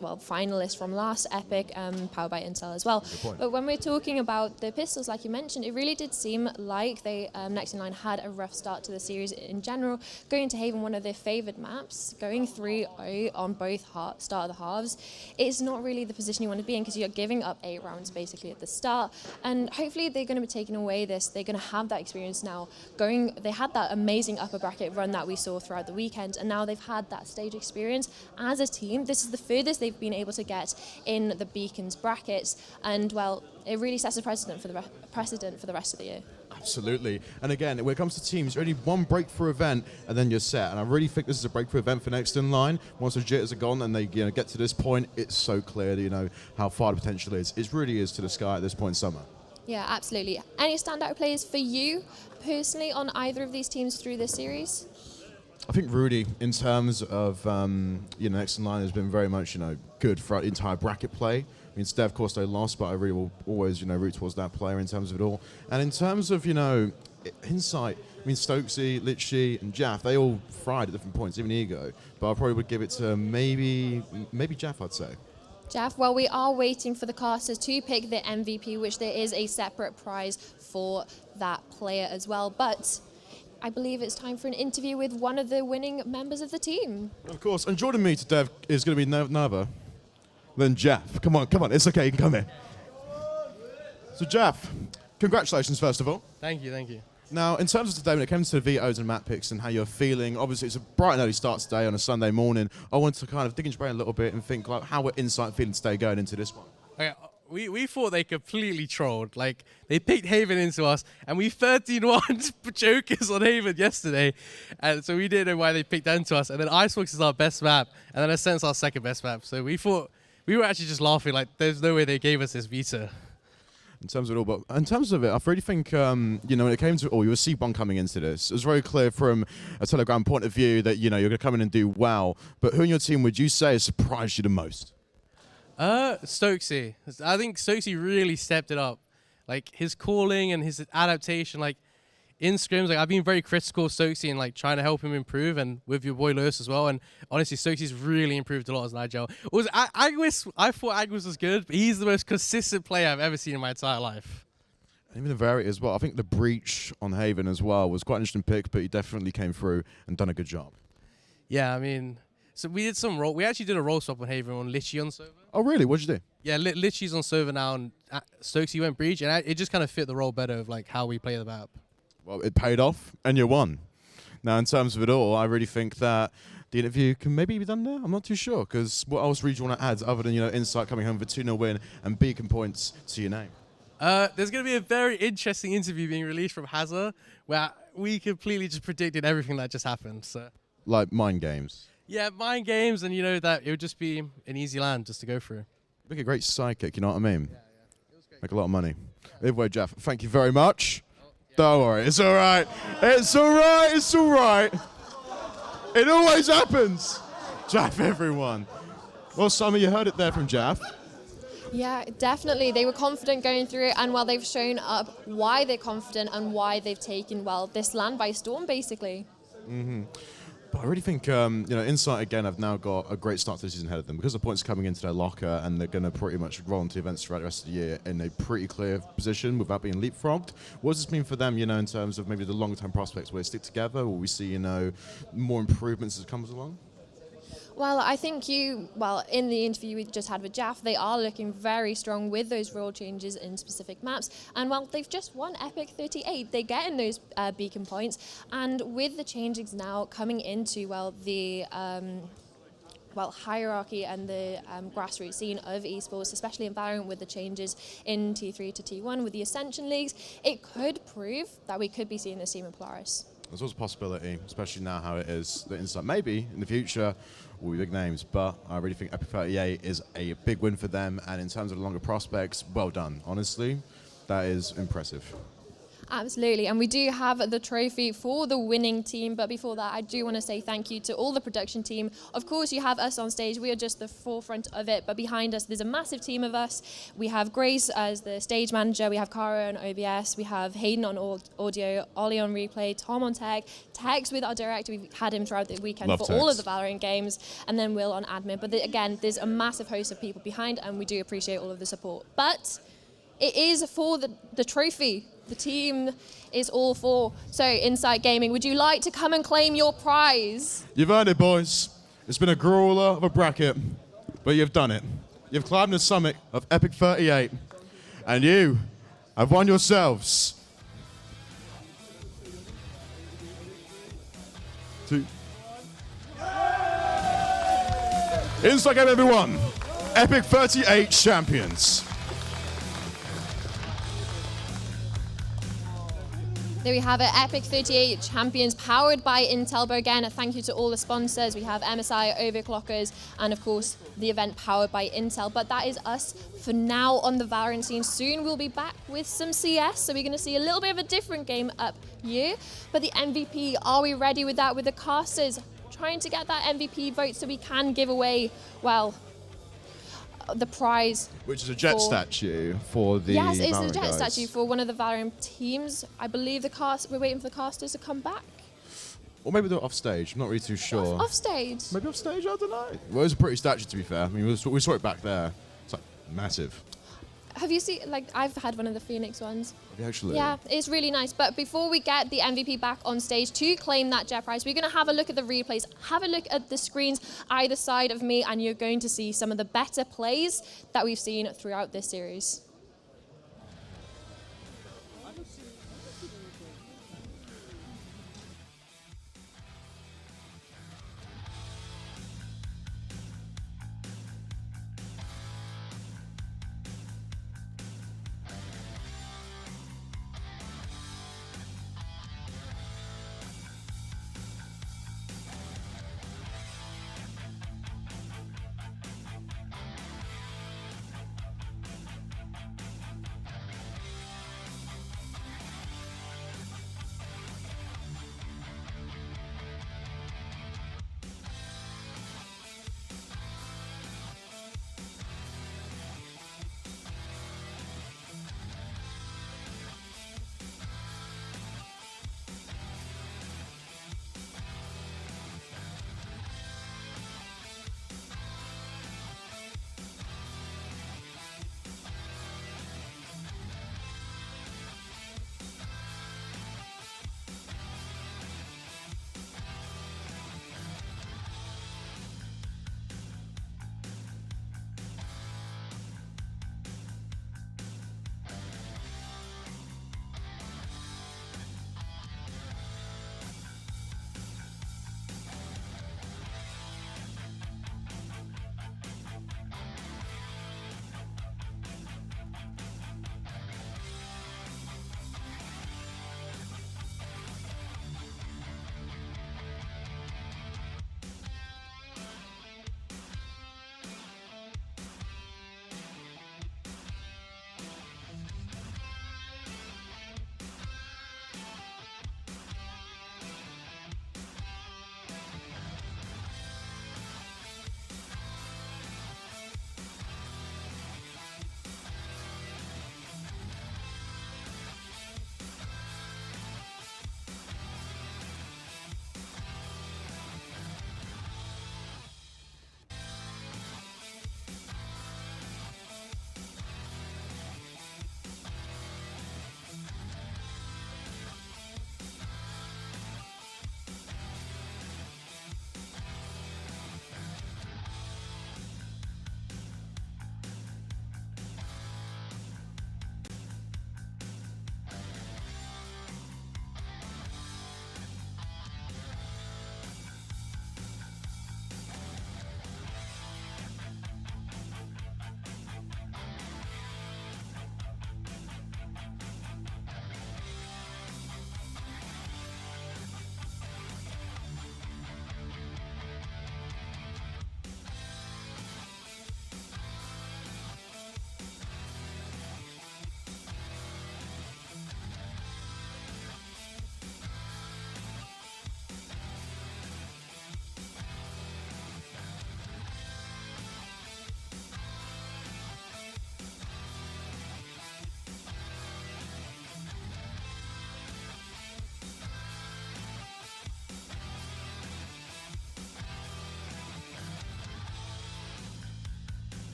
finalists from last Epic, powered by Intel as well. But when we're talking about the pistols, like you mentioned, it really did seem like they Next in Line had a rough start to the series in general. Going to Haven, one of their favoured maps, going 3-0 on both start of the halves, it's not really the position you want to be in, because you're giving up 8 rounds basically at the start. And hopefully they're going to be taking away this. They're going to have that experience now. They had that amazing upper bracket run that we saw throughout the weekend, and now they've had that stage experience as a team. This is the furthest they've been able to get in the Beacons brackets, and well, it really sets a precedent for the rest of the year. Absolutely. And again, when it comes to teams, only one breakthrough event and then you're set. And I really think this is a breakthrough event for Next in Line. Once the jitters are gone and they get to this point, it's so clear how far the potential is. It really is to the sky at this point in summer. Yeah, absolutely. Any standout players for you personally on either of these teams through this series? I think Rudy, in terms of Next in Line, has been very much good throughout the entire bracket play. I mean, today, of course, they lost, but I really will always root towards that player in terms of it all. And in terms of Insight, I mean, Stokesy, Litchi, and Jaff, they all fried at different points, even Ego. But I probably would give it to maybe Jaff, I'd say. Jeff, well, we are waiting for the casters to pick the MVP, which there is a separate prize for that player as well. But I believe it's time for an interview with one of the winning members of the team. Of course, and joining me to Dev is going to be none other than Jeff. Come on, it's okay, you can come in. So Jeff, congratulations first of all. Thank you. Now, in terms of today, when it comes to the vetoes and map picks and how you're feeling, obviously it's a bright and early start today on a Sunday morning. I wanted to kind of dig into your brain a little bit and think like how we're Insight feeling today going into this one. Okay, we thought they completely trolled. Like, they picked Haven into us, and we 13-1 Jokers on Haven yesterday. And so we didn't know why they picked that into us. And then Icebox is our best map, and then Ascent's our second best map. So we thought, we were actually just laughing, like, there's no way they gave us this veto. In terms of it all, but in terms of it, I really think, you know, when it came to it all, you were C1 coming into this. It was very clear from a Telegram point of view that, you know, you're going to come in and do well. But who in your team would you say has surprised you the most? Stokesy. I think Stokesy really stepped it up. Like, his calling and his adaptation, like, in scrims, like, I've been very critical of Stokesy and, like, trying to help him improve, and with your boy Lewis as well. And honestly, Stokesy's really improved a lot as an IGL. I thought Agwis was good, but he's the most consistent player I've ever seen in my entire life. And even the variety as well. I think the Breach on Haven as well was quite an interesting pick, but he definitely came through and done a good job. Yeah, I mean, so we did some roll. We actually did a roll swap on Haven on Lichy on server. Oh, really? What'd you do? Yeah, Lichy's on server now, and Stokesy went Breach, and it just kind of fit the role better of, like, how we play the map. Well, it paid off, and you won. Now, in terms of it all, I really think that the interview can maybe be done now. I'm not too sure, because what else really do you want to add other than, you know, Insight coming home with a 2-0 win and beacon points to your name? There's going to be a very interesting interview being released from Hazza, where we completely just predicted everything that just happened. So, Like mind games. yeah, mind games, and you know that it would just be an easy land just to go through. Make a great sidekick, you know what I mean? Yeah. It was great. Make a lot of money. Either way, Jeff, thank you very much. Don't worry, it's all right. It's all right, it's all right. It always happens. Jeff, everyone. Well, some of you heard it there from Jeff. Yeah, definitely. They were confident going through it, and well, they've shown up why they're confident and why they've taken, well, this land by storm, basically. Mm-hmm. But I really think, you know, Insight, again, have now got a great start to the season ahead of them because the points are coming into their locker and they're going to pretty much roll into events throughout the rest of the year in a pretty clear position without being leapfrogged. What does this mean for them, you know, in terms of maybe the long-term prospects? Will they stick together? Will we see, you know, more improvements as it comes along? Well, I think in the interview we just had with Jaff, they are looking very strong with those rule changes in specific maps. And well, they've just won EPIC38. They're getting those beacon points. And with the changes now coming into, well, the hierarchy and the grassroots scene of esports, especially in VALORANT with the changes in T3 to T1 with the Ascension Leagues, it could prove that we could be seeing this team in Polaris. There's always a possibility, especially now how it is, that Insight maybe in the future will be big names, but I really think EPIC38 is a big win for them, and in terms of the longer prospects, well done. Honestly, that is impressive. Absolutely, and we do have the trophy for the winning team, but before that I do want to say thank you to all the production team. Of course you have us on stage, we are just the forefront of it, but behind us there's a massive team of us. We have Grace as the stage manager, we have Cara on OBS, we have Hayden on audio, Ollie on replay, Tom on tech, Tex with our director, we've had him throughout the weekend for all of the VALORANT games, and then Will on admin. But again, there's a massive host of people behind, and we do appreciate all of the support. But it is for the trophy. The team is all for. So, Insight Gaming, would you like to come and claim your prize? You've earned it, boys. It's been a grueler of a bracket, but you've done it. You've climbed the summit of EPIC38, and you have won yourselves 2. Insight Gaming, everyone. EPIC38 champions. There we have it, EPIC38 champions powered by Intel. But again, a thank you to all the sponsors. We have MSI, Overclockers, and of course the event powered by Intel. But that is us for now on the VALORANT scene. Soon we'll be back with some CS, so we're going to see a little bit of a different game up here. But the MVP, are we ready with that? With the casters trying to get that MVP vote so we can give away, well, the prize. Which is a jet statue for the Yes, it's VALORANT a jet guys. statue for one of the VALORANT teams. I believe we're waiting for the casters to come back. Or maybe they're off stage. I'm not really too sure. Off stage. Maybe off stage. I don't know. Well, it was a pretty statue, to be fair. I mean, we saw it back there. It's like massive. Have you seen, like, I've had one of the Phoenix ones. Have you actually? Yeah, it's really nice. But before we get the MVP back on stage to claim that Jet Prize, we're going to have a look at the replays, have a look at the screens either side of me, and you're going to see some of the better plays that we've seen throughout this series.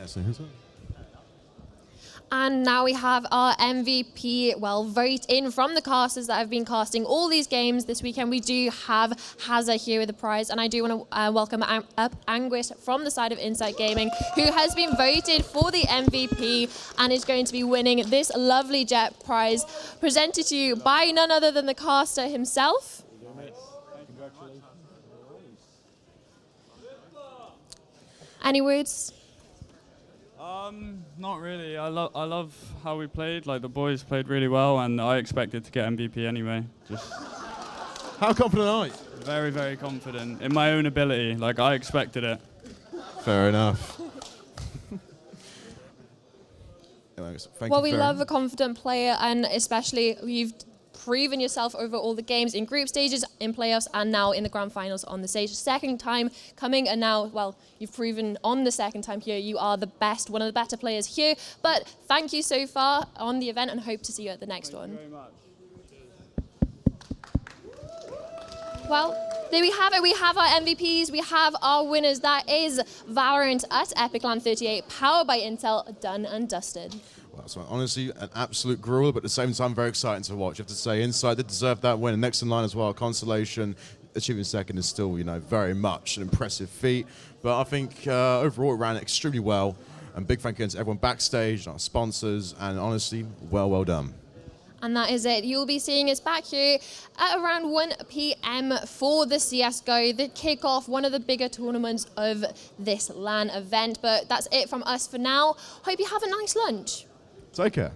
so who's that? And now we have our MVP, vote in from the casters that have been casting all these games this weekend. We do have Hazza here with the prize, and I do want to welcome up Anguish from the side of Insight Gaming, who has been voted for the MVP and is going to be winning this lovely jet prize, presented to you by none other than the caster himself. Any words? Not really. I love how we played. Like, the boys played really well, and I expected to get MVP anyway. Just How confident are you? very, very confident in my own ability. Like, I expected it. Fair enough. Well, we love a confident player, and especially you've proven yourself over all the games in group stages, in playoffs, and now in the grand finals on the stage. Second time coming, and now, well, you've proven on the second time here you are the best, one of the better players here. But thank you so far on the event, and hope to see you at the next one. Thank you very much. Well, there we have it. We have our MVPs. We have our winners. That is Valorant at EPIC38, powered by Intel, done and dusted. Well, so honestly, an absolute gruel, but at the same time, very exciting to watch. You have to say, Inside did deserve that win. And next in line as well, Constellation achieving second is still, you know, very much an impressive feat. But I think overall it ran extremely well. And big thank you to everyone backstage, our sponsors, and honestly, well done. And that is it. You'll be seeing us back here at around 1 p.m. for the CSGO, the kickoff, one of the bigger tournaments of this LAN event. But that's it from us for now. Hope you have a nice lunch. Take care.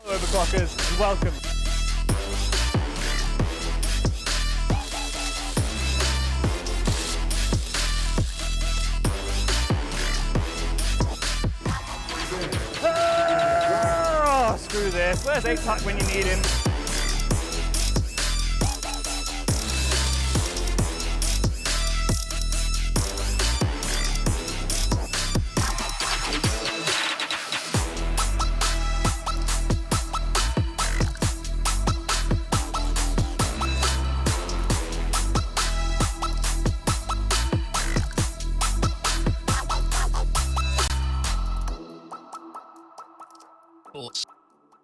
Overclockers, welcome. Oh, screw this. Where's EPIC when you need him?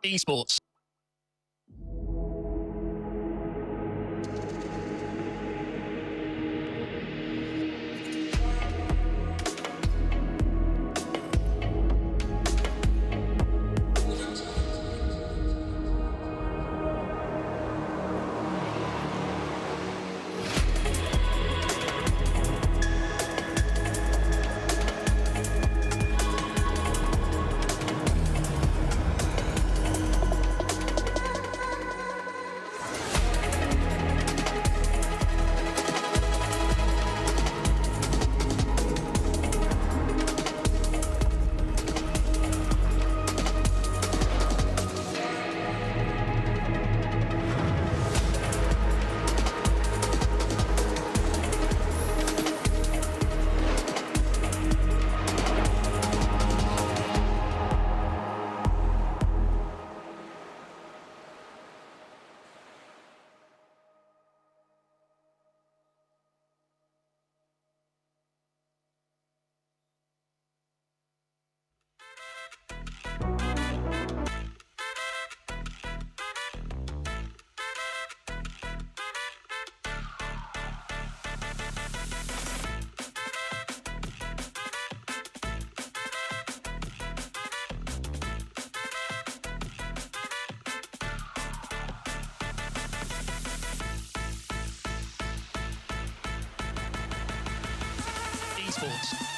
Esports. Esports.